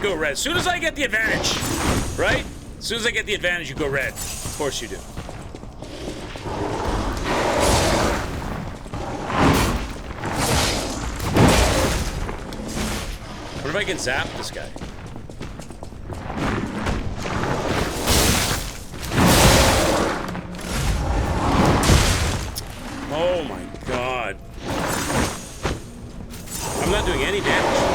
Go red. As soon as I get the advantage, right? As soon as I get the advantage, you go red. Of course you do. What if I can zap this guy? Oh my god. I'm not doing any damage.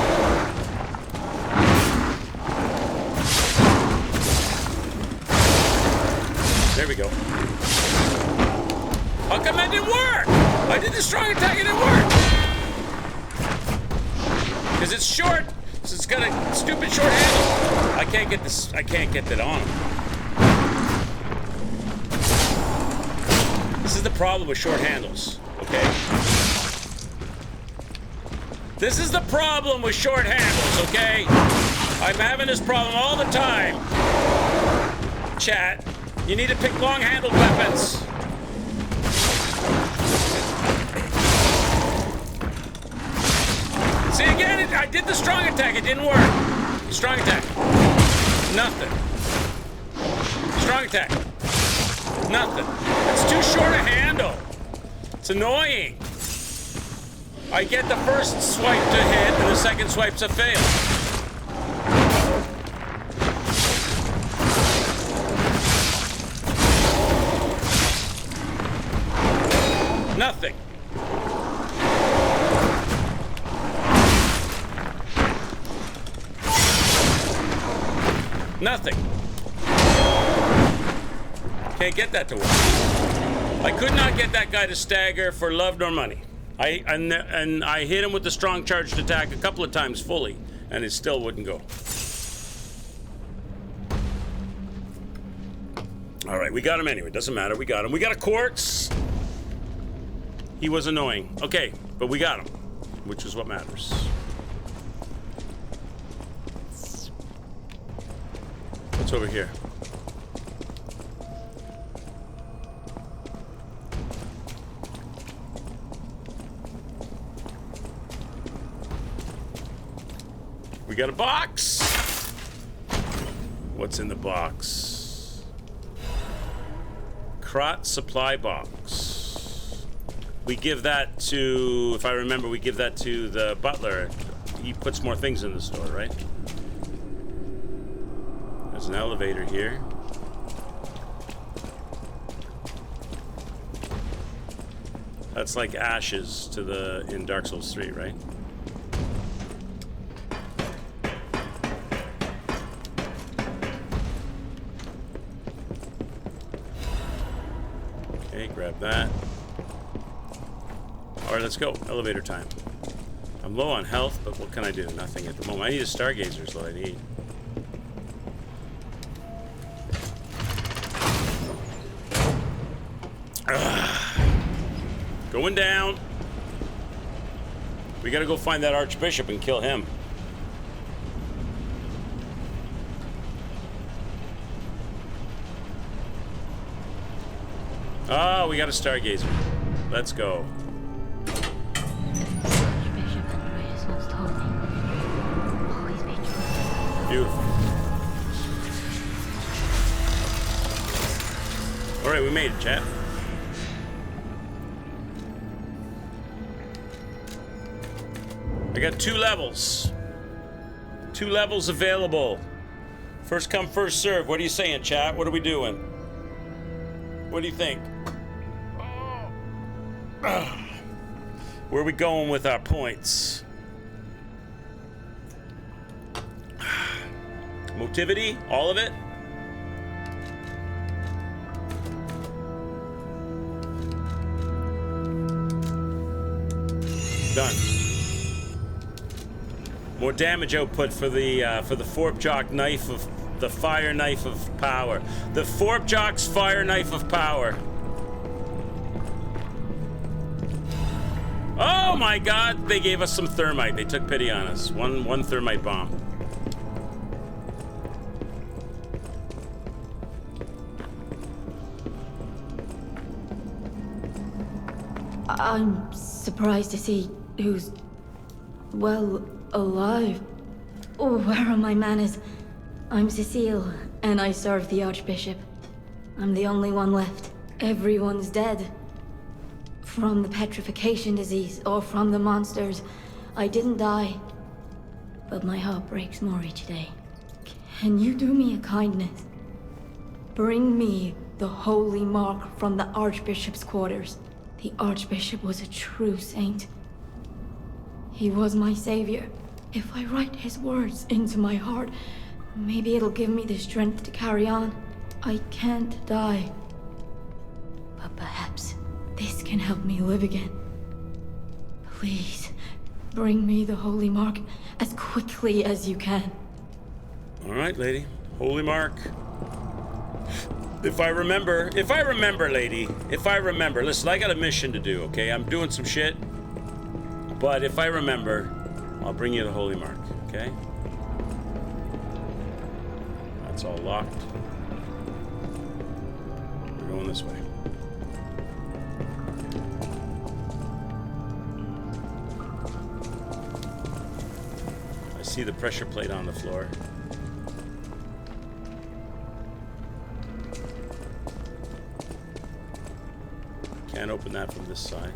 There we go. How come that didn't work? I did the strong attack and it didn't work. Because it's short, so it's got a stupid short handle. I can't get this. I can't get that on. This is the problem with short handles. Okay. This is the problem with short handles. Okay. I'm having this problem all the time. Chat. You need to pick long-handled weapons. See, again, I did the strong attack. It didn't work. Strong attack. Nothing. Strong attack. Nothing. It's too short a handle. It's annoying. I get the first swipe to hit, and the second swipe's a fail. Nothing. Nothing. Can't get that to work. I could not get that guy to stagger for love nor money. And I hit him with the strong charged attack a couple of times fully, and it still wouldn't go. All right, we got him anyway. Doesn't matter. We got him. We got a quartz. He was annoying. Okay, but we got him, which is what matters. What's over here? We got a box. What's in the box? Krat supply box. We give that to, if I remember, we give that to the butler. He puts more things in the store, right? There's an elevator here. That's like ashes to the in Dark Souls 3, right? Okay, grab that. All right, let's go. Elevator time. I'm low on health, but what can I do? Nothing at the moment. I need a Stargazer is what I need. Going down. We gotta go find that Archbishop and kill him. Oh, we got a Stargazer. Let's go. Beautiful. All right, we made it, chat. I got 2 levels. 2 levels available. First come, first serve. What are you saying, chat? What are we doing? What do you think? Where are we going with our points? Motivity? All of it? Done. More damage output for the Forpjock knife of the fire knife of power. The Forpjock's fire knife of power. Oh my God! They gave us some thermite. They took pity on us. One thermite bomb. I'm surprised to see who's, well, alive. Oh, where are my manners? I'm Cecile, and I serve the Archbishop. I'm the only one left. Everyone's dead. From the petrification disease, or from the monsters. I didn't die. But my heart breaks more each day. Can you do me a kindness? Bring me the holy mark from the Archbishop's quarters. The Archbishop was a true saint. He was my savior. If I write his words into my heart, maybe it'll give me the strength to carry on. I can't die. But perhaps this can help me live again. Please, bring me the holy mark as quickly as you can. All right, lady. Holy mark. If I remember, lady, if I remember. Listen, I got a mission to do, okay? I'm doing some shit. But if I remember, I'll bring you the holy mark, okay? That's all locked. We're going this way. I see the pressure plate on the floor. Can't open that from this side.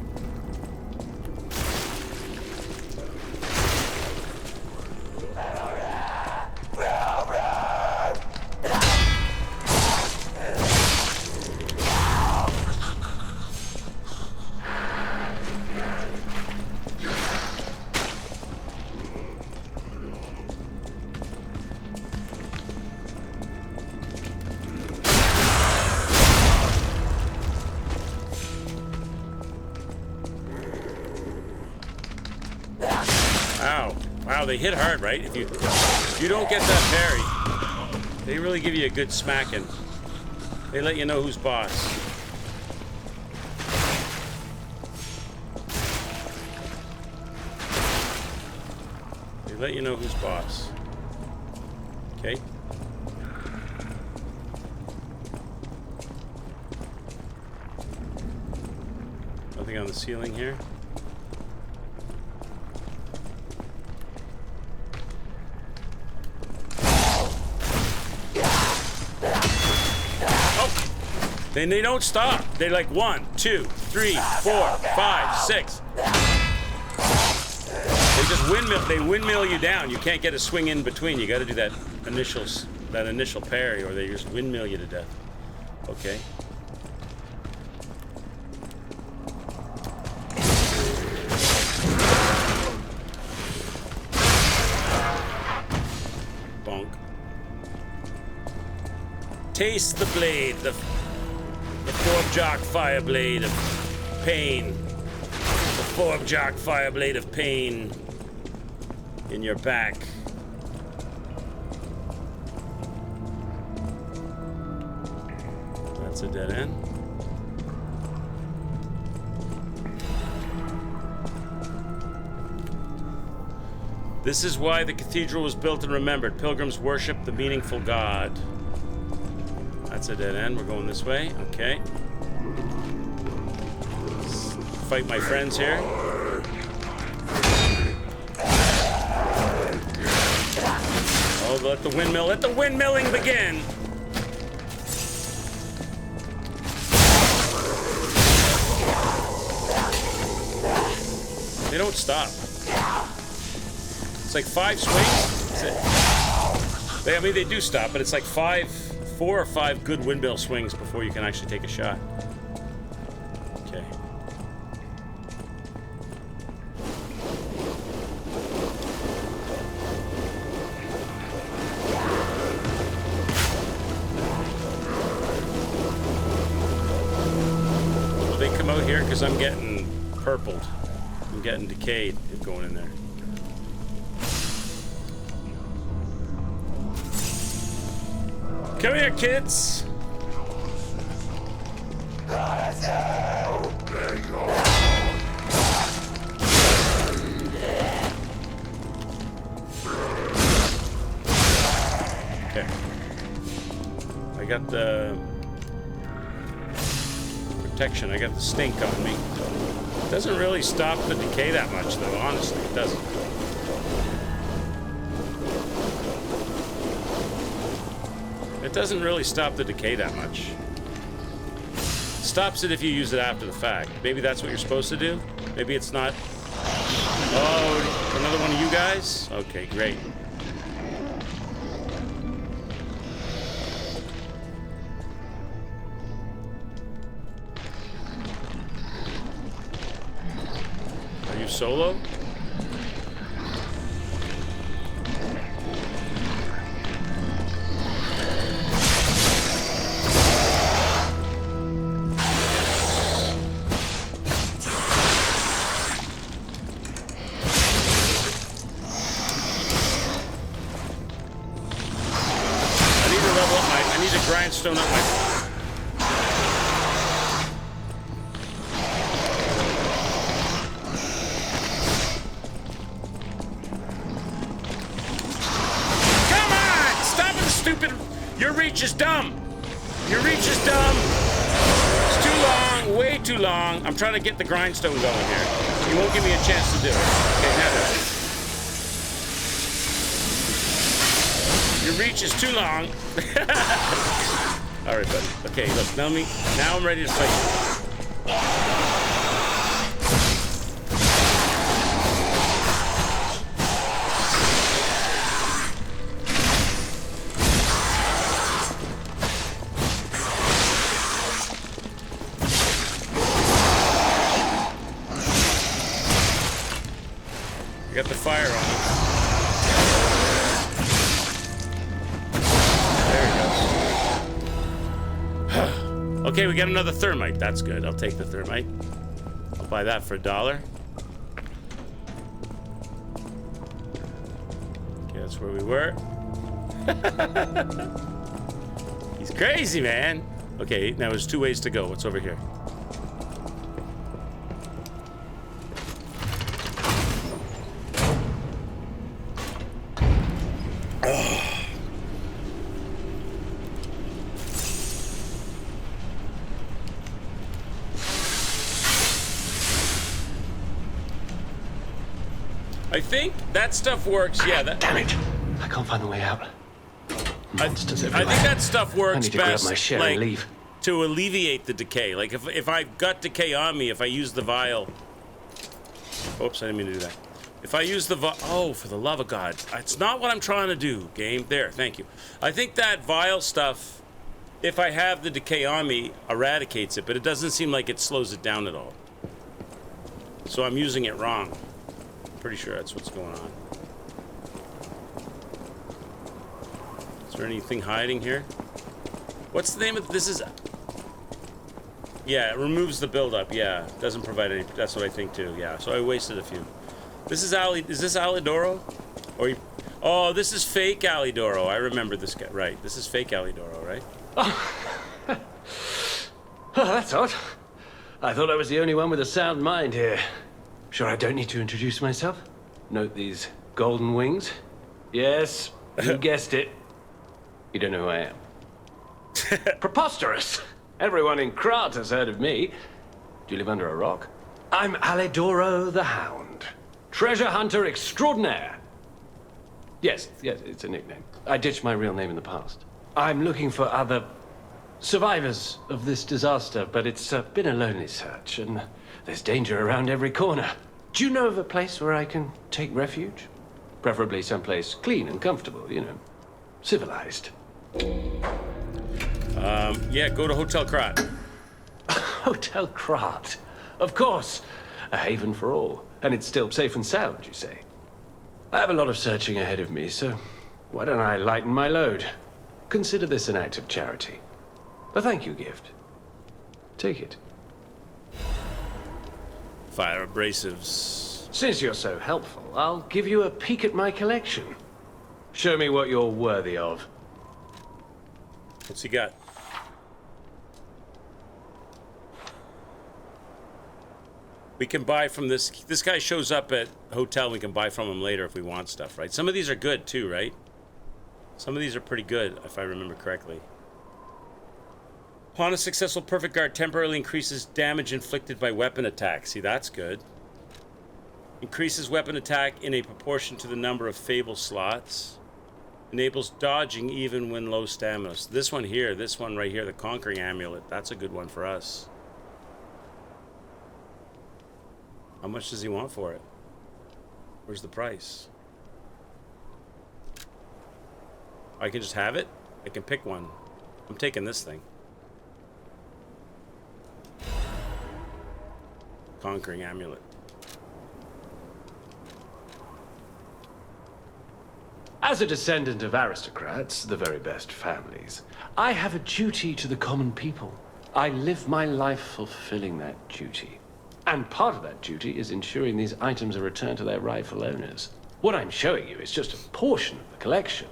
They hit hard, right? If you don't get that parry, they really give you a good smacking. They let you know who's boss. They let you know who's boss. Okay? Nothing on the ceiling here. And they don't stop. They're like 1, 2, 3, 4, 5, 6. They just windmill you down. You can't get a swing in between. You got to do that initial parry, or they just windmill you to death. Okay. bonk. Taste the blade, the Forbjock fire blade of pain. The Forbjock fire blade of pain in your back. That's a dead end. This is why the cathedral was built and remembered. Pilgrims worship the meaningful God. That's a dead end. We're going this way. Okay. Fight my friends here. Oh, let the windmilling begin. They don't stop. It's like 5 swings. I mean, they do stop, but it's like 4 or 5 good windmill swings before you can actually take a shot. Okay. Will they come out here? Because I'm getting purpled. I'm getting decayed going in there. Come here, kids. Okay. I got the protection. I got the stink on me. It doesn't really stop the decay that much, though. Honestly, it doesn't. It doesn't really stop the decay that much. It stops it if you use it after the fact. Maybe that's what you're supposed to do. Maybe it's not. Oh, another one of you guys? Okay, great. Are you solo? Grindstone up my... Come on! Stop it, stupid... Your reach is dumb! Your reach is dumb! It's too long, way too long. I'm trying to get the grindstone going here. You won't give me a chance to do it. Okay, now. Your reach is too long. All right, buddy. Okay, look. Now I'm ready to fight you. I got the fire on. Okay, we got another thermite. That's good. I'll take the thermite. I'll buy that for $1. Okay, that's where we were. He's crazy, man. Okay, now there's 2 ways to go. What's over here? I think that stuff works. Yeah, that. Damn it! I can't find the way out. Monsters I everywhere. think that stuff works I need to best grab my share like, and leave. to alleviate the decay. Like if I've got decay on me, if I use the vial. Oops, I didn't mean to do that. If I use the vial, oh, for the love of God, it's not what I'm trying to do. Game, there, thank you. I think that vial stuff, if I have the decay on me, eradicates it, but it doesn't seem like it slows it down at all. So I'm using it wrong. Pretty sure that's what's going on. Is there anything hiding here? What's the name of this? Is yeah, it removes the buildup. Yeah, doesn't provide any. That's what I think too. Yeah, so I wasted a few. This is Is this Alidoro? Or oh, this is fake Alidoro. I remember this guy. Right, this is fake Alidoro, right? Oh, that's odd. I thought I was the only one with a sound mind here. Sure I don't need to introduce myself? Note these golden wings? Yes, you guessed it. You don't know who I am. Preposterous! Everyone in Krat has heard of me. Do you live under a rock? I'm Alidoro the Hound. Treasure hunter extraordinaire. Yes, it's a nickname. I ditched my real name in the past. I'm looking for other survivors of this disaster, but it's been a lonely search, and there's danger around every corner. Do you know of a place where I can take refuge? Preferably someplace clean and comfortable, you know, civilized. Yeah, go to Hotel Krat. Hotel Krat. Of course. A haven for all. And it's still safe and sound, you say? I have a lot of searching ahead of me, so why don't I lighten my load? Consider this an act of charity. A thank you gift. Take it. Fire abrasives. Since you're so helpful, I'll give you a peek at my collection. Show me what you're worthy of. What's he got? We can buy from this. This guy shows up at hotel. We can buy from him later if we want stuff, right? Some of these are good too, right? Some of these are pretty good, if I remember correctly. Upon a successful perfect guard, temporarily increases damage inflicted by weapon attack. See, that's good. Increases weapon attack in a proportion to the number of Fable slots. Enables dodging even when low stamina. So this one here, this one right here, the Conquering Amulet, that's a good one for us. How much does he want for it? Where's the price? I can just have it? I can pick one. I'm taking this thing. Conquering Amulet. As a descendant of aristocrats, the very best families, I have a duty to the common people. I live my life fulfilling that duty. And part of that duty is ensuring these items are returned to their rightful owners. What I'm showing you is just a portion of the collection.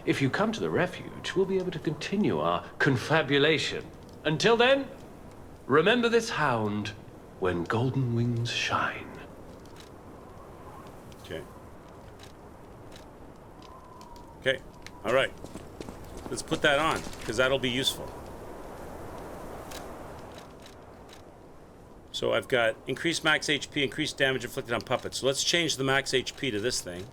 If you come to the refuge, we'll be able to continue our confabulation. Until then, remember this hound when golden wings shine. Okay. Okay. All right. Let's put that on, because that'll be useful. So I've got increased max HP, increased damage inflicted on puppets. So let's change the max HP to this thing.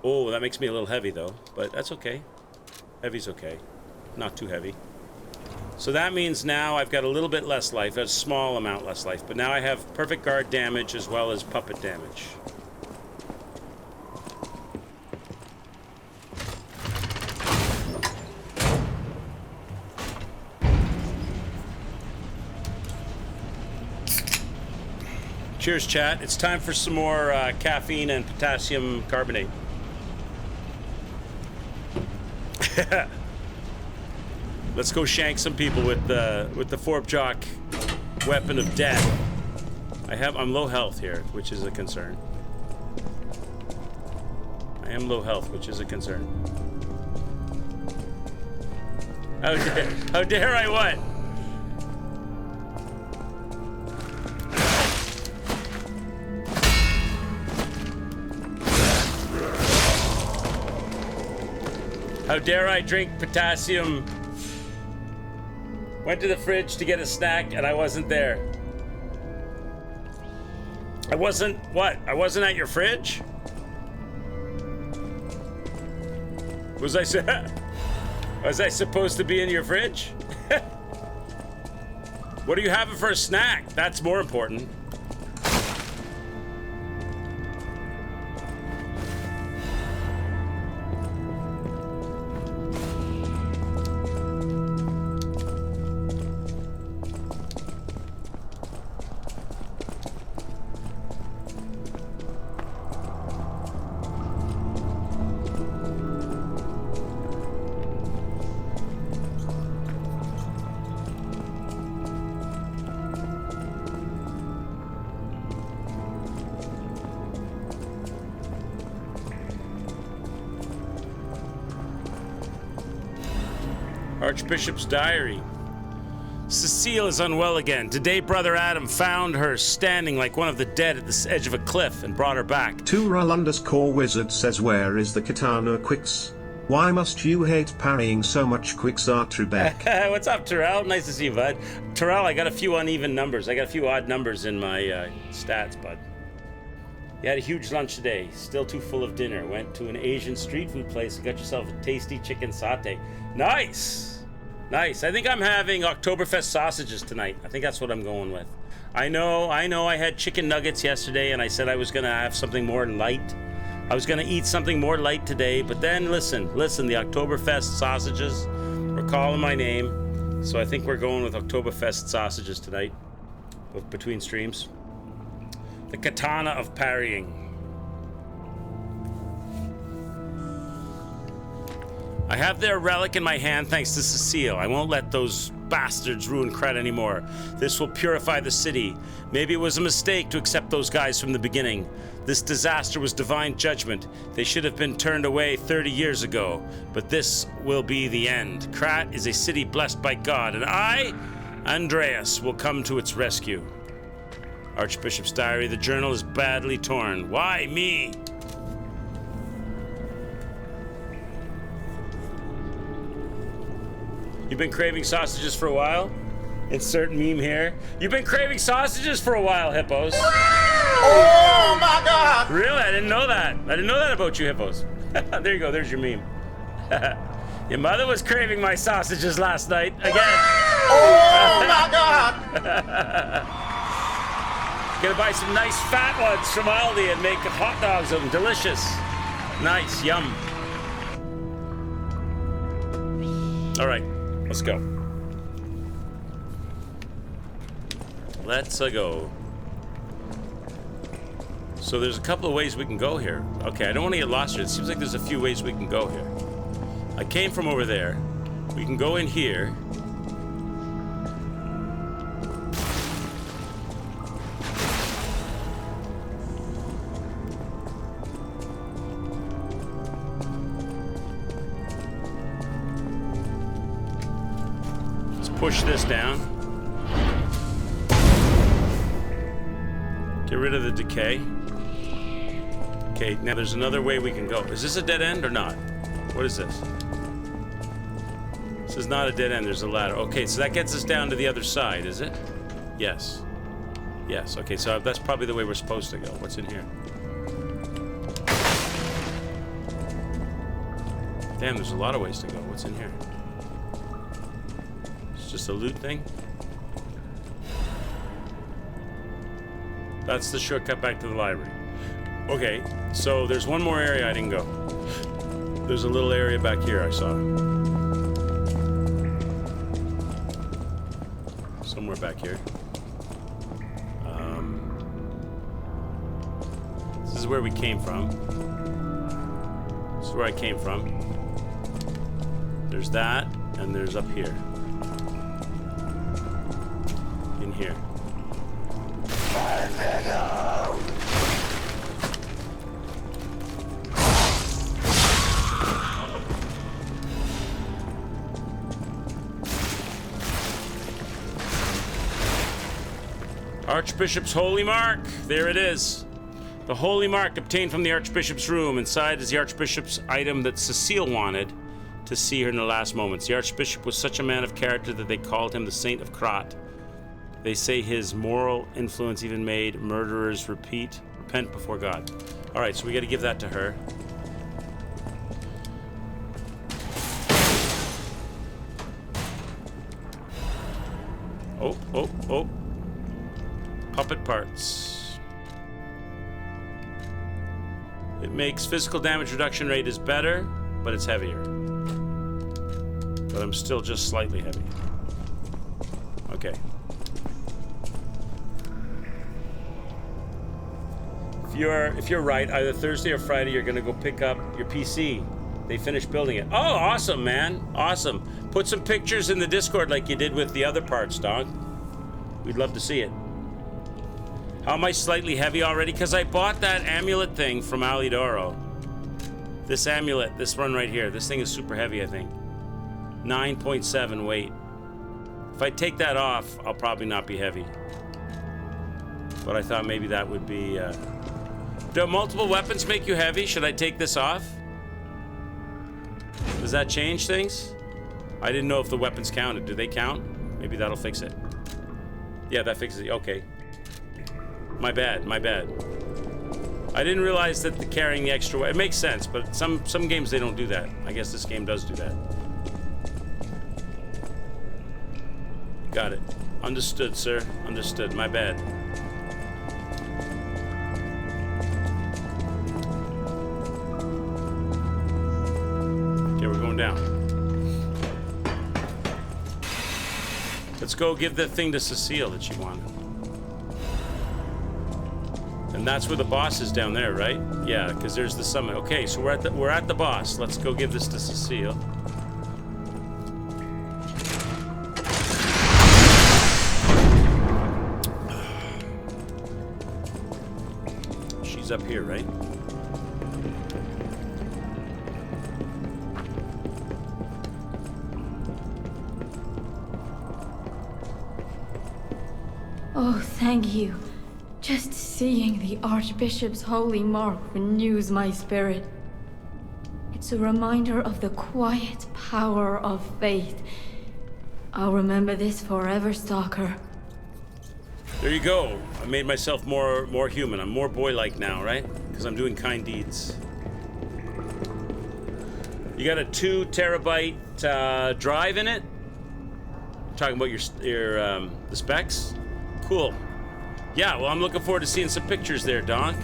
Oh, that makes me a little heavy though, but that's okay. Heavy's okay. Not too heavy. So that means now I've got a little bit less life, a small amount less life, but now I have perfect guard damage as well as puppet damage. Cheers, chat. It's time for some more caffeine and potassium carbonate. Let's go shank some people with the Forbjock weapon of death. I'm low health here, which is a concern. I am low health, which is a concern. How dare I what? How dare I drink potassium? Went to the fridge to get a snack and I wasn't there. I wasn't, what? I wasn't at your fridge? Was I supposed to be in your fridge? What are you having for a snack? That's more important. Archbishop's diary. Cecile is unwell again. Today, Brother Adam found her standing like one of the dead at the edge of a cliff and brought her back. Tural_wizard says, where is the katana Quicks? Why must you hate parrying so much, Quicks are Trebek? What's up, Terrell? Nice to see you, bud. Terrell, I got a few uneven numbers. I got a few odd numbers in my stats, bud. You had a huge lunch today. Still too full of dinner. Went to an Asian street food place and got yourself a tasty chicken satay. Nice! Nice. I think I'm having Oktoberfest sausages tonight. I think that's what I'm going with. I know I had chicken nuggets yesterday and I said I was going to have something more light. I was going to eat something more light today, but then listen, the Oktoberfest sausages were calling my name. So I think we're going with Oktoberfest sausages tonight between streams. The katana of parrying. I have their relic in my hand thanks to Cecile. I won't let those bastards ruin Krat anymore. This will purify the city. Maybe it was a mistake to accept those guys from the beginning. This disaster was divine judgment. They should have been turned away 30 years ago. But this will be the end. Krat is a city blessed by God, and I, Andreas, will come to its rescue. Archbishop's diary. The journal is badly torn. Why me? You've been craving sausages for a while? Insert meme here. You've been craving sausages for a while, hippos. Oh my God! Really? I didn't know that. I didn't know that about you, hippos. There you go. There's your meme. Your mother was craving my sausages last night. Again. Oh my God! Gonna buy some nice fat ones from Aldi and make hot dogs of them. Delicious. Nice. Yum. All right. Let's go. Let's go. So there's a couple of ways we can go here. Okay, I don't want to get lost here. It seems like there's a few ways we can go here. I came from over there. We can go in here. Push this down. Get rid of the decay. Okay, now there's another way we can go. Is this a dead end or not? What is this? This is not a dead end, there's a ladder. Okay, so that gets us down to the other side, is it? Yes. Yes, okay, so that's probably the way we're supposed to go. What's in here? Damn, there's a lot of ways to go. What's in here? Just a loot thing. That's the shortcut back to the library. Okay, so there's one more area I didn't go. There's a little area back here I saw. Somewhere back here. This is where we came from. This is where I came from. There's that, and there's up here. Here. Archbishop's Holy Mark. There it is. The Holy Mark obtained from the Archbishop's room. Inside is the Archbishop's item that Cecile wanted to see her in the last moments. The Archbishop was such a man of character that they called him the Saint of Krat. They say his moral influence even made murderers repent before God. All right, so we got to give that to her. Oh. Puppet parts. It makes physical damage reduction rate is better, but it's heavier. But I'm still just slightly heavy. Okay. If you're right, either Thursday or Friday, you're gonna go pick up your PC. They finished building it. Oh, awesome, man. Awesome. Put some pictures in the Discord like you did with the other parts, dog. We'd love to see it. How am I slightly heavy already? Because I bought that amulet thing from Alidoro. This amulet, this one right here. This thing is super heavy, I think. 9.7 weight. If I take that off, I'll probably not be heavy. But I thought maybe that would be... Do multiple weapons make you heavy? Should I take this off? Does that change things? I didn't know if the weapons counted. Do they count? Maybe that'll fix it. Yeah, that fixes it. Okay. My bad, my bad. I didn't realize that the carrying the extra... It makes sense, but some games, they don't do that. I guess this game does do that. Got it. Understood, sir. Understood. My bad. Okay, we're going down. Let's go give the thing to Cecile that she wanted. And that's where the boss is down there, right? Yeah, because there's the summit. Okay, so we're at the boss. Let's go give this to Cecile. She's up here, right? Oh, thank you. Just seeing the Archbishop's holy mark renews my spirit. It's a reminder of the quiet power of faith. I'll remember this forever, Stalker. There you go. I made myself more human. I'm more boy-like now, right? Because I'm doing kind deeds. You got a 2 terabyte drive in it? Talking about your the specs? Cool. Yeah, well, I'm looking forward to seeing some pictures there, Donk.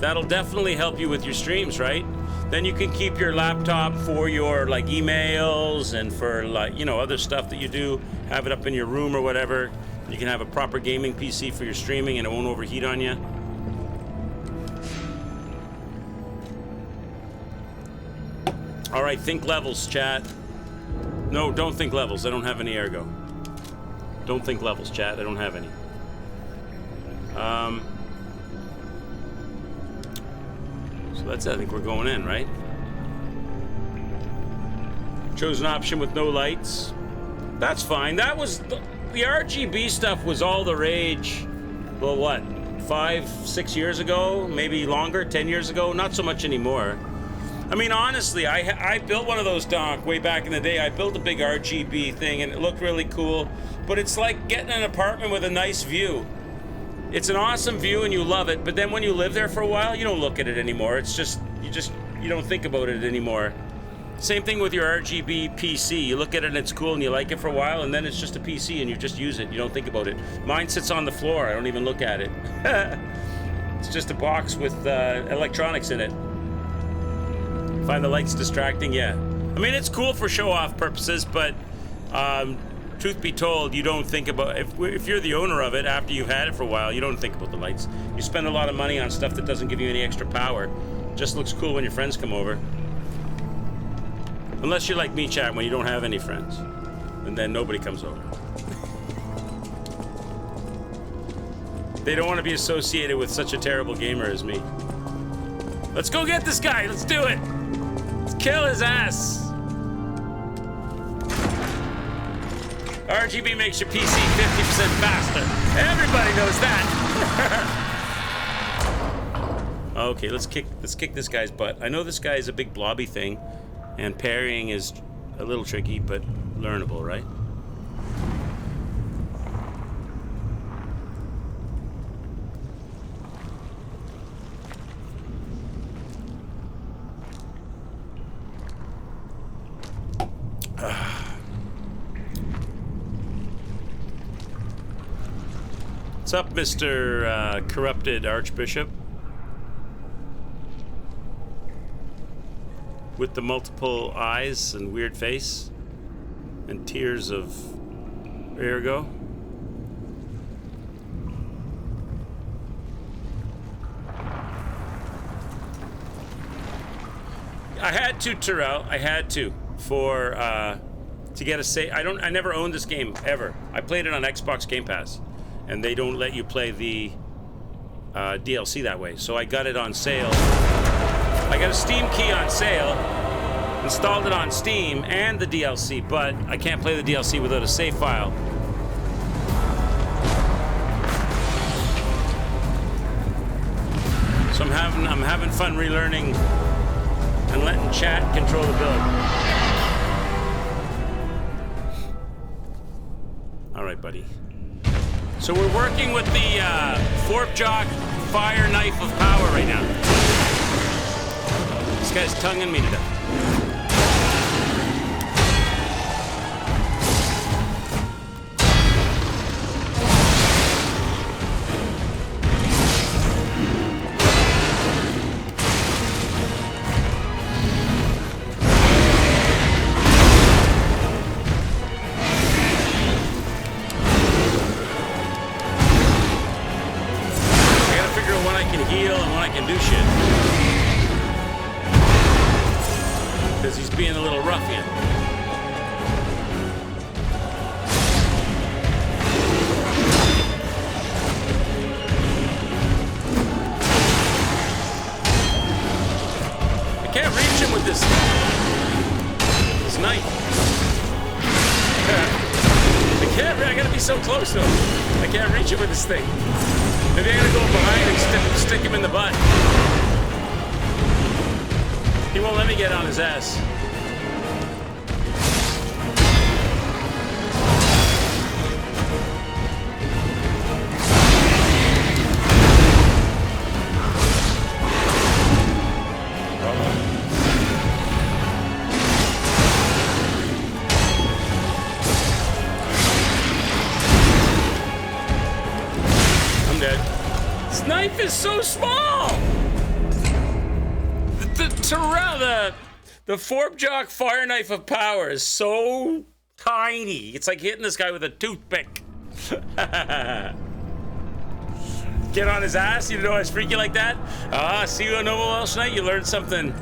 That'll definitely help you with your streams, right? Then you can keep your laptop for your, like, emails and for, like, you know, other stuff that you do. Have it up in your room or whatever. You can have a proper gaming PC for your streaming and it won't overheat on you. All right, think levels, chat. No, don't think levels. I don't have any ergo. Don't think levels, chat. I don't have any. So that's, I think we're going in, right? Chose an option with no lights. That's fine. That was... The RGB stuff was all the rage. Well, what? 5, 6 years ago? Maybe longer? 10 years ago? Not so much anymore. I mean, honestly, I built one of those, Donk, way back in the day. I built a big RGB thing, and it looked really cool. But it's like getting an apartment with a nice view. It's an awesome view, and you love it. But then when you live there for a while, you don't look at it anymore. It's just, you don't think about it anymore. Same thing with your RGB PC. You look at it and it's cool and you like it for a while, and then it's just a PC and you just use it. You don't think about it. Mine sits on the floor. I don't even look at it. It's just a box with electronics in it. Find the lights distracting? Yeah. I mean, it's cool for show-off purposes, but truth be told, you don't think about... If you're the owner of it, after you've had it for a while, you don't think about the lights. You spend a lot of money on stuff that doesn't give you any extra power. Just looks cool when your friends come over. Unless you're like me, chat, when you don't have any friends. And then nobody comes over. They don't want to be associated with such a terrible gamer as me. Let's go get this guy. Let's do it. Let's kill his ass. RGB makes your PC 50% faster. Everybody knows that. Okay, let's kick this guy's butt. I know this guy is a big blobby thing. And parrying is a little tricky, but learnable, right? What's up, Mr. Corrupted Archbishop? With the multiple eyes and weird face and tears of ergo. I had to, Terrell. I had to get a save. I never owned this game ever. I played it on Xbox Game Pass, and they don't let you play the DLC that way. So I got it on sale. I got a Steam key on sale, Installed it on Steam and the DLC, but I can't play the DLC without a save file. So I'm having fun relearning and letting chat control the build. All right, buddy. So we're working with the Forkjok Fire Knife of Power right now. This guy's tonguing me to death. Being a little ruffian. I can't reach him with this knife. I gotta be so close though. I can't reach him with this thing. Maybe I gotta go behind and stick him in the butt. He won't let me get on his ass. Knife is so small. The Forkjok Fire Knife of Power is so tiny. It's like hitting this guy with a toothpick. Get on his ass. You know I was freaky like that. See you on Noble Welsh Night. You learn something.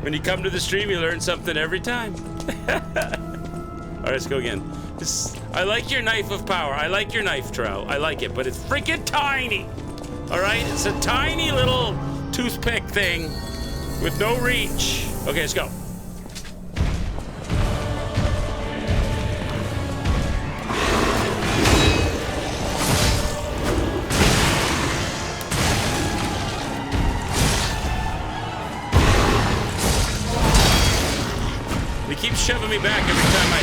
When you come to the stream, you learn something every time. All right, let's go again. I like your Knife of Power. I like your knife, Terrell. I like it, but it's freaking tiny. All right, it's a tiny little toothpick thing with no reach. Okay, let's go. He keeps shoving me back every time I...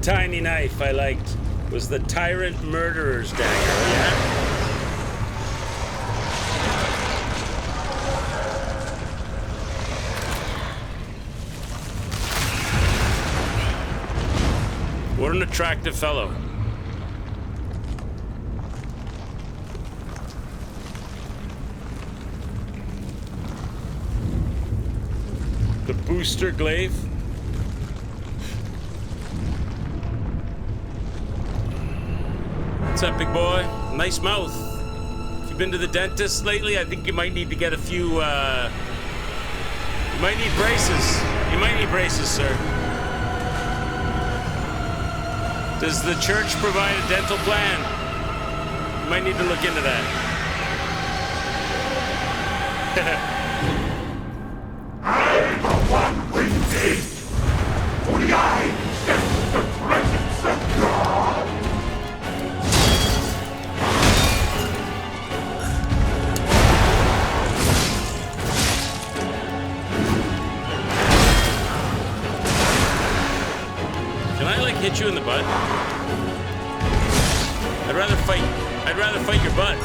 Tiny knife I liked was the Tyrant Murderer's dagger, yeah? What an attractive fellow. The Booster Glaive. What's up, big boy? Nice mouth. If you've been to the dentist lately? I think you might need to get a few, you might need braces. You might need braces, sir. Does the church provide a dental plan? You might need to look into that. I'm the one with faith. Only I sense the presence of God. Can I like hit you in the butt? I'd rather fight your butt.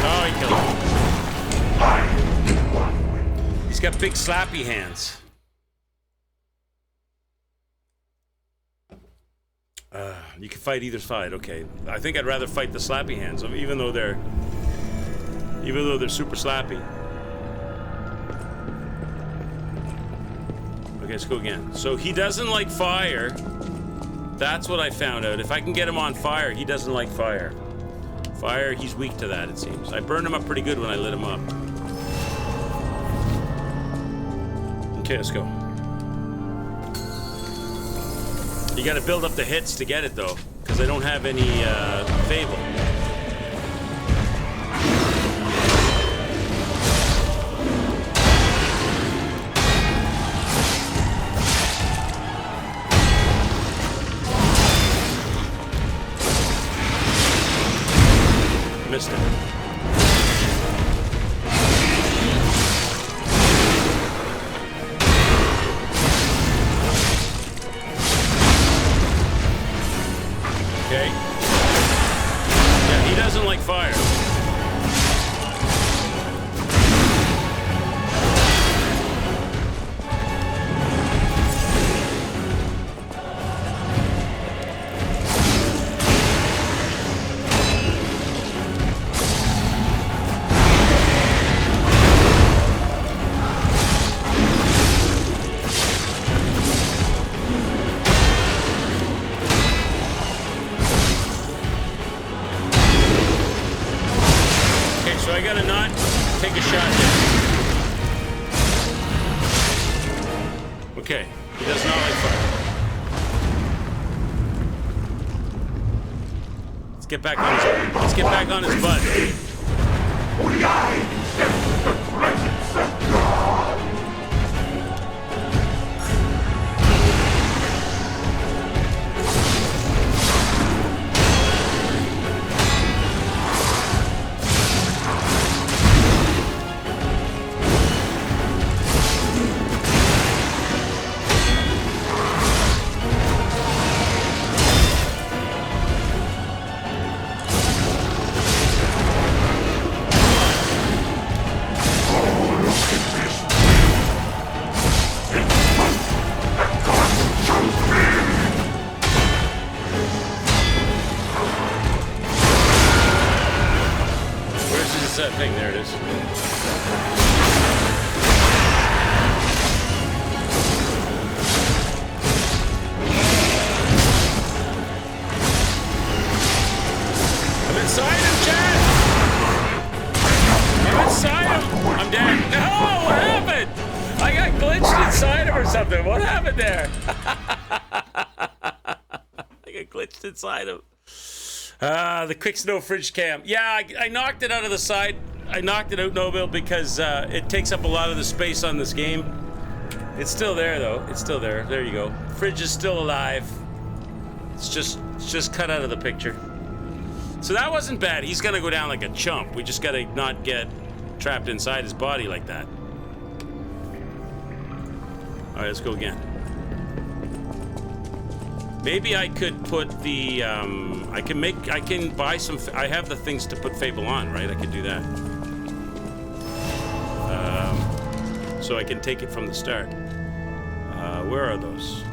Oh, he killed him. He's got big slappy hands. You can fight either side. Okay, I think I'd rather fight the slappy hands, even though they're super slappy. Okay, let's go again. So he doesn't like fire. That's what I found out. If I can get him on fire, he doesn't like fire. Fire, he's weak to that, it seems. I burned him up pretty good when I lit him up. Okay, let's go. You gotta build up the hits to get it, though, because I don't have any Fable. Missed it. Okay. Yeah, he doesn't like fire. So I gotta not take a shot here. Okay, he does not like fire. Let's get back on his butt. Only I sense the presence of God. That thing, there it is. I'm inside him, Chad! I'm inside him! I'm dead. No! What happened? I got glitched inside him or something. What happened there? I got glitched inside him. The quick snow fridge cam. Yeah, I knocked it out of the side. I knocked it out, Nobil, because it takes up a lot of the space on this game. It's still there, though. It's still there. There you go. Fridge is still alive. It's just cut out of the picture. So that wasn't bad. He's gonna go down like a chump. We just gotta not get trapped inside his body like that. All right, let's go again. Maybe I could put the, I can buy some, I have the things to put Fable on, right? I could do that. So I can take it from the start. Where are those?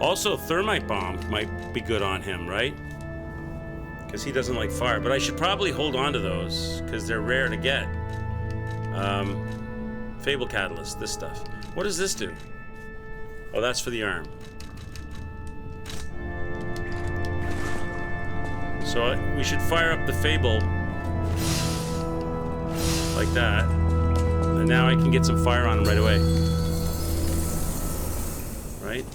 Also, Thermite Bomb might be good on him, right? Because he doesn't like fire. But I should probably hold on to those because they're rare to get. Fable Catalyst, this stuff. What does this do? Oh, that's for the arm. So we should fire up the Fable like that. And now I can get some fire on him right away. Right?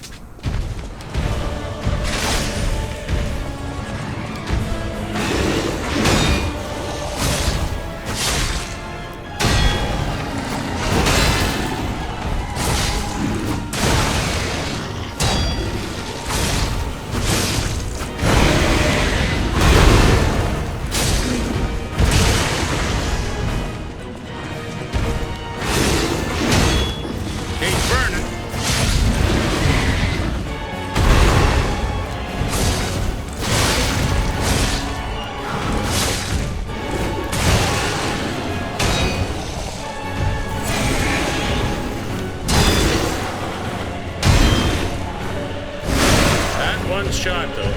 Shot though.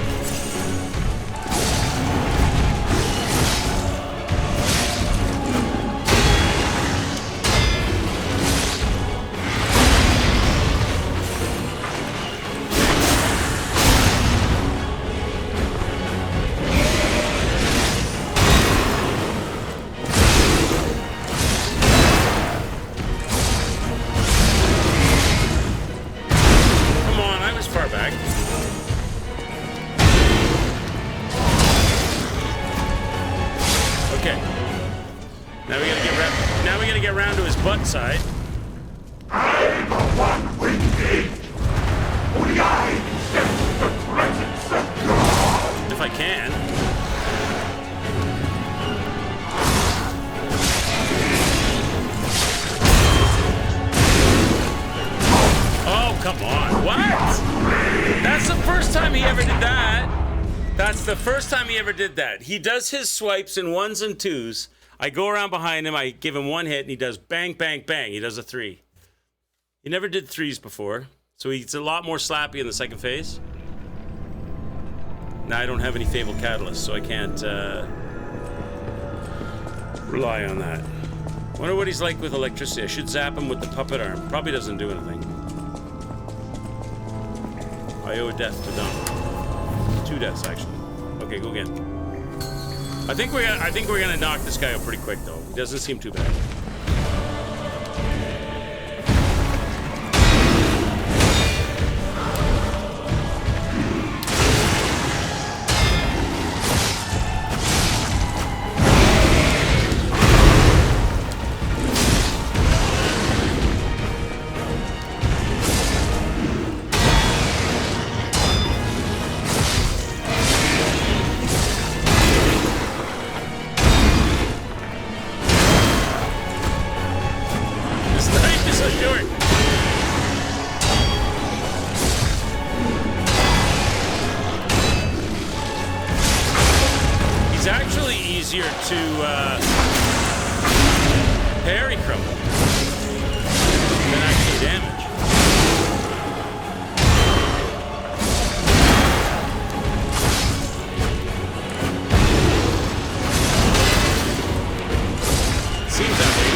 Come on, I was far back. Okay. Now we gotta get around to his butt side. I'm the one-winged ape. Only I sense the presence of God. If I can. Oh, come on. What? That's the first time he ever did that. That's the first time he ever did that. He does his swipes in 1s and 2s. I go around behind him, I give him one hit, and he does bang, bang, bang. He does a 3. He never did 3s before, so he's a lot more slappy in the second phase. Now I don't have any Fable Catalyst, so I can't rely on that. Wonder what he's like with electricity. I should zap him with the puppet arm. Probably doesn't do anything. I owe a death to Dom. 2 deaths, actually. Okay, go again. I think we're gonna knock this guy out pretty quick, though. He doesn't seem too bad. Easier to parry crumble than actually damage. Seems that way.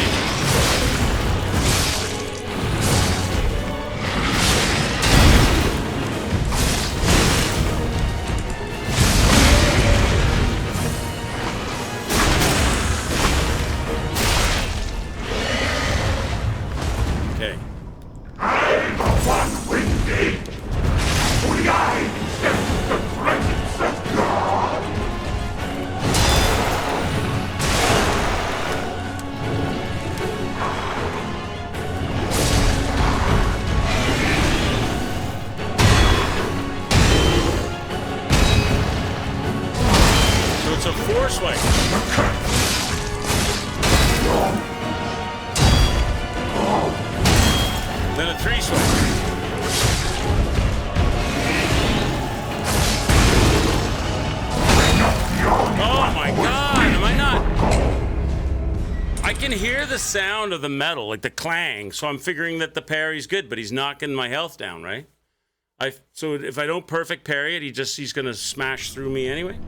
It's a 4 swipe. Then a 3 swipe. Oh my god, am I not? I can hear the sound of the metal, like the clang, so I'm figuring that the parry's good, but he's knocking my health down, right? So if I don't perfect parry it, he's gonna smash through me anyway?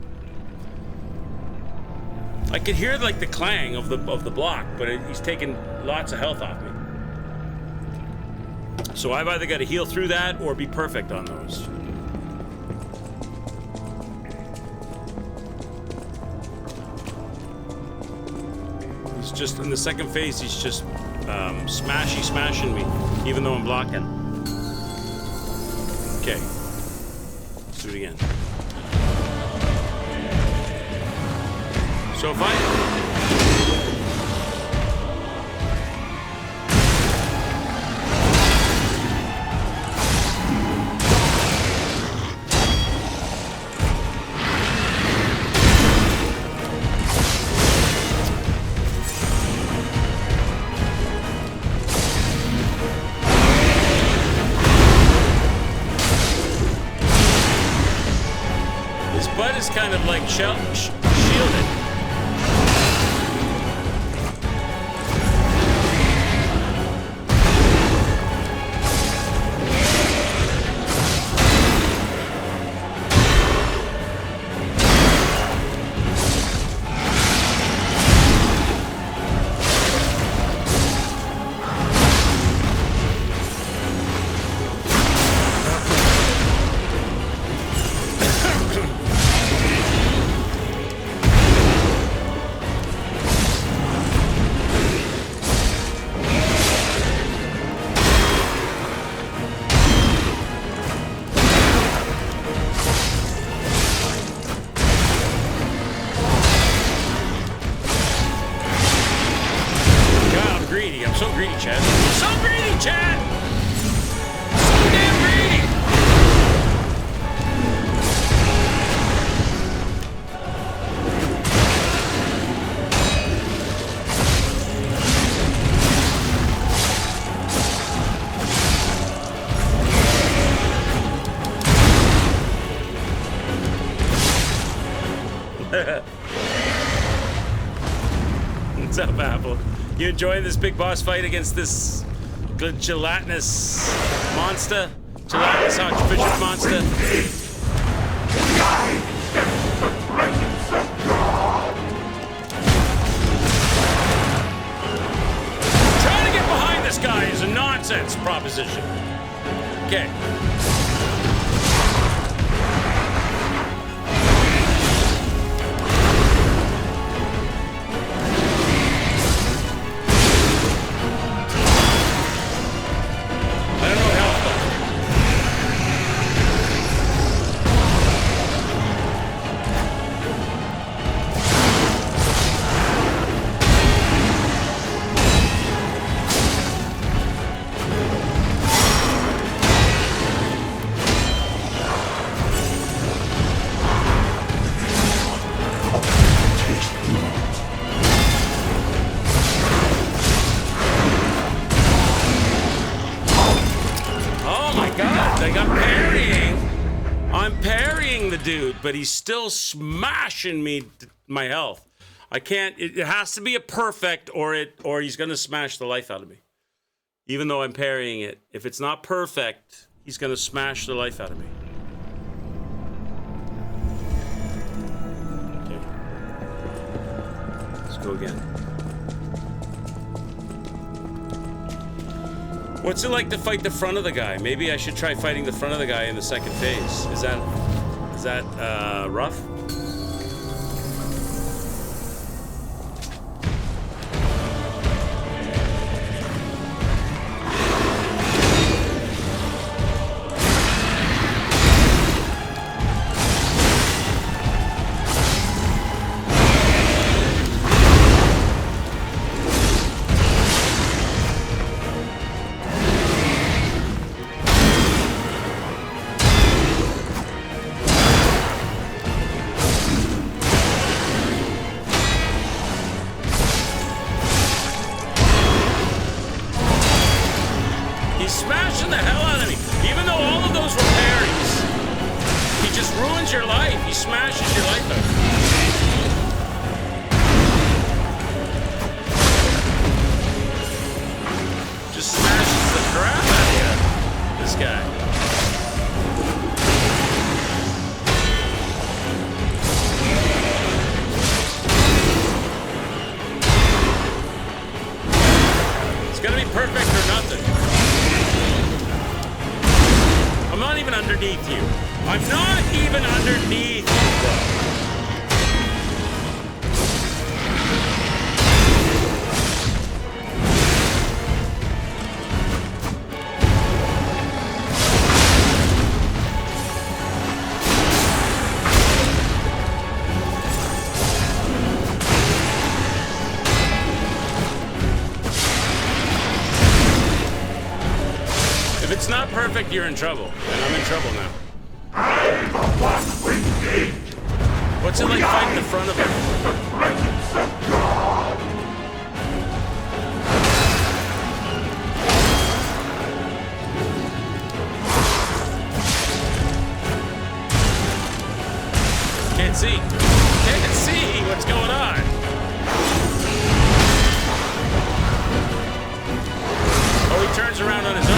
I could hear like the clang of the block, but he's taking lots of health off me. So I've either got to heal through that or be perfect on those. He's just in the second phase. He's just smashing me, even though I'm blocking. Okay, let's do it again. So if I... His butt is kind of like shielded. I'm so greedy, Chad. So greedy, Chad! So damn greedy! What's up, Apple? You enjoying this big boss fight against this gelatinous monster? Gelatinous Archbishop monster? Trying to get behind this guy is a nonsense proposition. Okay. Dude, but he's still smashing me, my health. I can't, it has to be a perfect or he's gonna smash the life out of me. Even though I'm parrying it. If it's not perfect, he's gonna smash the life out of me. Okay. Let's go again. What's it like to fight the front of the guy? Maybe I should try fighting the front of the guy in the second phase. Is that rough? Smashing the hell out of me. Even though all of those were parries, he just ruins your life. He smashes your life out. Just smashes the crap out of you, this guy. perfect or nothing. I'm not even underneath you. I'm not even underneath you, bro. If it's not perfect, you're in trouble. And I'm in trouble now. I'm the one with it. What's it like fighting the front of him? The presence of God. Can't see. Can't see what's going on. Oh, he turns around on his own.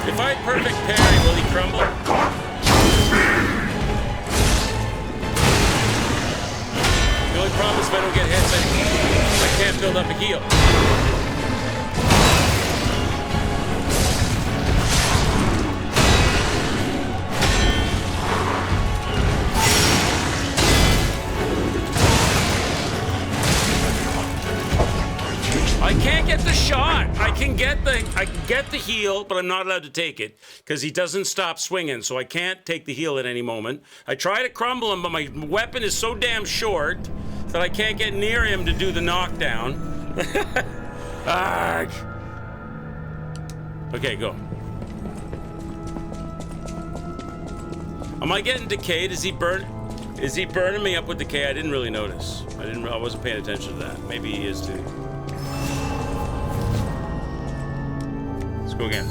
If I had perfect parry, will he crumble? The only problem is if I don't get hits, I can't build up a heal. I can't get the shot. I can get the heal, but I'm not allowed to take it because he doesn't stop swinging, so I can't take the heal at any moment. I try to crumble him, but my weapon is so damn short that I can't get near him to do the knockdown. Arg. Okay, go. Am I getting decayed? Is he burning me up with decay? I didn't really notice. I wasn't paying attention to that. Maybe he is too. Let's go again.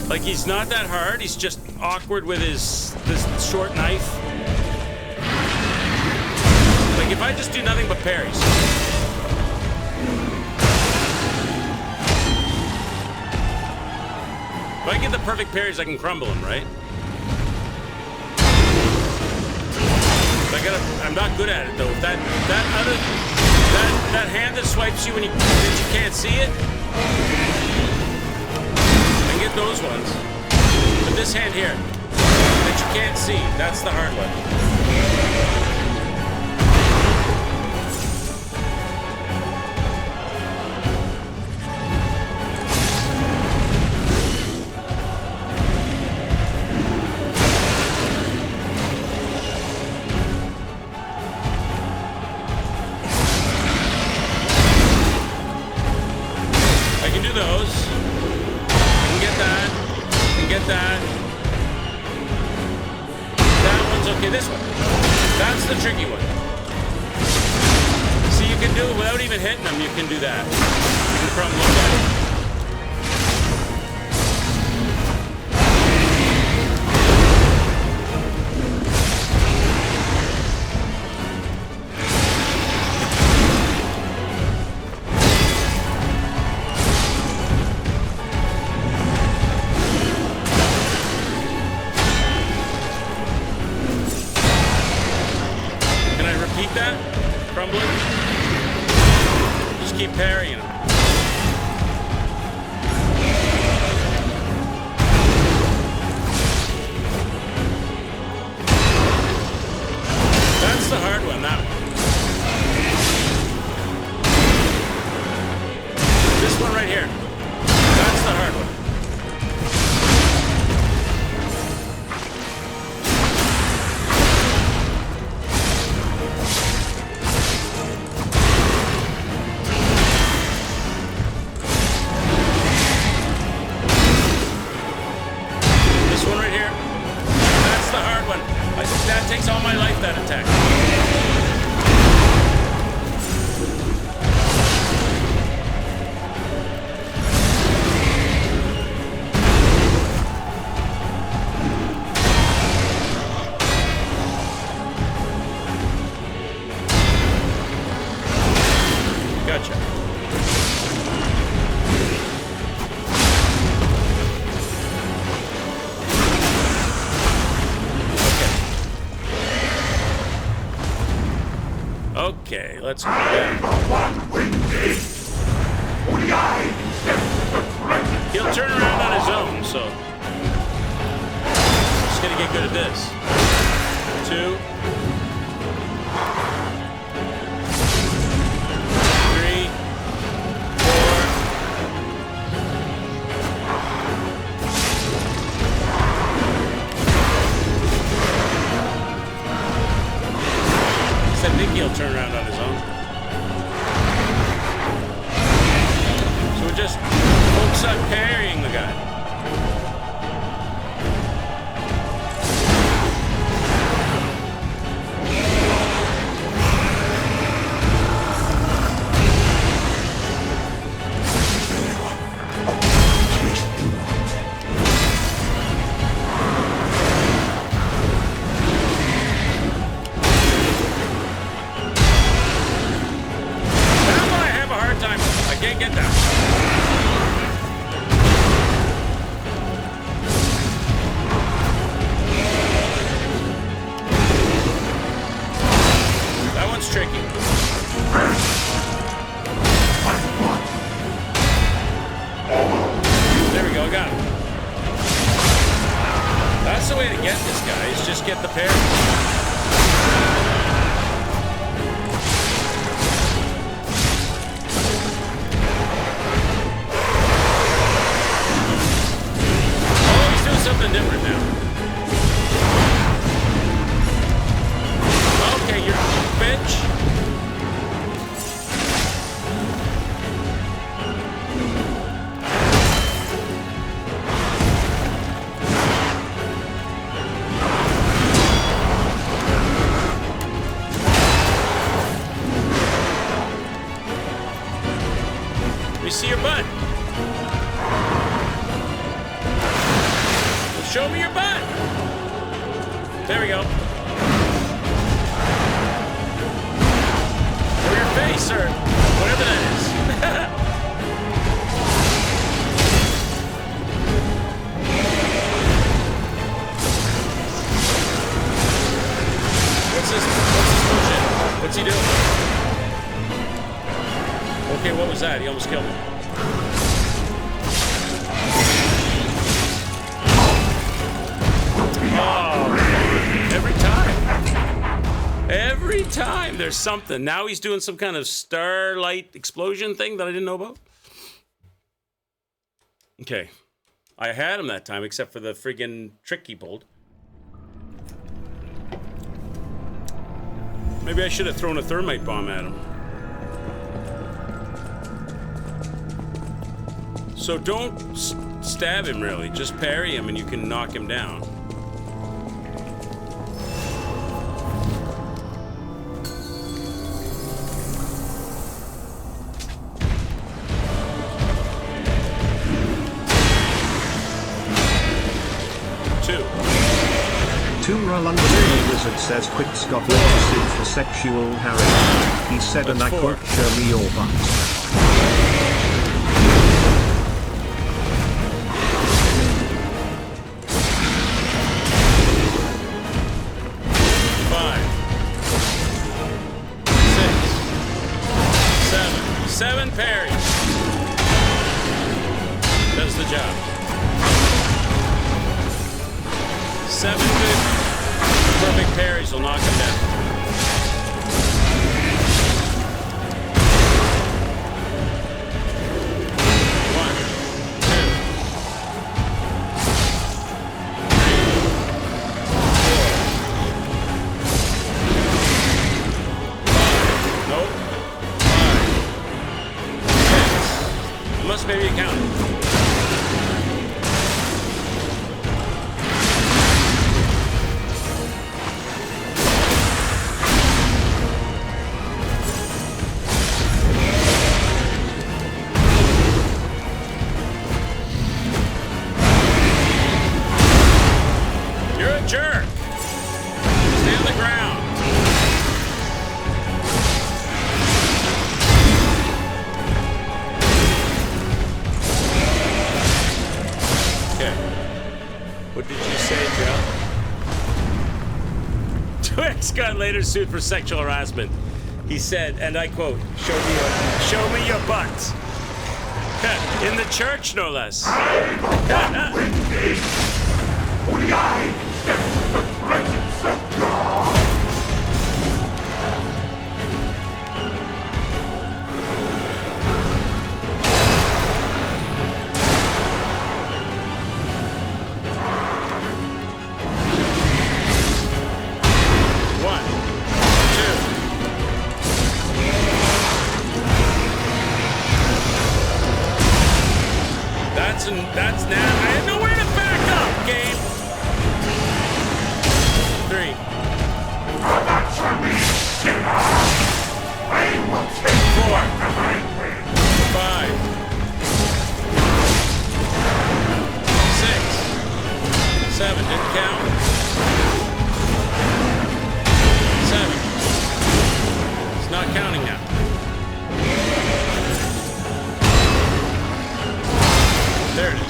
Like, he's not that hard. He's just awkward with this short knife. Like, if I just do nothing but parries. If I get the perfect parries, I can crumble him, right? I'm not good at it though. That hand that swipes you when you can't see it, I can get those ones. But this hand here that you can't see, that's the hard one. Okay, let's go. Yeah. He'll turn around on his own, so just gonna get good at this. 2, 3, 4. I think he'll turn around on his own. So we're just focus on parrying the guy. Can't get that. That one's tricky. There we go, got him. That's the way to get this guy, is just get the parry. Something different now. Okay, you're a bitch. Let me see your butt. Show me your butt. There we go. Or your face, or whatever that is. What's this bullshit? What's he doing? Okay, what was that? He almost killed me. Every time there's something. Now he's doing some kind of starlight explosion thing that I didn't know about. Okay. I had him that time, except for the friggin' trick he pulled. Maybe I should have thrown a thermite bomb at him. So don't stab him, really. Just parry him and you can knock him down. Tumra London Wizard says Quick Scott left to suit for sexual harassment. He said, and I quote, show me your butt. 7 parries. Does the job. 7 good perfect parries will knock him down. Maybe you count. You're a jerk. Stay on the ground. What did you say, Joe? Twix got later sued for sexual harassment. He said, and I quote, show me your butt. In the church, no less. Only I sense the presence of God. That's now. I had nowhere to back up, game. 3. 4. 5. 6. 7. Didn't count. 7. It's not counting now. There it is.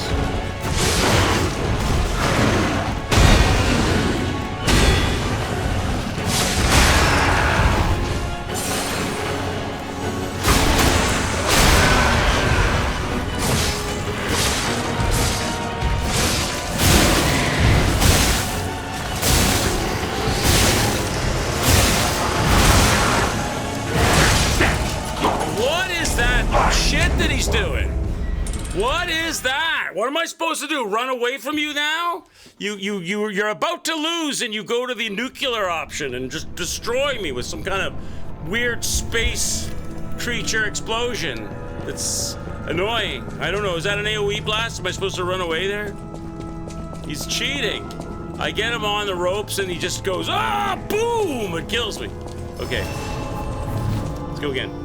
What is that shit that he's doing? What is that? What am I supposed to do? Run away from you now? You're about to lose and you go to the nuclear option and just destroy me with some kind of weird space creature explosion that's annoying. I don't know, is that an AoE blast? Am I supposed to run away there? He's cheating. I get him on the ropes and he just goes, ah, boom, it kills me. Okay, let's go again.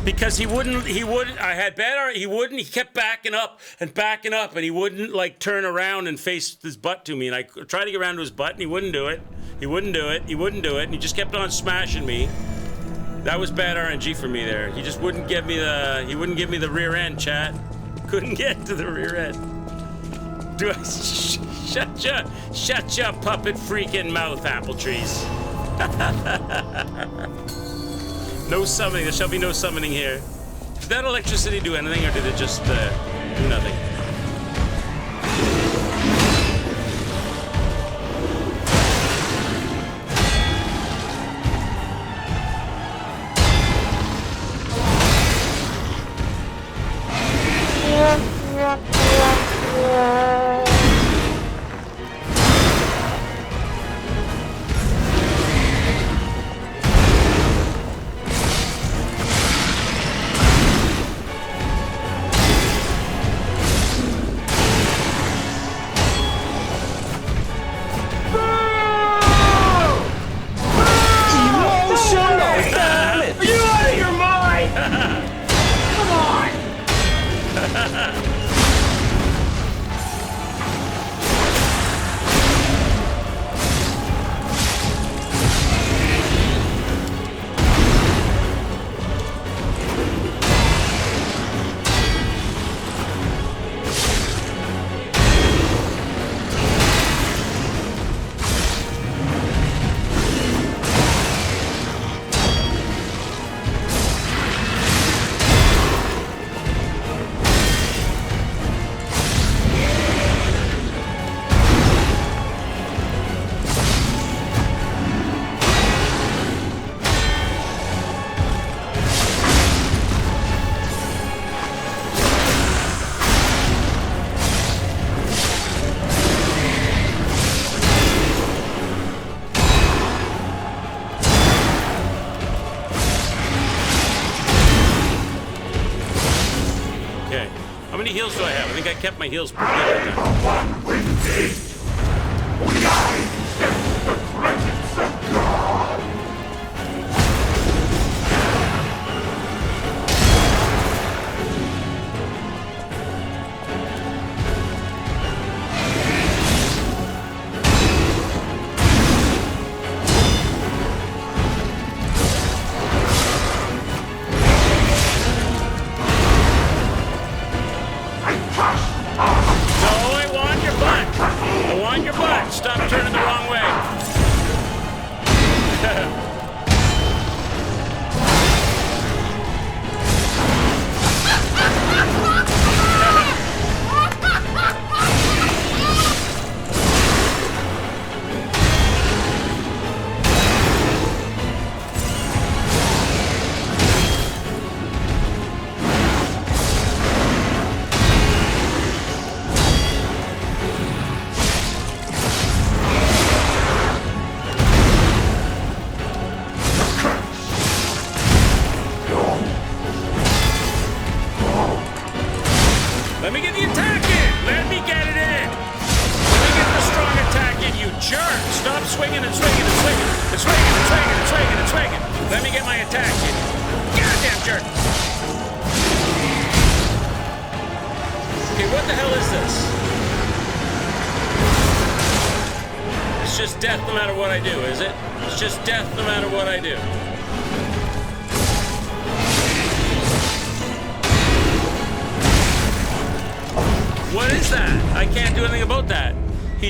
Because he wouldn't, I had bad, he wouldn't, he kept backing up, and he wouldn't like turn around and face his butt to me. And I tried to get around to his butt and he wouldn't do it. He wouldn't do it. And he just kept on smashing me. That was bad RNG for me there. He just wouldn't give me the rear end, chat. Couldn't get to the rear end. Do I, shut your puppet freaking mouth, apple trees. No summoning. There shall be no summoning here. Did that electricity do anything, or did it just do nothing? Heals do I have? I think I kept my heals pretty good that time.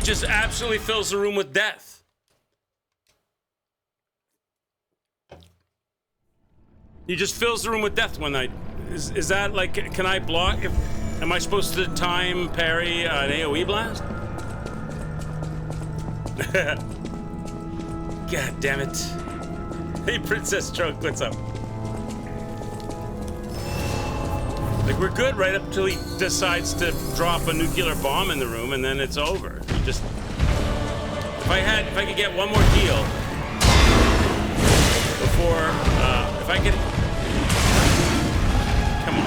Just absolutely fills the room with death. He just fills the room with death when I... Is that like... Can I block? Am I supposed to time parry an AoE blast? God damn it. Hey, Princess Trunk, what's up? Like, we're good right up till he decides to drop a nuclear bomb in the room, and then it's over. You just... If I could get one more heal before, if I could... Come on.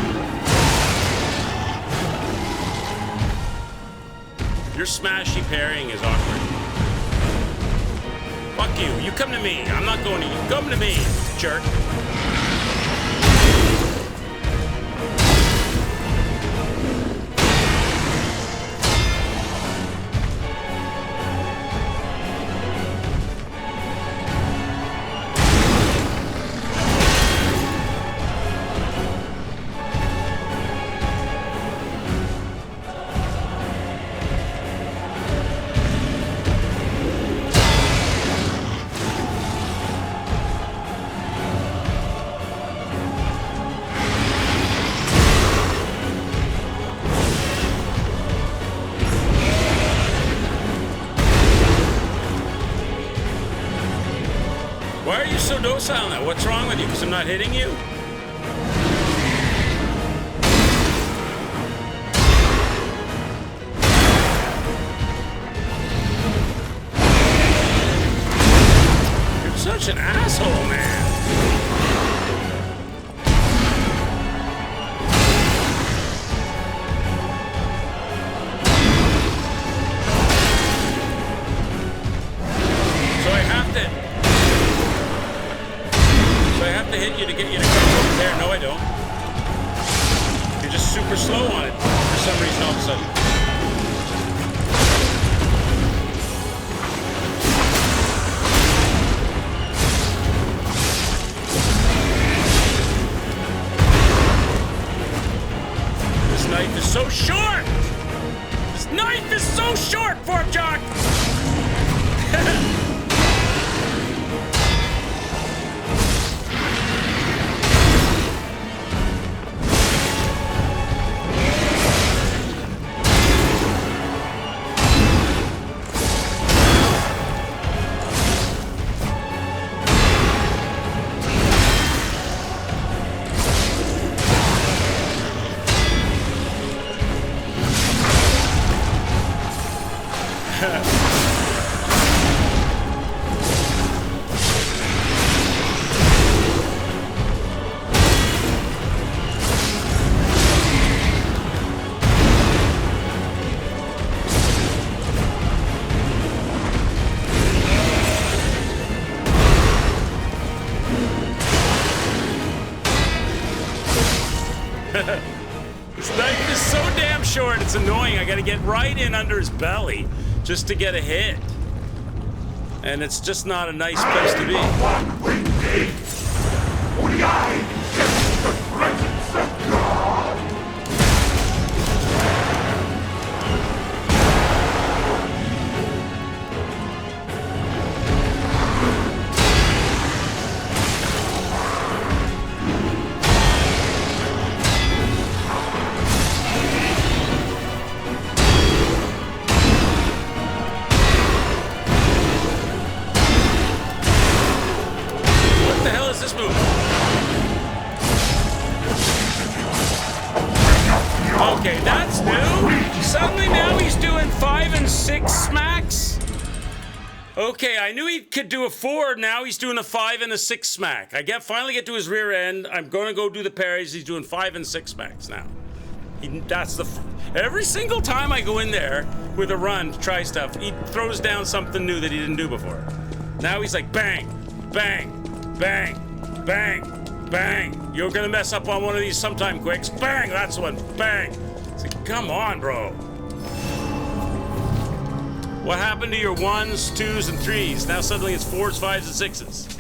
Your smashy parrying is awkward. Fuck you. You come to me. I'm not going to you. Come to me, jerk. docile now. What's wrong with you? Because I'm not hitting you? You're such an asshole, man. Hit you to get you to come over there. No, I don't. You're just super slow on it for some reason all of a sudden. This knife is so short! This knife is so short, Forkjock! This knife is so damn short, it's annoying. I gotta get right in under his belly just to get a hit. And it's just not a nice place to be. Only I sense the presence of God. Okay, that's new. Suddenly now he's doing 5 and 6 smacks. Okay, I knew he could do a 4. Now he's doing a 5 and a 6 smack. I finally get to his rear end. I'm going to go do the parries. He's doing 5 and 6 smacks now. Every single time I go in there with a run to try stuff, he throws down something new that he didn't do before. Now he's like bang, bang, bang, bang, bang. You're gonna mess up on one of these sometime, Quicks. Bang, that's one. Bang. It's like, come on, bro. What happened to your 1s, 2s, and 3s? Now suddenly it's 4s, 5s, and 6s.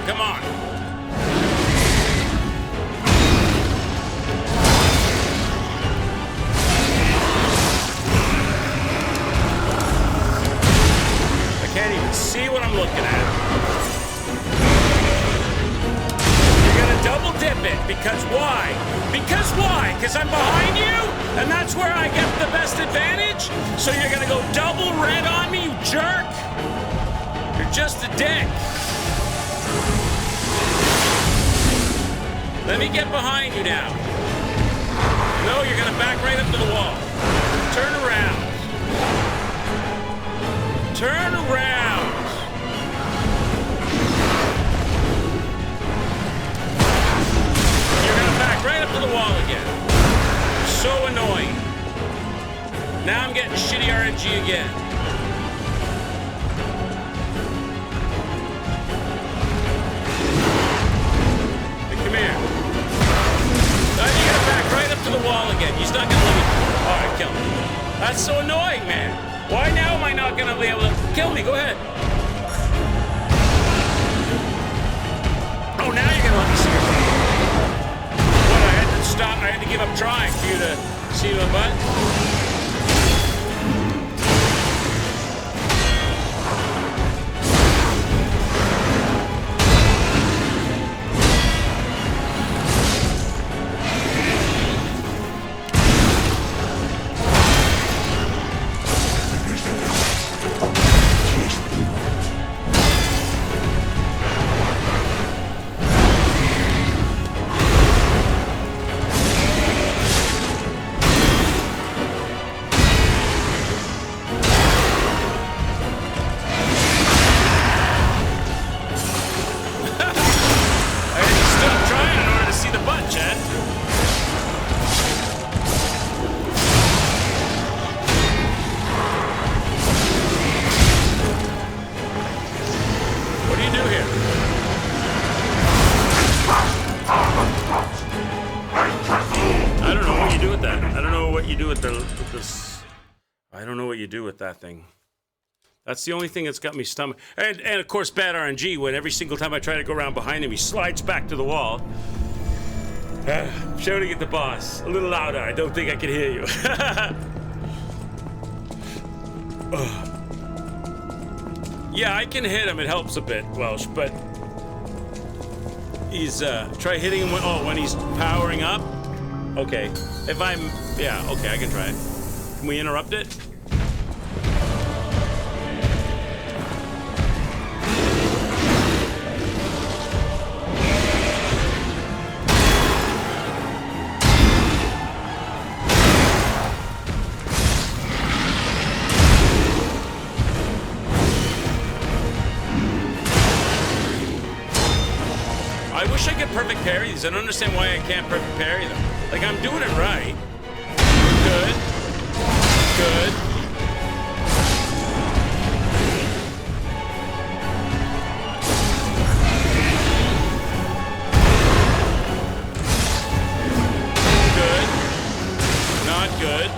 Come on. I'm looking at. You're gonna double dip it, because why? Because why? Because I'm behind you? And that's where I get the best advantage? So you're gonna go double red on me, you jerk? You're just a dick. Let me get behind you now. No, you're gonna back right up to the wall. Turn around. Turn around. You're gonna back right up to the wall again. So annoying. Now I'm getting shitty RNG again. Hey, come here. Now you're gonna back right up to the wall again. He's not gonna let me. Alright, kill me. That's so annoying, man. Why now am I not gonna be able to kill me? Go ahead. Oh, now you're gonna let me see your butt. What, I had to stop, I had to give up trying for you to see my butt? That thing. That's the only thing that's got me stomach. And of course, bad RNG, when every single time I try to go around behind him, he slides back to the wall. Shouting at the boss. A little louder. I don't think I can hear you. Yeah, I can hit him. It helps a bit, Welsh, but he's, try hitting him when he's powering up. Okay. If I'm, yeah, okay, I can try it. Can we interrupt it? Perfect parries. I don't understand why I can't perfect parry them. Like, I'm doing it right. Good. Good. Good. Not good.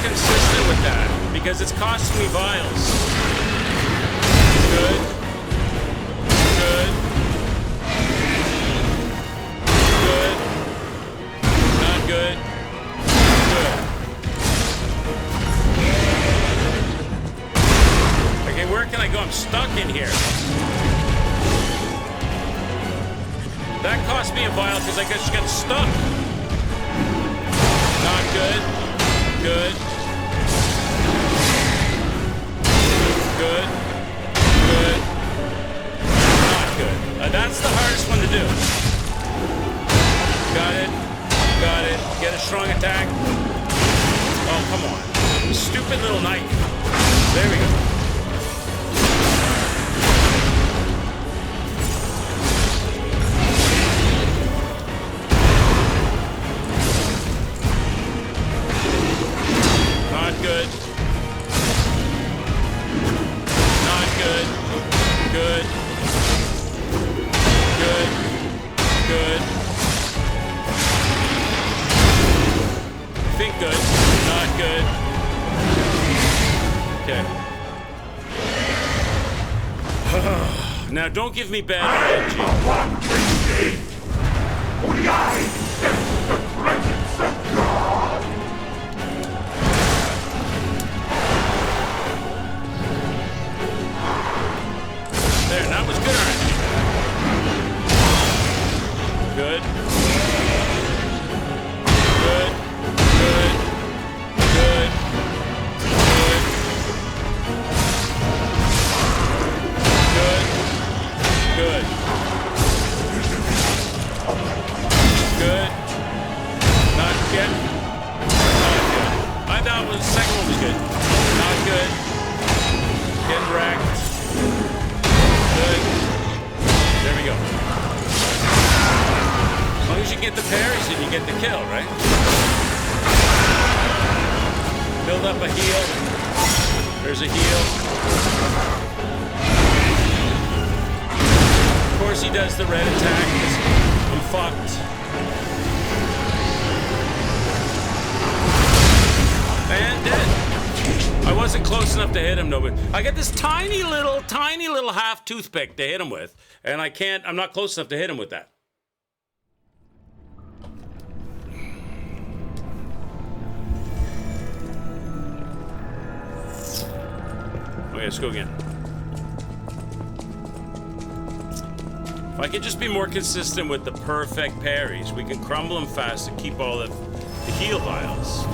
Consistent with that, because it's costing me vials. Good. Good. Good. Not good. Good. Okay, where can I go? I'm stuck in here. That cost me a vial because I just got stuck. Not good. Good. Good. Good. Not good. That's the hardest one to do. Got it. Got it. Get a strong attack. Oh, come on. Stupid little knife. There we go. Good. Not good. Good. Good. Good. I think good. Not good. Okay. Now, don't give me bad energy. Only I sense the presence of God. There, that was good energy. Good. Good. Good. Good. Good. Good. Good. Not yet. Not good. I thought the second one was good. Not good. Getting wrecked. Good. There we go. As long as you get the parries, then you get the kill, right? Build up a heal. There's a heal. Of course he does the red attack. I'm fucked. And dead. I wasn't close enough to hit him, no, but I got this tiny little half toothpick to hit him with, and I'm not close enough to hit him with that. Okay, let's go again. If I could just be more consistent with the perfect parries, we can crumble them fast and keep all the heal vials.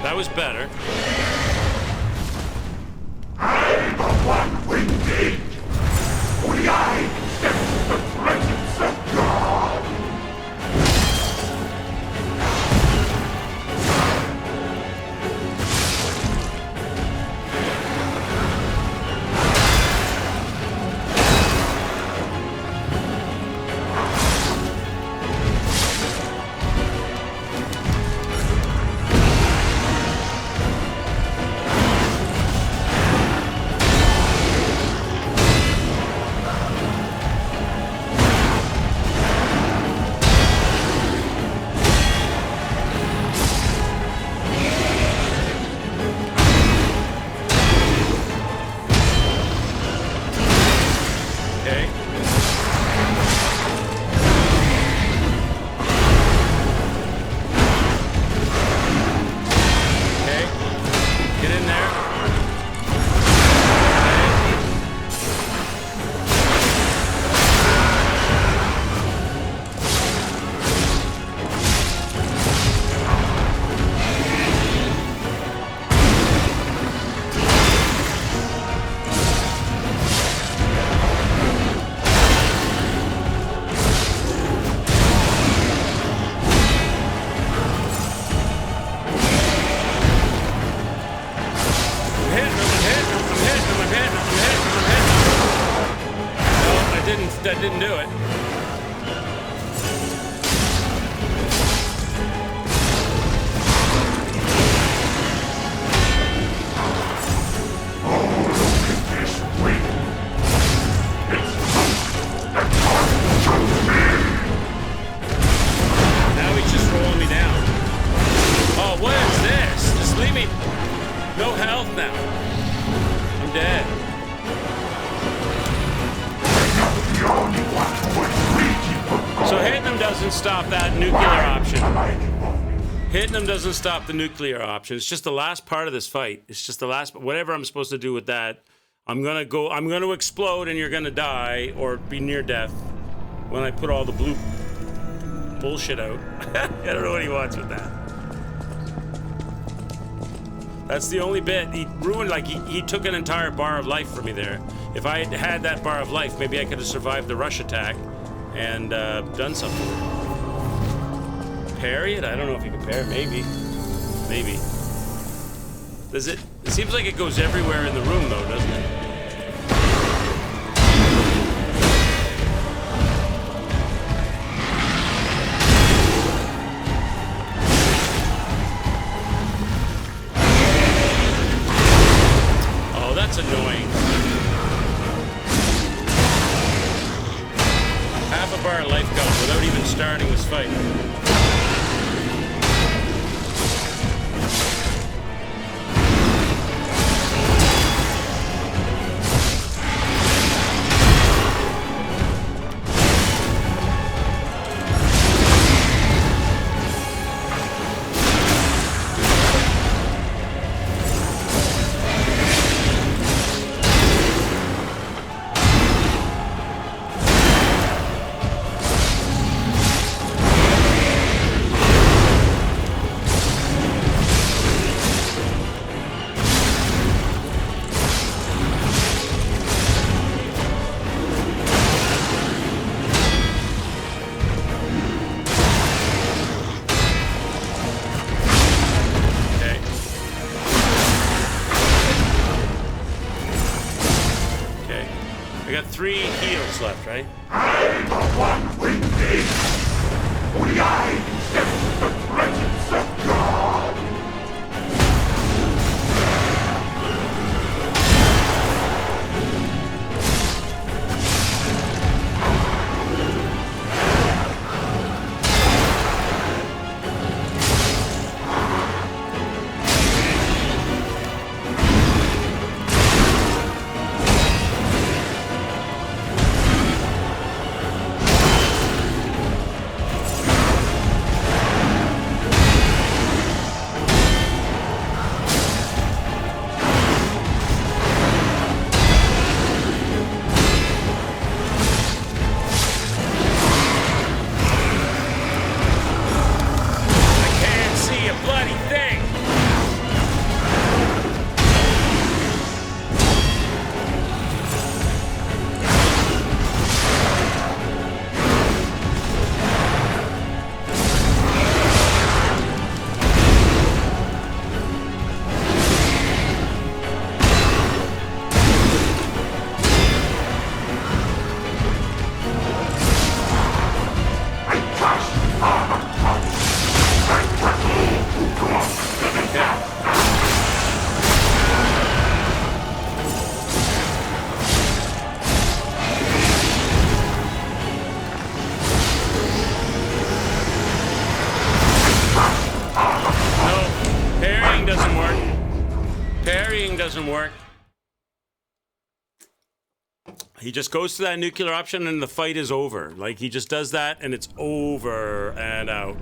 That was better. I'm the one winged. Only I sense the presence of God. No health now. I'm dead. So hitting him doesn't stop that nuclear option. Hitting him doesn't stop the nuclear option. It's just the last part of this fight. It's just the last, whatever I'm supposed to do with that. I'm gonna explode and you're gonna die or be near death when I put all the blue bullshit out. I don't know what he wants with that. That's the only bit. He ruined, like, he took an entire bar of life from me there. If I had that bar of life, maybe I could have survived the rush attack and done something. Parry it? I don't know if you can parry. Maybe. Maybe. Does it? It seems like it goes everywhere in the room, though, doesn't it? That's annoying. Half a bar of life gone without even starting this fight. Three heals left, right? I'm the one winged. Only I sense the presence of God. Doesn't work. He just goes to that nuclear option and the fight is over. Like, he just does that and it's over and out.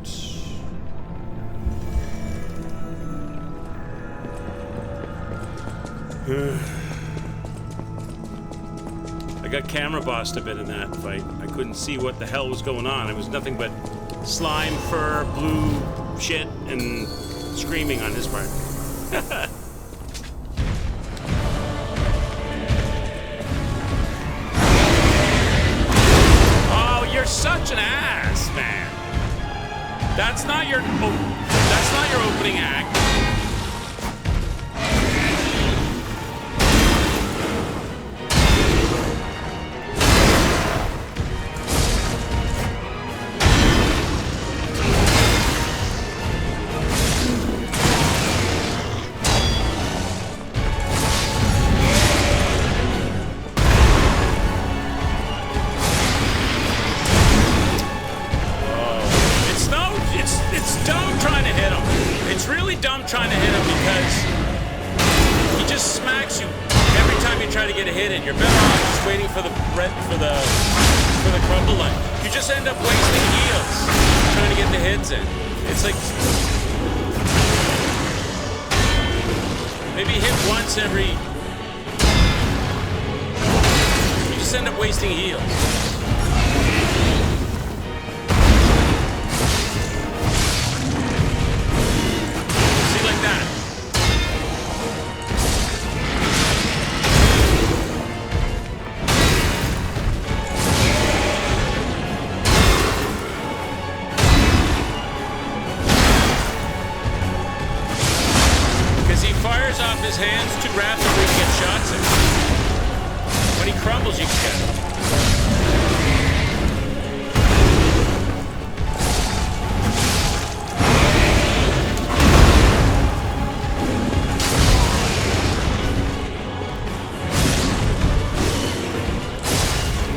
I got camera bossed a bit in that fight. I couldn't see what the hell was going on. It was nothing but slime, fur, blue shit, and screaming on his part. You're such an ass, man. That's not your opening act. It's dumb trying to hit him. It's really dumb trying to hit him because attacks you every time you try to get a hit in. You're better off just waiting for the crumble line. You just end up wasting heals trying to get the hits in. It's like maybe hit once every. You just end up wasting heals. See, like that. Off his hands too rapidly to get shots in. When he crumbles, you can get him.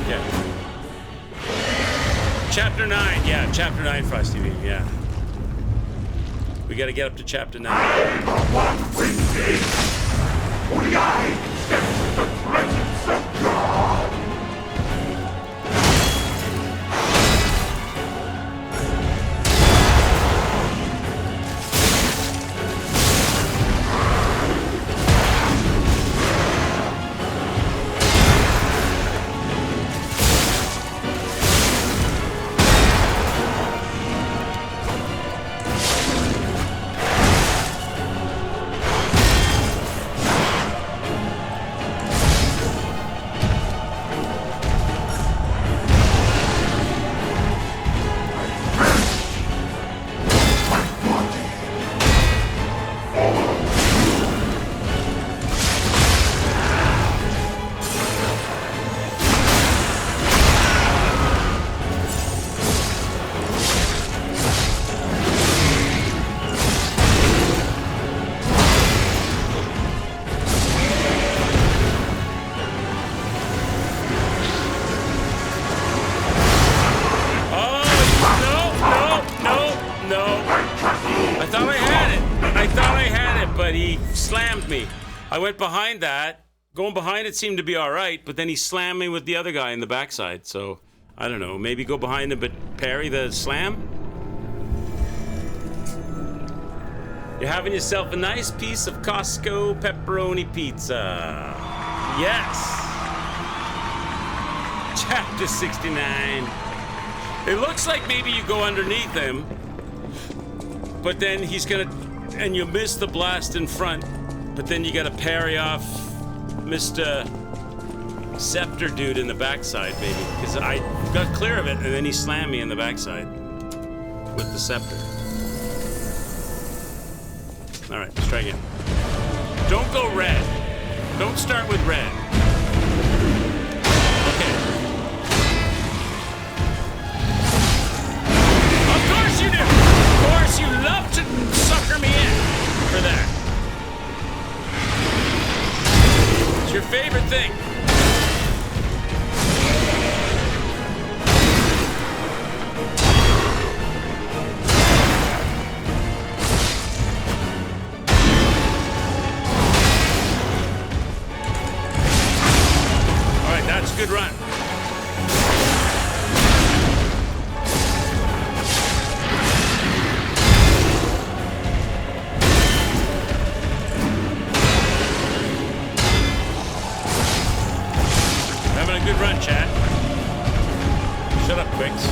Yeah. Chapter 9, yeah, Chapter 9, Frosty Beam, yeah. We gotta get up to Chapter 9. I'm the one-winged ape. Only I sense the presence of God. I went behind that. Going behind it seemed to be all right, but then he slammed me with the other guy in the backside. So, I don't know. Maybe go behind him, but parry the slam? You're having yourself a nice piece of Costco pepperoni pizza. Yes! Chapter 69. It looks like maybe you go underneath him, but then he's gonna... And you miss the blast in front. But then you gotta parry off Mr. Scepter dude in the backside, baby. Because I got clear of it, and then he slammed me in the backside with the scepter. Alright, let's try again. Don't go red. Don't start with red. Okay. Of course you do! Of course you love to sucker me in for that. Your favorite thing. All right, that's a good run. Good run, chat. Shut up, Quicks.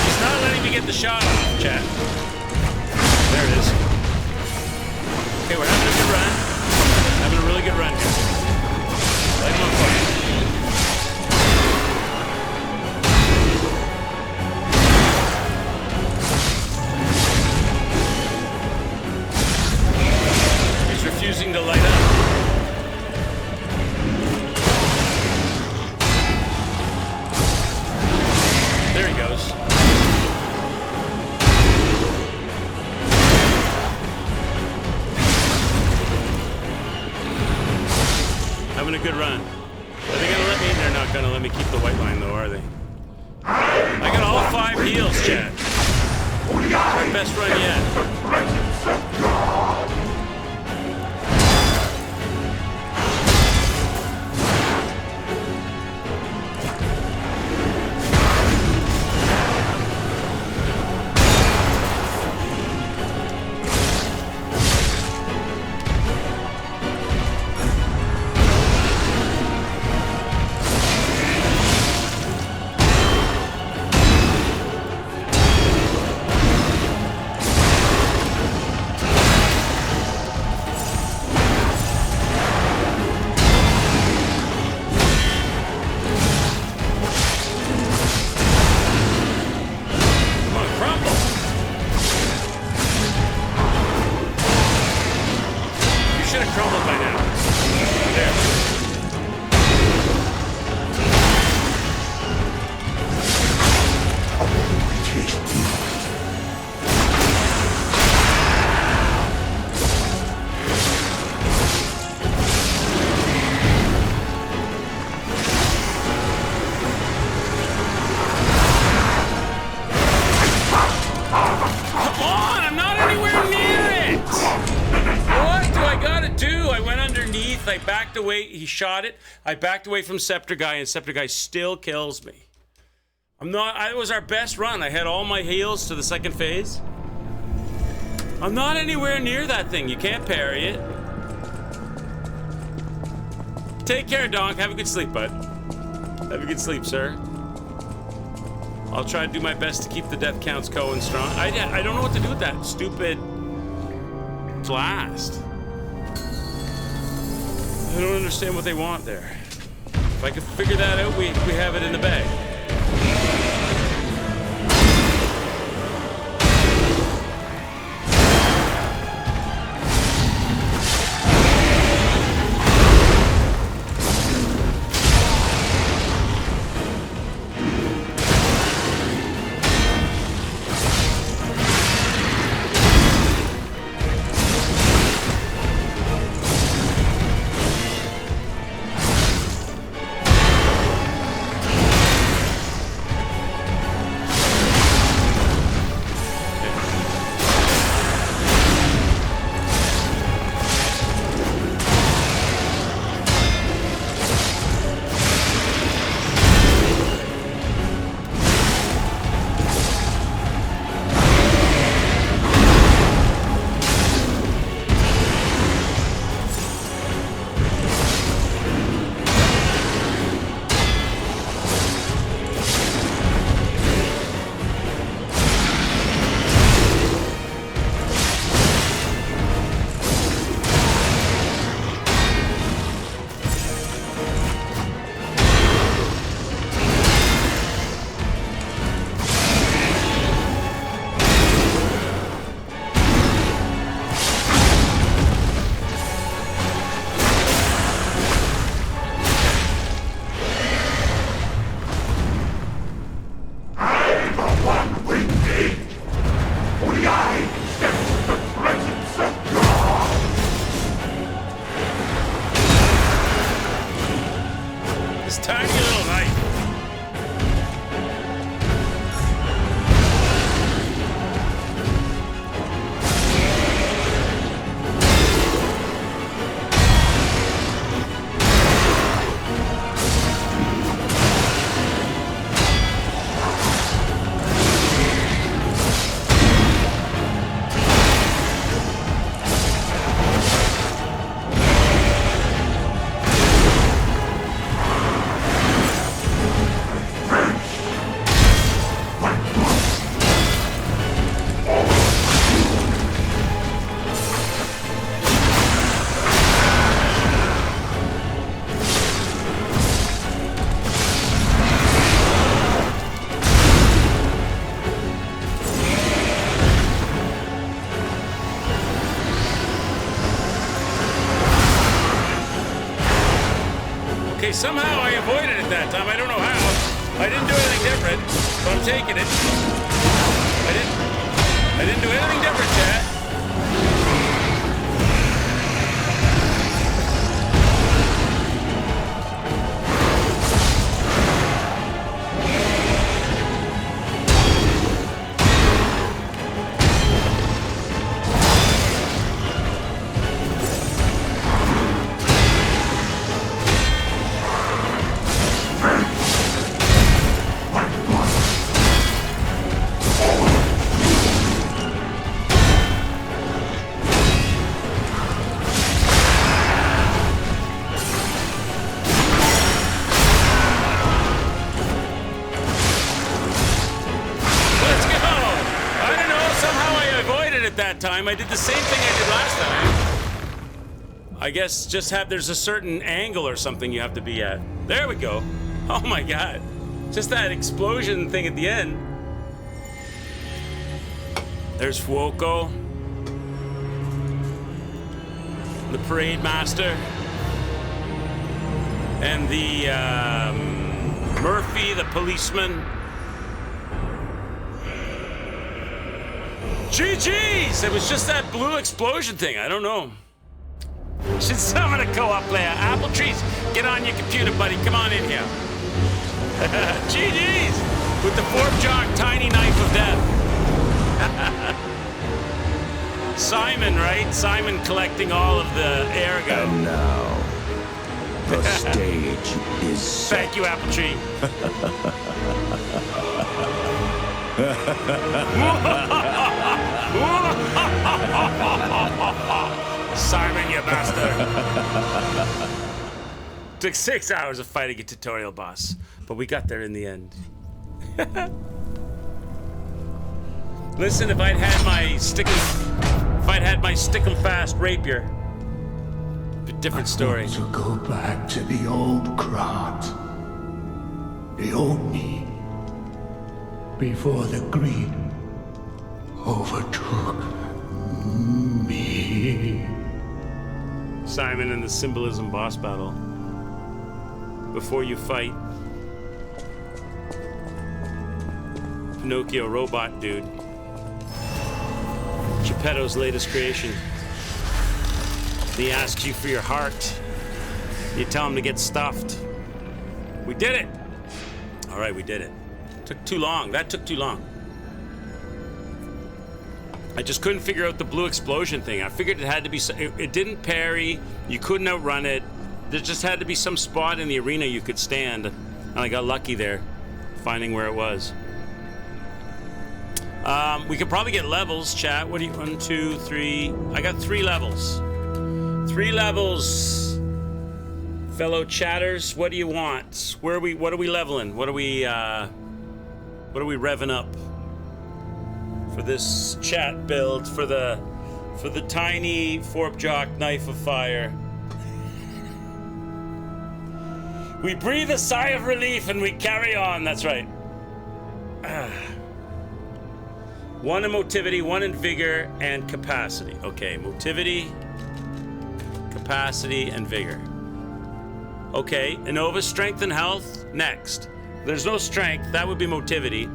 He's not letting me get the shot off, chat. There it is. Okay, we're having a good run. Having a really good run here. Light him on fire. He's refusing to light up. There he goes. run. Are they gonna let me? They're not gonna let me keep the white line though, are they? I got all 5 heals, chat. My best run yet. I backed away. He shot it. I backed away from Scepter Guy, and Scepter Guy still kills me. It was our best run. I had all my heals to the second phase. I'm not anywhere near that thing. You can't parry it. Take care, Donk. Have a good sleep, bud. Have a good sleep, sir. I'll try to do my best to keep the death counts going strong. I don't know what to do with that stupid blast. I don't understand what they want there. If I could figure that out, we have it in the bag. Somehow I avoided it that time. I don't know how. I didn't do anything different, so I'm taking it. I didn't do anything different, chat. wanted it that time. I did the same thing I did last time. I guess just there's a certain angle or something you have to be at. There we go. Oh my god. Just that explosion thing at the end. There's Fuoco. The parade master. And the Murphy, the policeman. GG's! It was just that blue explosion thing. I don't know. Should summon a co-op player. Apple Trees, get on your computer, buddy. Come on in here. GG's! With the Forbjock tiny knife of death. Simon, right? Simon collecting all of the ergo. And now, the stage is set. Thank you, Apple Tree. Simon, you bastard. Took 6 hours of fighting a tutorial boss, but we got there in the end. Listen, if I'd had my stickle fast rapier, a different story. To go back to the old Krat, the old me, before the greed overtook me. Simon and the Symbolism boss battle. Before you fight Pinocchio robot dude. Geppetto's latest creation. He asks you for your heart. You tell him to get stuffed. We did it! Alright, we did it. Took too long. That took too long. I just couldn't figure out the blue explosion thing. I figured it had to be... It didn't parry. You couldn't outrun it. There just had to be some spot in the arena you could stand. And I got lucky there, finding where it was. We could probably get levels, chat. What do you... 1, 2, 3... I got 3 levels. 3 levels. Fellow chatters, what do you want? What are we leveling? What are we revving up? For this chat build, for the tiny Forbjock knife of fire. We breathe a sigh of relief and we carry on, that's right. 1 in motivity, 1 in vigor, and capacity. Okay, motivity, capacity, and vigor. Okay, Innova, strength and health, next. There's no strength, that would be motivity.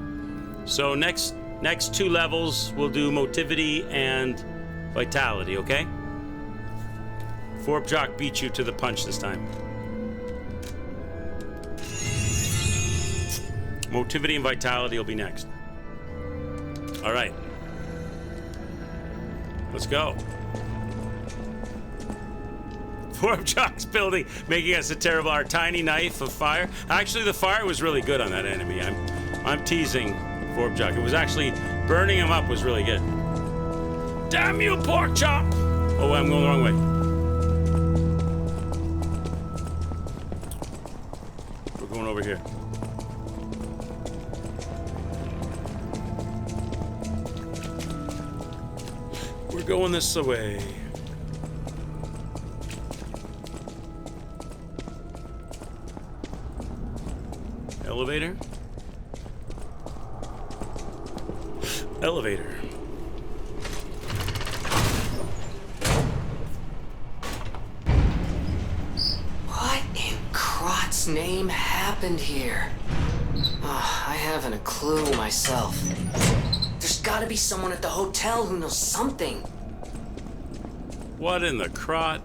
So next 2 levels, we'll do motivity and vitality, okay? Forbjock beat you to the punch this time. Motivity and vitality will be next. All right. Let's go. Forbjock's building, making us a terrible, our tiny knife of fire. Actually, the fire was really good on that enemy. I'm teasing Forbjock. It was actually, burning him up was really good. Damn you, pork chop! Oh, I'm going the wrong way. We're going over here. We're going this way. Elevator? Elevator. What in Krat's name happened here? Oh, I haven't a clue myself. There's gotta be someone at the hotel who knows something. What in the Krat?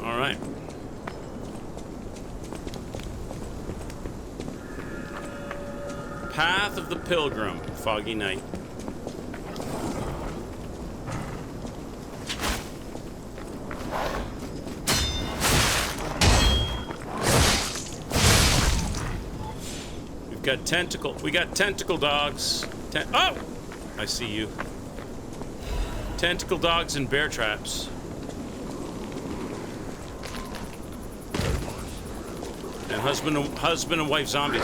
All right. Path of the Pilgrim, foggy night. We got tentacle dogs. Oh! I see you. Tentacle dogs and bear traps. And husband and wife zombies.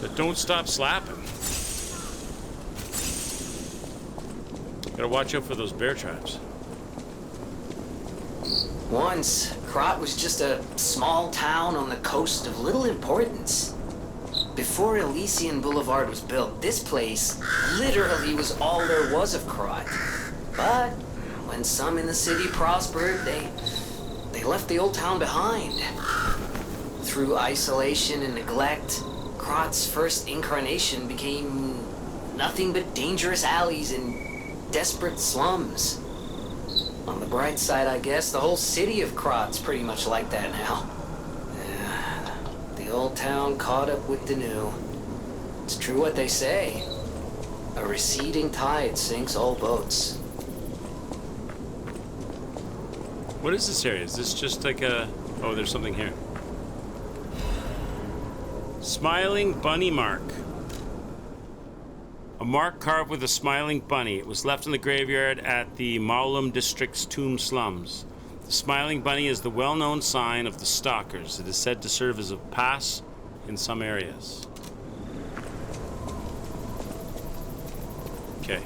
But don't stop slapping. Gotta watch out for those bear traps. Once, Krat was just a small town on the coast of little importance. Before Elysian Boulevard was built, this place literally was all there was of Krat. But when some in the city prospered, they left the old town behind. Through isolation and neglect, Krat's first incarnation became nothing but dangerous alleys and desperate slums. On the bright side, I guess, the whole city of Krat's pretty much like that now. The old town caught up with the new. It's true what they say. A receding tide sinks all boats. What is this area? Is this just like a... Oh, there's something here. Smiling bunny mark. A mark carved with a smiling bunny. It was left in the graveyard at the Mawlum district's tomb slums. The smiling bunny is the well-known sign of the stalkers. It is said to serve as a pass in some areas. Okay.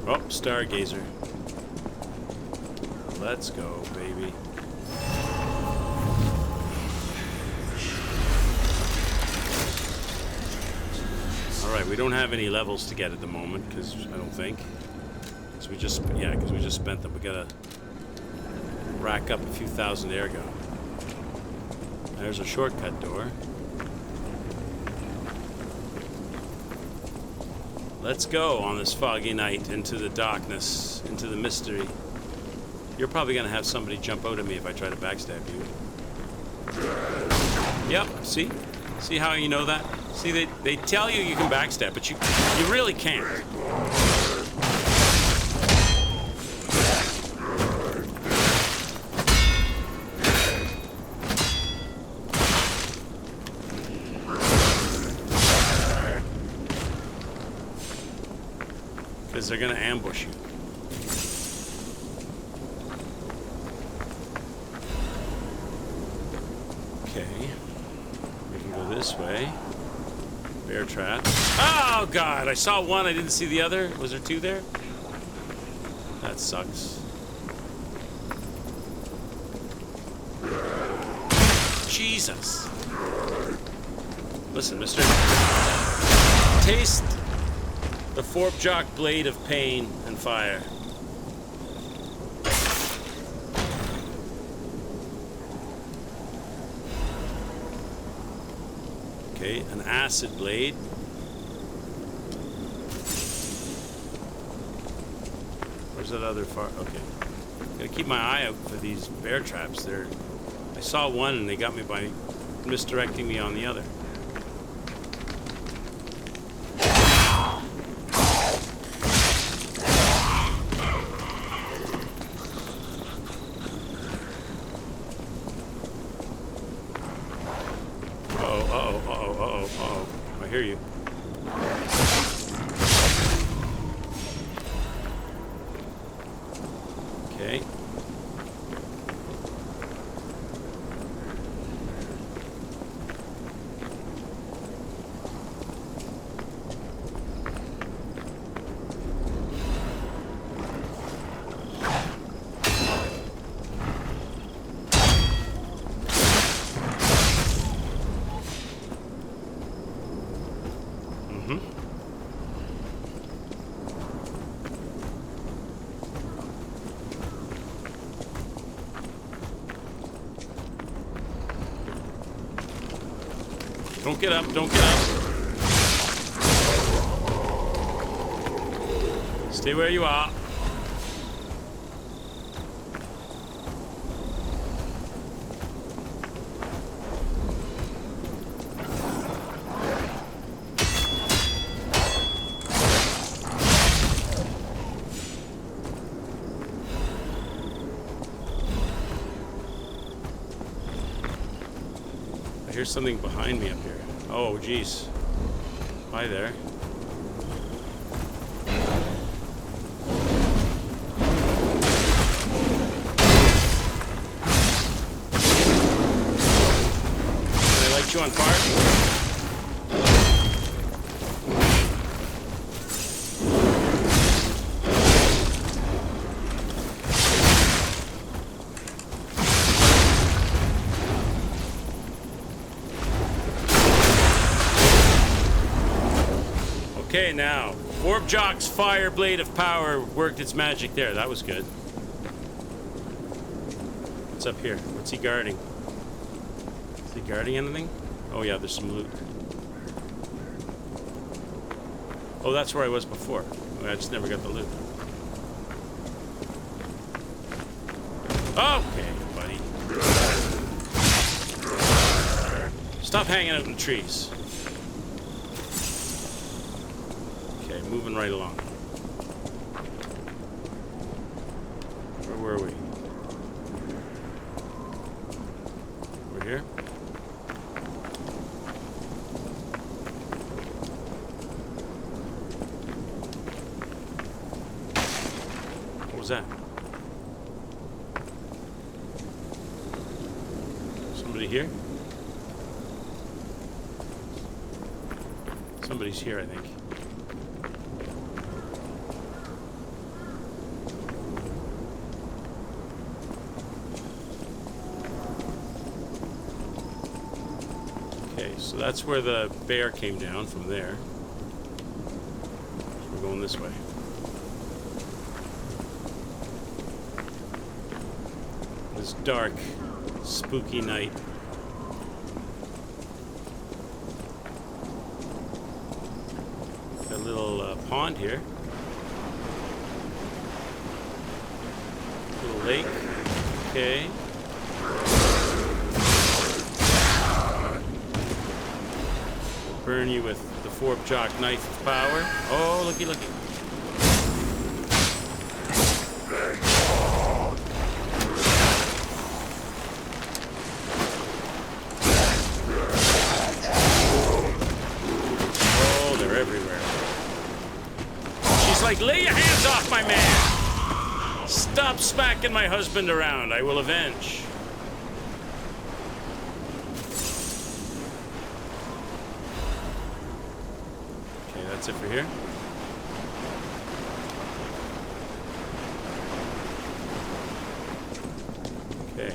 Oh, Stargazer. Let's go, baby. Alright, we don't have any levels to get at the moment, because I don't think. Because we just spent them. We gotta rack up a few thousand ergo. There's a shortcut door. Let's go on this foggy night into the darkness, into the mystery. You're probably gonna have somebody jump out at me if I try to backstab you. Yep, see? See how you know that? See, they tell you you can backstab, but you really can't. Because they're gonna ambush you. Okay. We can go this way. Bear traps. Oh god, I saw one, I didn't see the other. Was there two there? That sucks. Jesus. Listen, mister. Taste the Forpjock blade of pain and fire. Okay, an acid blade. Where's that other far? Okay. Gotta keep my eye out for these bear traps. I saw one and they got me by misdirecting me on the other. I hear you. Okay. Don't get up, don't get up. Stay where you are. hear something behind me up here. Oh, jeez. Hi there. Did I light you on fire? Okay, now, Orb Jock's Fire Blade of Power worked its magic there. That was good. What's up here? What's he guarding? Is he guarding anything? Oh yeah, there's some loot. Oh, that's where I was before. I just never got the loot. Okay, buddy. Stop hanging out in the trees. Moving right along. Where were we? We're here? What was that? Somebody here? Somebody's here, I think. So that's where the bear came down from there. So we're going this way. This dark, spooky night. Got a little pond here. Little lake. Okay. Burn you with the Orb Jock Knife of Power. Oh, looky, looky. Oh, they're everywhere. She's like, lay your hands off my man! Stop smacking my husband around. I will avenge. That's it for here. Okay.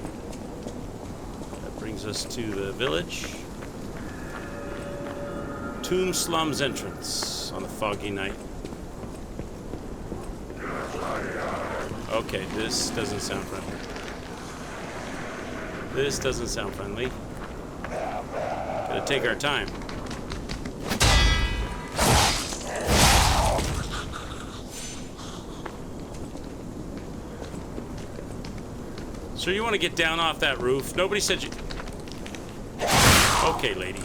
That brings us to the village. Tomb Slums entrance on a foggy night. Okay, this doesn't sound friendly. This doesn't sound friendly. Gotta take our time. So you want to get down off that roof? Nobody said you... Okay, lady.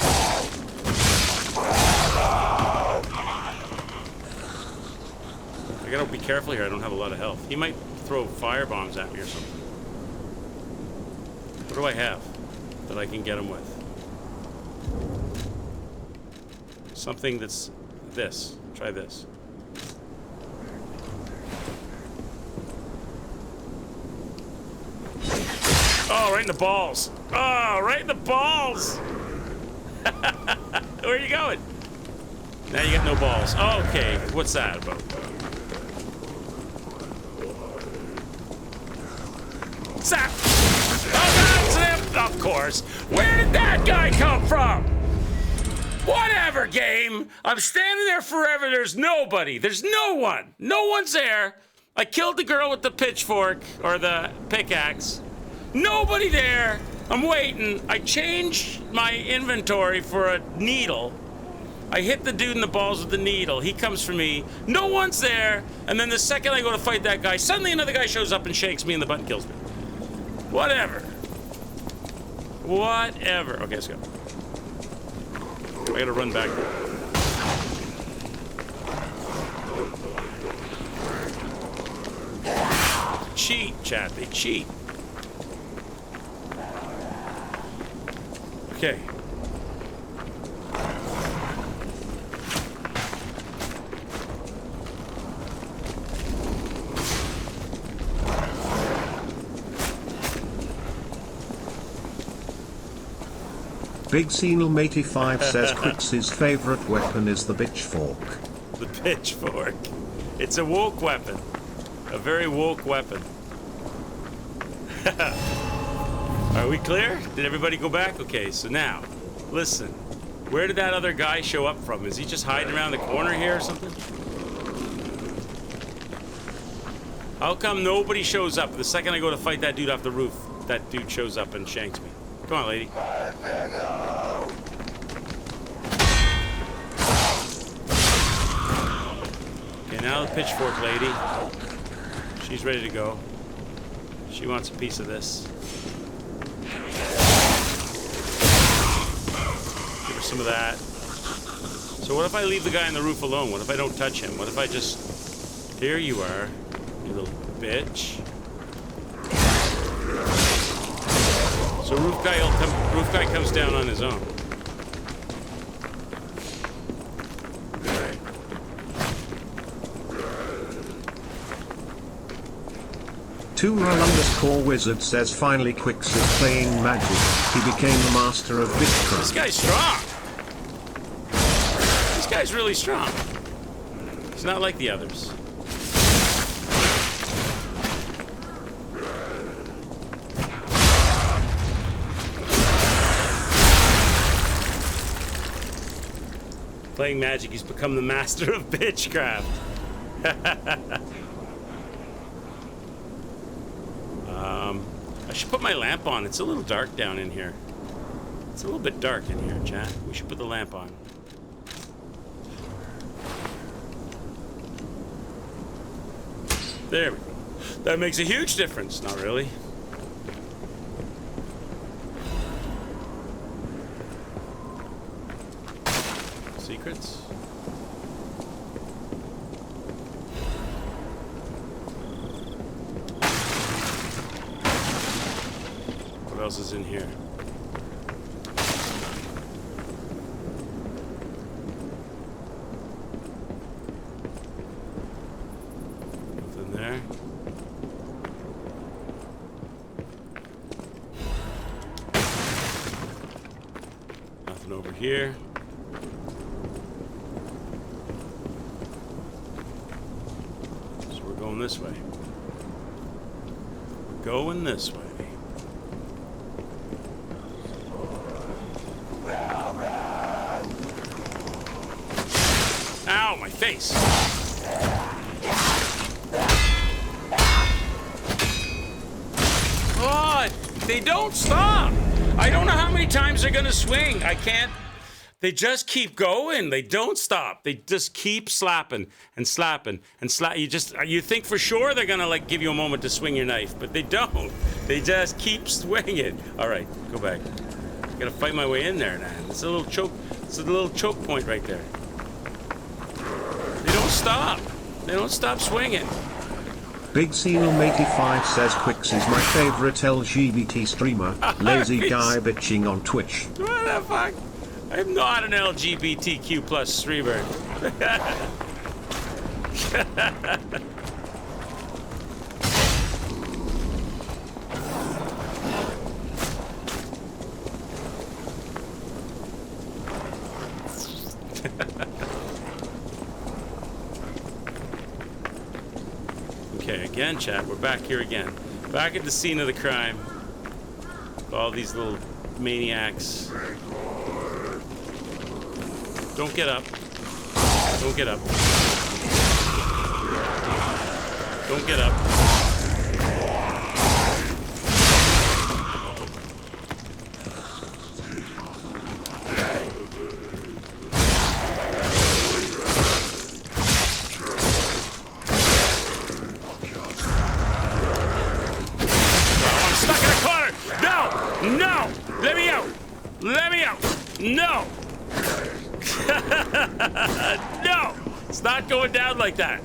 I gotta be careful here. I don't have a lot of health. He might throw fire bombs at me or something. What do I have that I can get him with? Something that's this. Try this. Oh, right in the balls. Oh, right in the balls. Where are you going? Now you got no balls. Okay, what's that about? Zap! Oh, that's him! Of course. Where did that guy come from? Whatever, game. I'm standing there forever. There's nobody. There's no one. No one's there. I killed the girl with the pitchfork or the pickaxe. Nobody there. I'm waiting. I changed my inventory for a needle. I hit the dude in the balls with the needle. He comes for me. No one's there. And then the second I go to fight that guy, suddenly another guy shows up and shakes me in the butt and kills me. Whatever. Whatever. Okay, let's go. I gotta run back. Cheat, chat. They cheat. Okay, Big Seal 85 says Quix's favorite weapon is the pitchfork. The pitchfork. It's a woke weapon. A very woke weapon. Are we clear? Did everybody go back? Okay, so now, listen. Where did that other guy show up from? Is he just hiding around the corner here or something? How come nobody shows up? The second I go to fight that dude off the roof, that dude shows up and shanks me. Come on, lady. Okay, now the pitchfork lady. She's ready to go. She wants a piece of this. Give her some of that. So what if I leave the guy on the roof alone? What if I don't touch him? What if I just... Here you are, you little bitch. So roof guy comes down on his own. _Wizard says finally Quix is playing magic. He became the master of Bitcoin. This guy's strong. This guy's really strong. He's not like the others. Playing magic, he's become the master of bitchcraft. I should put my lamp on. It's a little dark down in here. It's a little bit dark in here, chat. We should put the lamp on. There we go. That makes a huge difference. Not really. Secrets? What else is in here? Nothing there. Nothing over here. So we're going this way. We're going this way. Ow, my face. God, they don't stop. I don't know how many times they're gonna swing. I can't. They just keep going. They don't stop. They just keep slapping and slapping and slap. You think for sure they're gonna like give you a moment to swing your knife, but they don't. They just keep swinging. All right, go back. I gotta fight my way in there, man. It's a little choke. It's a little choke point right there. They don't stop. They don't stop swinging. Big Seal 85 says Quix is my favorite LGBT streamer. Lazy guy bitching on Twitch. What the fuck? I'm not an LGBTQ plus streamer. Okay, again, chat, we're back here again. Back at the scene of the crime. All these little maniacs. Don't get up. Don't get up. Don't get up. I'm stuck in a corner! No! No! Let me out! Let me out! No! No! It's not going down like that.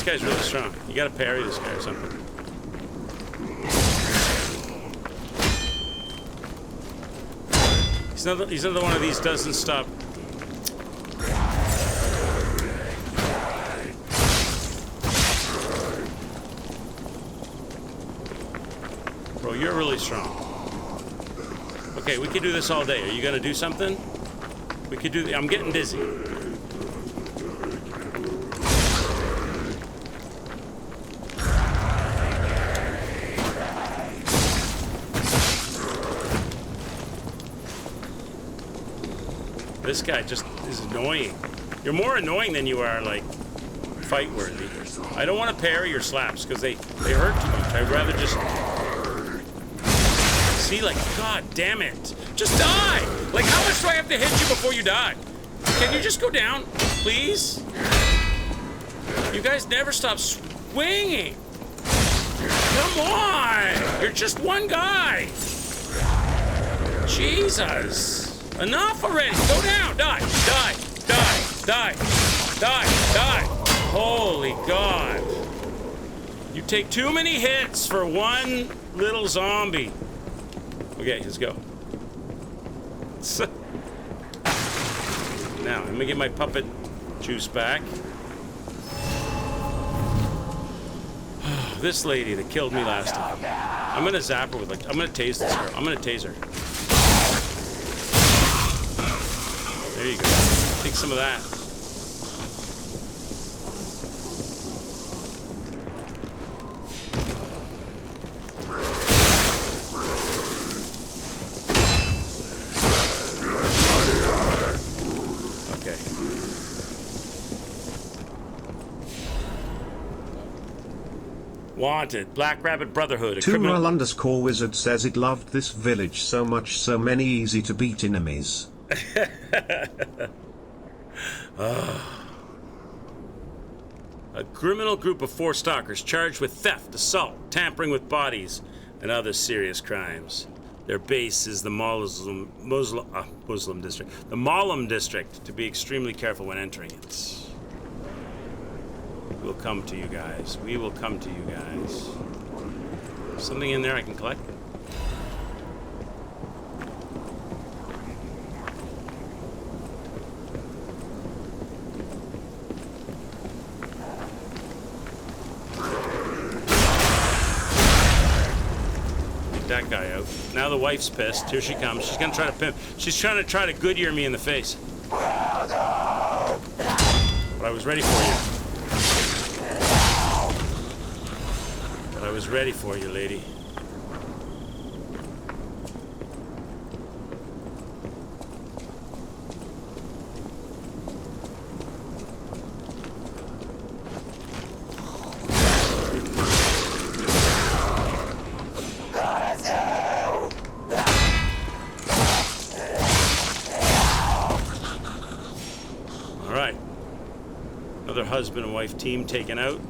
guy's really strong. You gotta parry this guy or something. He's another one of these doesn't stop. Bro, you're really strong. Okay, we could do this all day. Are you gonna do something? We could do. I'm getting dizzy. This guy just is annoying. You're more annoying than you are, like, fight-worthy. I don't want to parry your slaps, because they hurt too much. I'd rather just... See, like, god damn it. Just die! Like, how much do I have to hit you before you die? Can you just go down, please? You guys never stop swinging. Come on! You're just one guy. Jesus. Enough already. Go down. Die. Die. Die. Die. Die. Die. Holy God. You take too many hits for one little zombie. Okay, let's go. Now, let me get my puppet juice back. This lady that killed me last time. I'm gonna zap her with, like, I'm gonna tase this girl. I'm gonna tase her. There you go. Take some of that. Okay. Wanted. Black Rabbit Brotherhood. Tural_Wizard says it loved this village so much, so many easy to beat enemies. A criminal group of 4 stalkers charged with theft, assault, tampering with bodies, and other serious crimes. Their base is the Muslim district. The Mollum district, to be extremely careful when entering it. We'll come to you guys. We will come to you guys. Something in there I can collect? That guy out. Now the wife's pissed. Here she comes. She's gonna try to pimp. She's trying to Goodyear me in the face. But I was ready for you. But I was ready for you, lady. Husband and wife team taken out.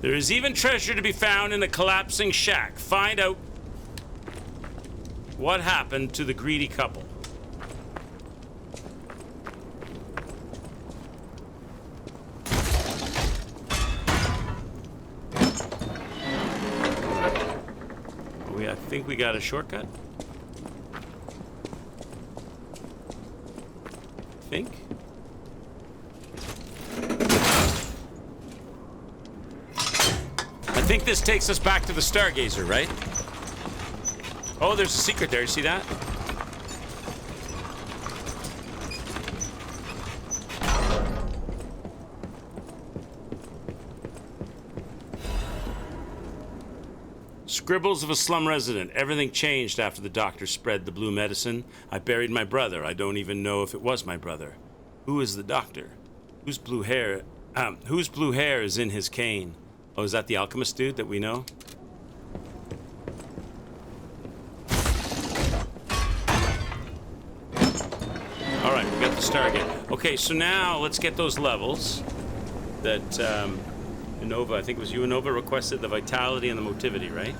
There is even treasure to be found in the collapsing shack. Find out what happened to the greedy couple. I think we got a shortcut. I think this takes us back to the Stargazer, right? Oh, there's a secret there. You see that? Scribbles of a slum resident. Everything changed after the doctor spread the blue medicine. I buried my brother. I don't even know if it was my brother. Who is the doctor? Whose blue hair is in his cane? Oh, is that the alchemist dude that we know? All right, we got the Stargate. Okay, so now let's get those levels that Innova, I think it was you, Innova, requested the vitality and the motivity, right?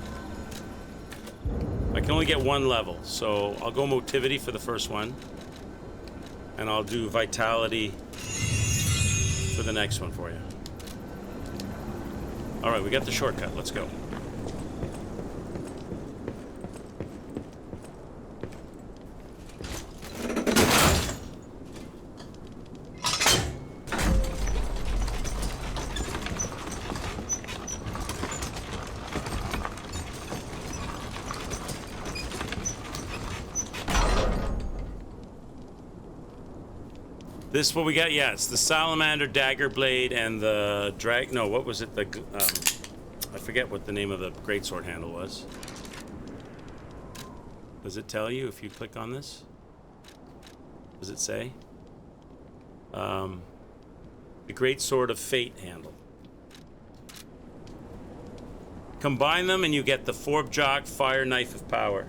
I can only get one level, so I'll go motivity for the first one. And I'll do vitality for the next one for you. Alright, we got the shortcut. Let's go. This is what we got? Yeah, it's the Salamander Dagger Blade and the drag... No, what was it? The I forget what the name of the greatsword handle was. Does it tell you if you click on this? Does it say? The Greatsword of Fate handle. Combine them and you get the Forbjok Fire Knife of Power.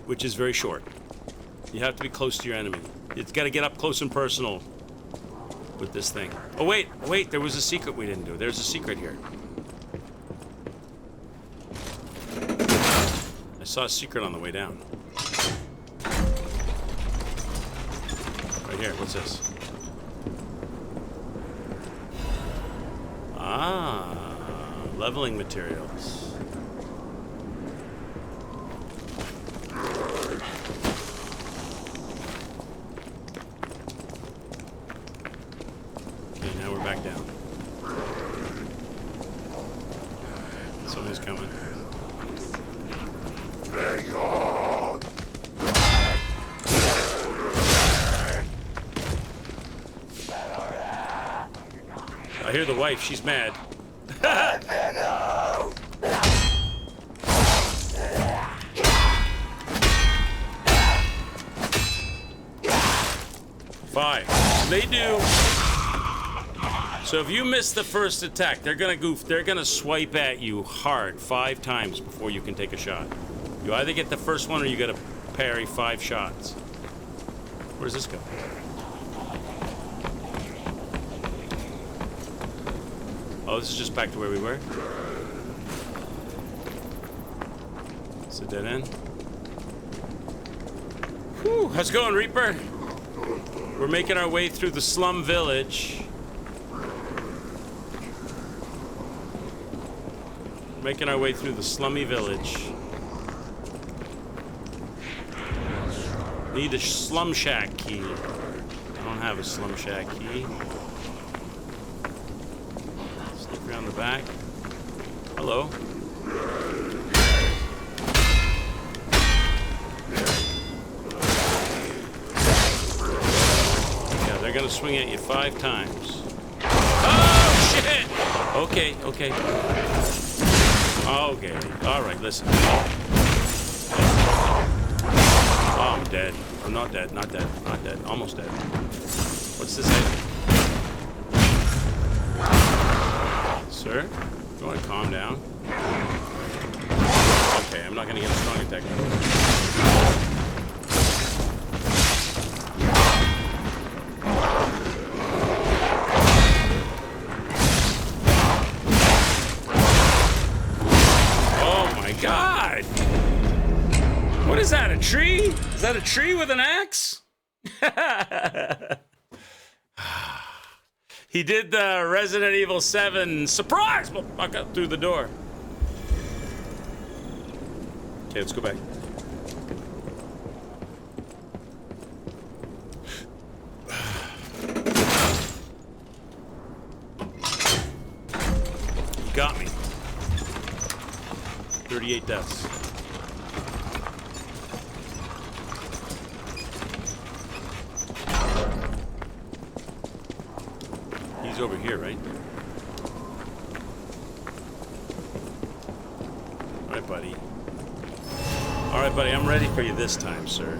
Which is very short. You have to be close to your enemy. It's got to get up close and personal with this thing. Oh, wait, there was a secret we didn't do. There's a secret here. I saw a secret on the way down. Right here, what's this? Ah, leveling materials. Back down. Somebody's coming. I hear the wife, she's mad. 5. They do. So if you miss the first attack, they're gonna goof. They're gonna swipe at you hard 5 times before you can take a shot. You either get the first one or you gotta parry 5 shots. Where does this go? Oh, this is just back to where we were. It's a dead end. Whew, how's it going, Reaper? We're making our way through the slum village. Making our way through the slummy village. Need a slum shack key. I don't have a slum shack key. Sneak around the back. Hello. Yeah, they're gonna swing at you 5 times. Oh shit! Okay. Okay, alright, listen. Oh, I'm dead. I'm not dead, not dead, not dead. Almost dead. What's this item? Sir? You want to calm down? Okay, I'm not gonna get a strong attack. God! What is that, a tree? Is that a tree with an axe? He did the Resident Evil 7 surprise motherfucker through the door. Okay, let's go back. You got me. 38 deaths. He's over here, right? Alright, buddy. Alright, buddy, I'm ready for you this time, sir.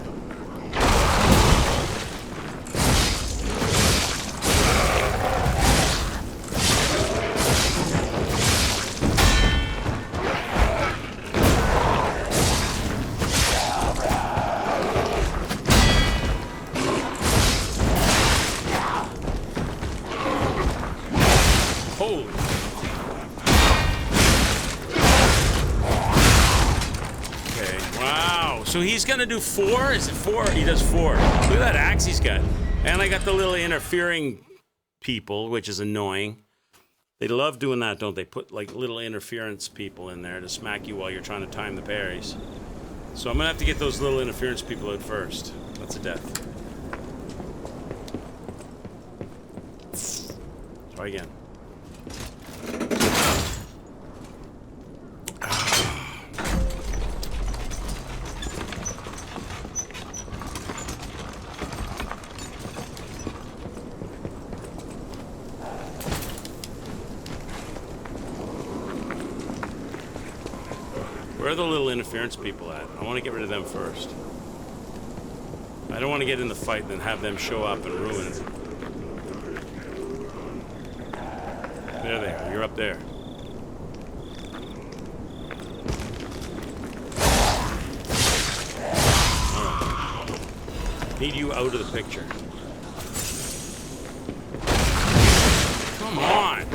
Wow. So he's gonna do 4? Is it 4? He does 4. Look at that axe he's got. And I got the little interfering people, which is annoying. They love doing that, don't they? Put like little interference people in there to smack you while you're trying to time the parries. So I'm gonna have to get those little interference people out first. That's a death. Try again. Where are the little interference people at? I want to get rid of them first. I don't want to get in the fight and then have them show up and ruin it. There they are. You're up there. Right. Need you out of the picture. Come on.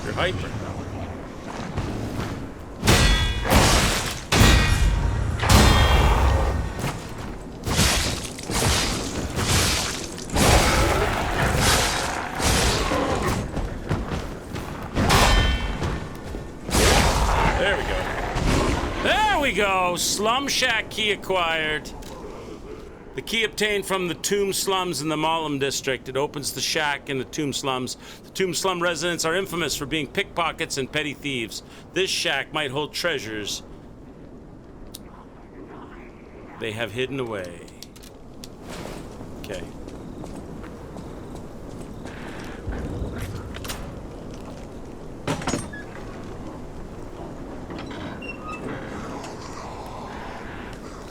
You're hyper. There we go. There we go! Slum Shack key acquired. The key obtained from the Tomb Slums in the Malum district. It opens the shack in the Tomb Slums. The Tomb Slum residents are infamous for being pickpockets and petty thieves. This shack might hold treasures they have hidden away. Okay.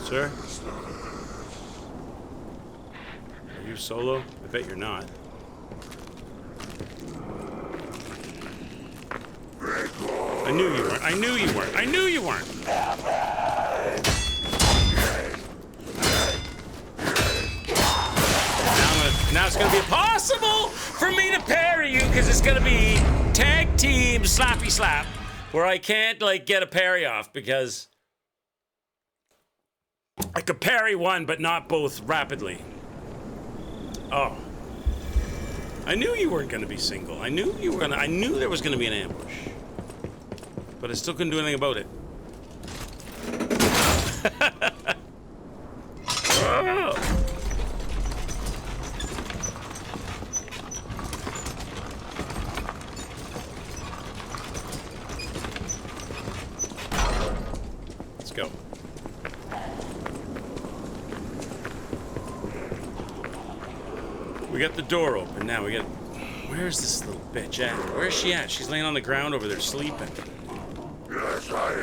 Sir? Are you solo? I bet you're not. I knew you weren't. I knew you weren't. I knew you weren't. Now it's gonna be impossible for me to parry you because it's gonna be tag team slappy slap where I can't like get a parry off because I could parry one but not both rapidly. Oh. I knew you weren't gonna be single. I knew you were gonna. I knew there was gonna be an ambush. But I still couldn't do anything about it. Oh. Let's go. We got the door open now. We got. Where's this little bitch at? Where's she at? She's laying on the ground over there sleeping. Yes, I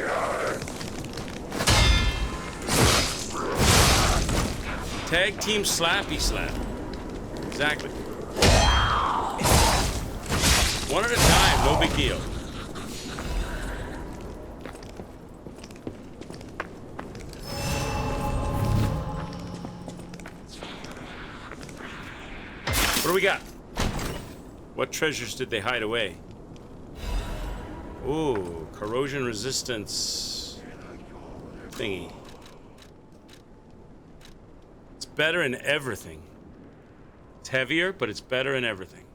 Tag team slappy slap. Exactly. One at a time, no big deal. What do we got? What treasures did they hide away? Ooh, corrosion resistance thingy. It's better in everything. It's heavier, but it's better in everything.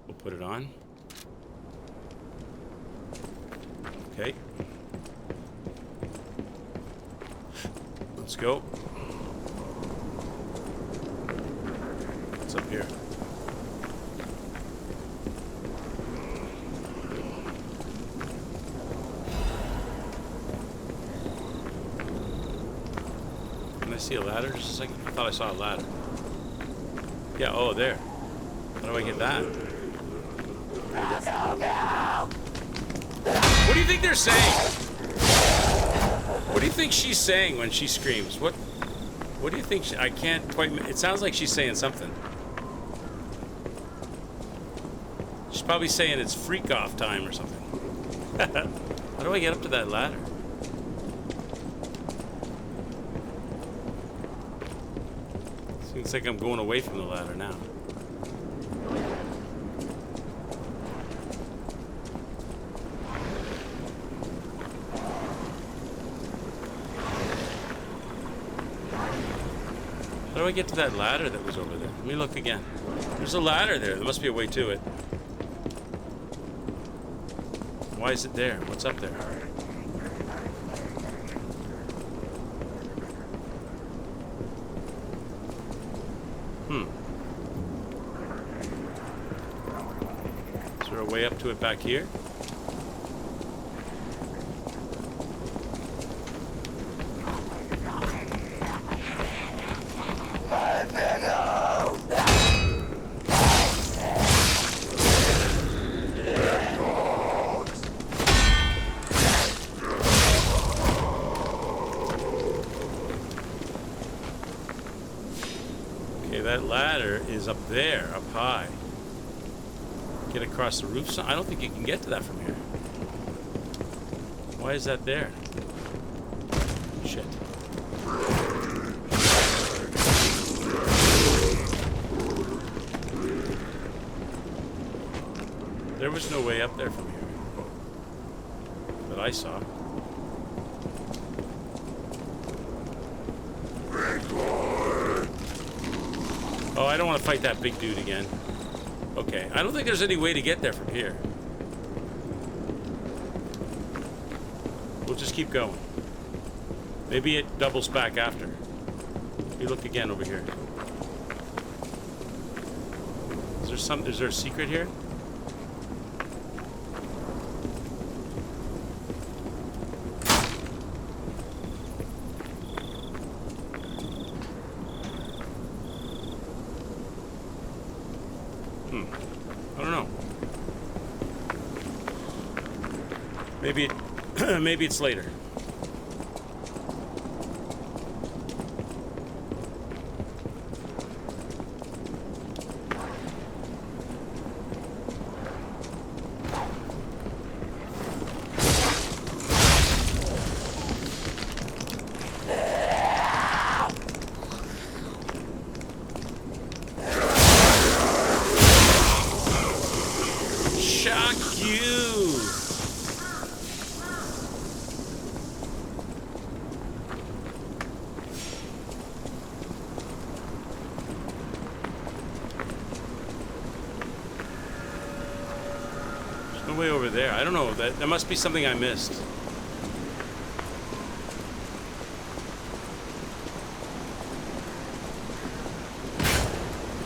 We'll put it on. Okay. Let's go. What's up here? Can I see a ladder? Just a second. I thought I saw a ladder. Yeah, oh, there. How do I get that? What do you think they're saying? What do you think she's saying when she screams? What do you think? I can't quite... It sounds like she's saying something. She's probably saying it's freak off time or something. How do I get up to that ladder? Seems like I'm going away from the ladder now. How do I get to that ladder that was over there? Let me look again. There's a ladder there. There must be a way to it. Why is it there? What's up there? Is there a way up to it back here? Okay, that ladder is up there, up high. Get across the roof. So I don't think you can get to that from here. Why is that there? Shit. There was no way up there from here that I saw. Oh, I don't want to fight that big dude again. Okay, I don't think there's any way to get there from here. We'll just keep going. Maybe it doubles back after. You look again over here. Is there a secret here? I don't know. Maybe it's later. Way over there. I don't know. That must be something I missed.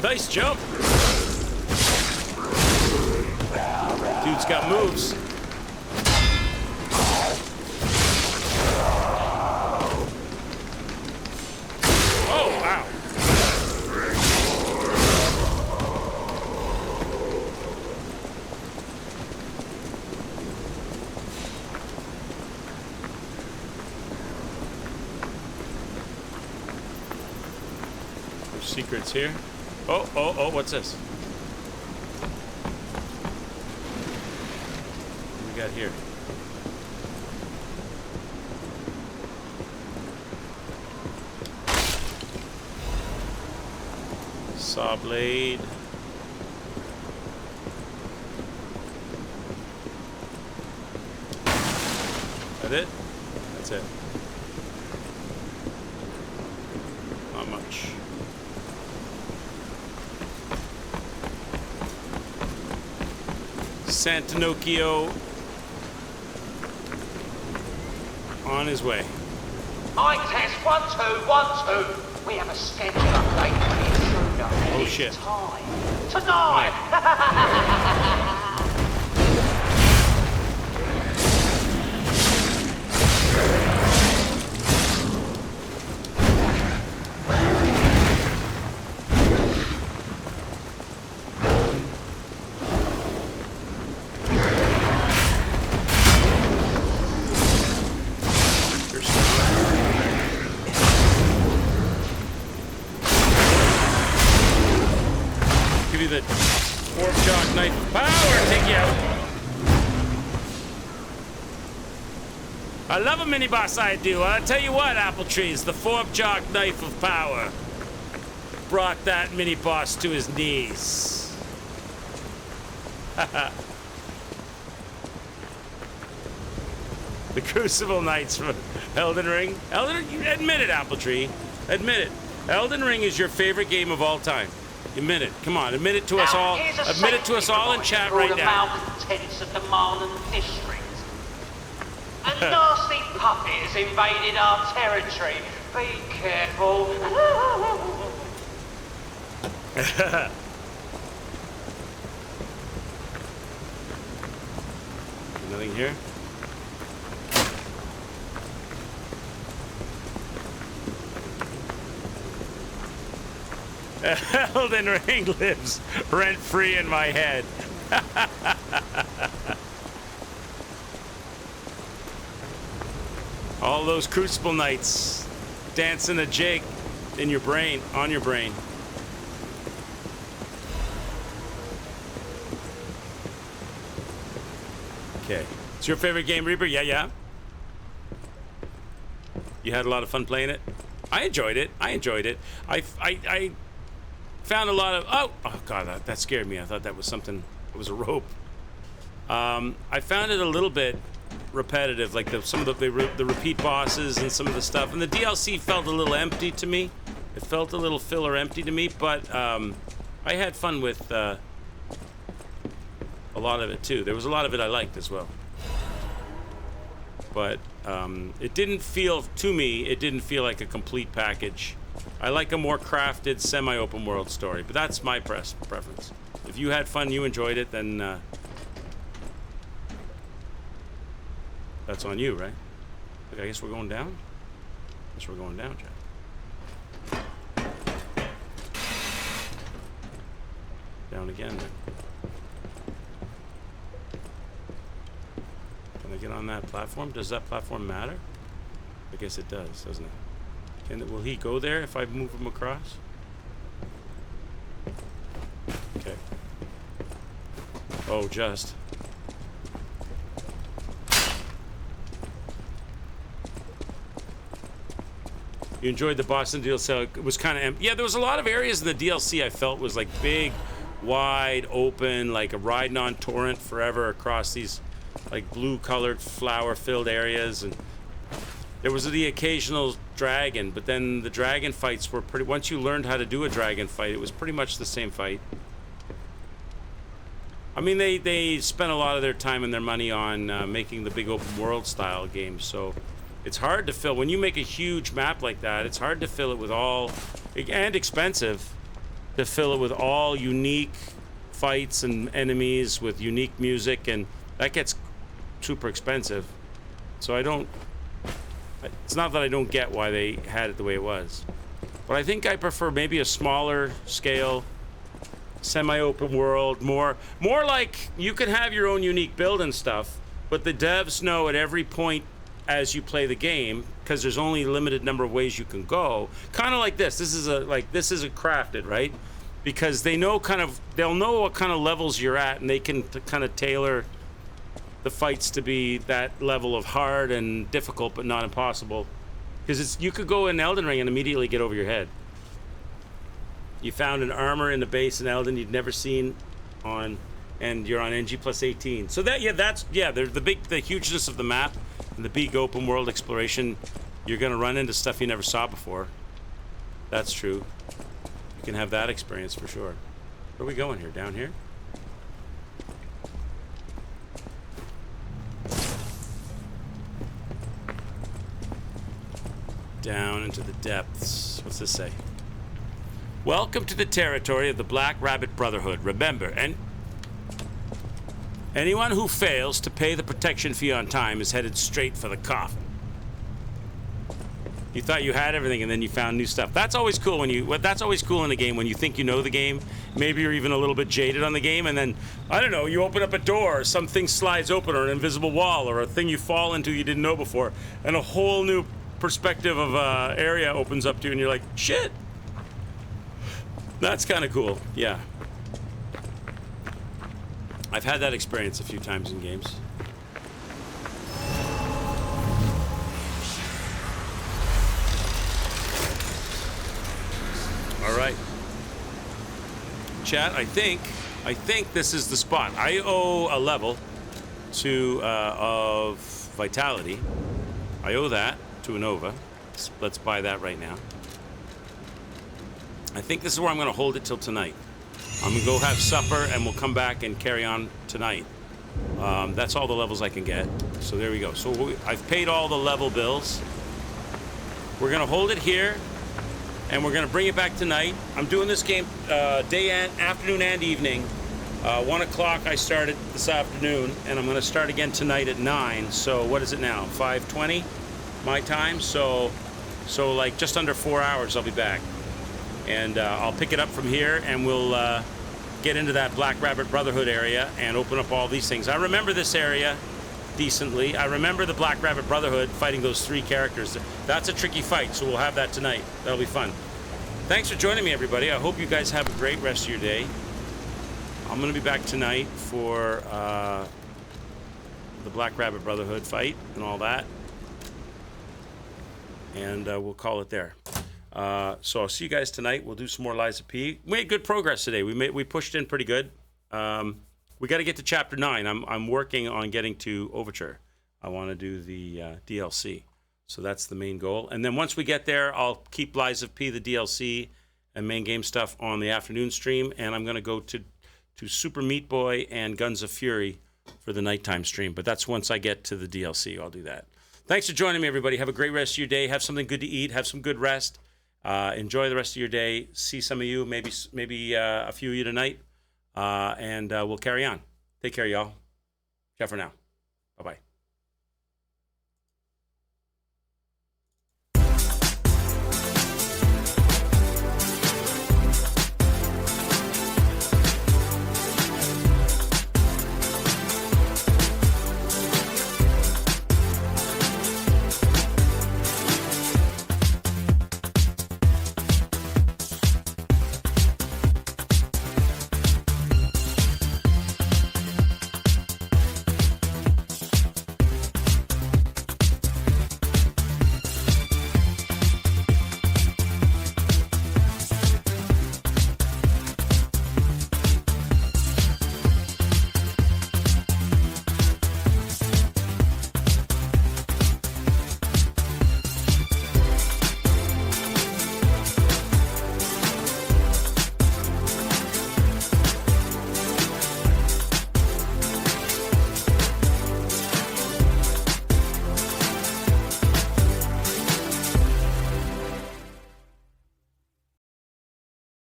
Nice jump. Dude's got moves. Oh, wow. Secrets here. Oh, what's this? What do we got here? Saw blade. That it? That's it. Not much. Santinocchio. on his way. I test 1, 2, 1, 2. We have a schedule update for the intruder. Oh shit. Time. Tonight. The Fork Jock Knife of Power, take you out. I love a mini boss, I do. I'll tell you what, Apple Trees, the Fork Jock Knife of Power brought that mini boss to his knees. The Crucible Knights from Elden Ring. You admit it, Apple Tree. Admit it. Elden Ring is your favorite game of all time. Admit it. Come on, admit it to us all. Admit it to us all in chat right now. Malcontents of the Marlon district. A nasty puppet has invaded our territory. Be careful. Nothing here. Elden Ring lives rent-free in my head. All those Crucible Knights dancing a jig in your brain, on your brain. Okay. It's your favorite game, Reaper? Yeah. You had a lot of fun playing it? I enjoyed it. I found a lot of... Oh God, that scared me. I thought that was something... It was a rope. I found it a little bit repetitive, like some of the repeat bosses and some of the stuff. And the DLC felt a little empty to me. It felt a little filler empty to me, but I had fun with a lot of it too. There was a lot of it I liked as well. But it didn't feel, to me, it didn't feel like a complete package. I like a more crafted, semi-open world story, but that's my preference. If you had fun, you enjoyed it, then that's on you, right? Okay, I guess we're going down? I guess we're going down, Jack. Down again, then. Can I get on that platform? Does that platform matter? I guess it does, doesn't it? Will he go there if I move him across? Okay. Oh, just. You enjoyed the Boston DLC? It was kind of empty. Yeah, there was a lot of areas in the DLC I felt was like big, wide, open, like a riding on torrent forever across these like blue-colored, flower-filled areas, and there was the occasional dragon, but then the dragon fights were pretty... Once you learned how to do a dragon fight, it was pretty much the same fight. I mean, they spent a lot of their time and their money on making the big open world style games, so it's hard to fill. When you make a huge map like that, it's hard to fill it with all... And expensive to fill it with all unique fights and enemies with unique music, and that gets super expensive. So I don't... It's not that I don't get why they had it the way it was, but I think I prefer maybe a smaller scale, semi-open world, more like you can have your own unique build and stuff, but the devs know at every point as you play the game, because there's only a limited number of ways you can go. Kind of like this. This is a crafted, right? Because they know they'll know what kind of levels you're at, and they can kind of tailor the fights to be that level of hard and difficult, but not impossible. Because you could go in Elden Ring and immediately get over your head. You found an armor in the base in Elden you'd never seen on, and you're on NG plus 18. So there's the hugeness of the map and the big open world exploration. You're gonna run into stuff you never saw before. That's true. You can have that experience for sure. Where are we going here? Down here? down into the depths. What's this say? Welcome to the territory of the Black Rabbit Brotherhood. Remember, and anyone who fails to pay the protection fee on time is headed straight for the coffin. You thought you had everything, and then you found new stuff. That's always cool when you. That's always cool in a game when you think you know the game. Maybe you're even a little bit jaded on the game, and then I don't know. You open up a door, or something slides open, or an invisible wall, or a thing you fall into you didn't know before, and a whole new perspective of area opens up to you, and you're like, shit. That's kind of cool. Yeah. I've had that experience a few times in games. All right, chat. I think this is the spot. I owe a level to of vitality. I owe that to Anova. Let's buy that right now. I think this is where I'm going to hold it till tonight. I'm going to go have supper, and we'll come back and carry on tonight. That's all the levels I can get. So there we go. So I've paid all the level bills. We're going to hold it here. And we're going to bring it back tonight. I'm doing this game afternoon and evening. 1 o'clock I started this afternoon, and I'm going to start again tonight at 9. So what is it now? 5:20 my time. So like just under 4 hours I'll be back. And I'll pick it up from here, and we'll get into that Black Rabbit Brotherhood area and open up all these things. I remember this area decently. I remember the Black Rabbit Brotherhood fighting those 3 characters. That's a tricky fight, so we'll have that tonight. That'll be fun. Thanks for joining me, everybody. I hope you guys have a great rest of your day. I'm going to be back tonight for the Black Rabbit Brotherhood fight and all that. And we'll call it there. So I'll see you guys tonight. We'll do some more Lies of P. We made good progress today. We pushed in pretty good. We got to get to chapter 9. I'm working on getting to Overture. I want to do the DLC. So that's the main goal. And then once we get there, I'll keep Lies of P, the DLC, and main game stuff on the afternoon stream. And I'm going to go to Super Meat Boy and Guns of Fury for the nighttime stream. But that's once I get to the DLC. I'll do that. Thanks for joining me, everybody. Have a great rest of your day. Have something good to eat. Have some good rest. Enjoy the rest of your day. See some of you, maybe a few of you tonight. And we'll carry on. Take care, y'all. Ciao for now. Bye-bye.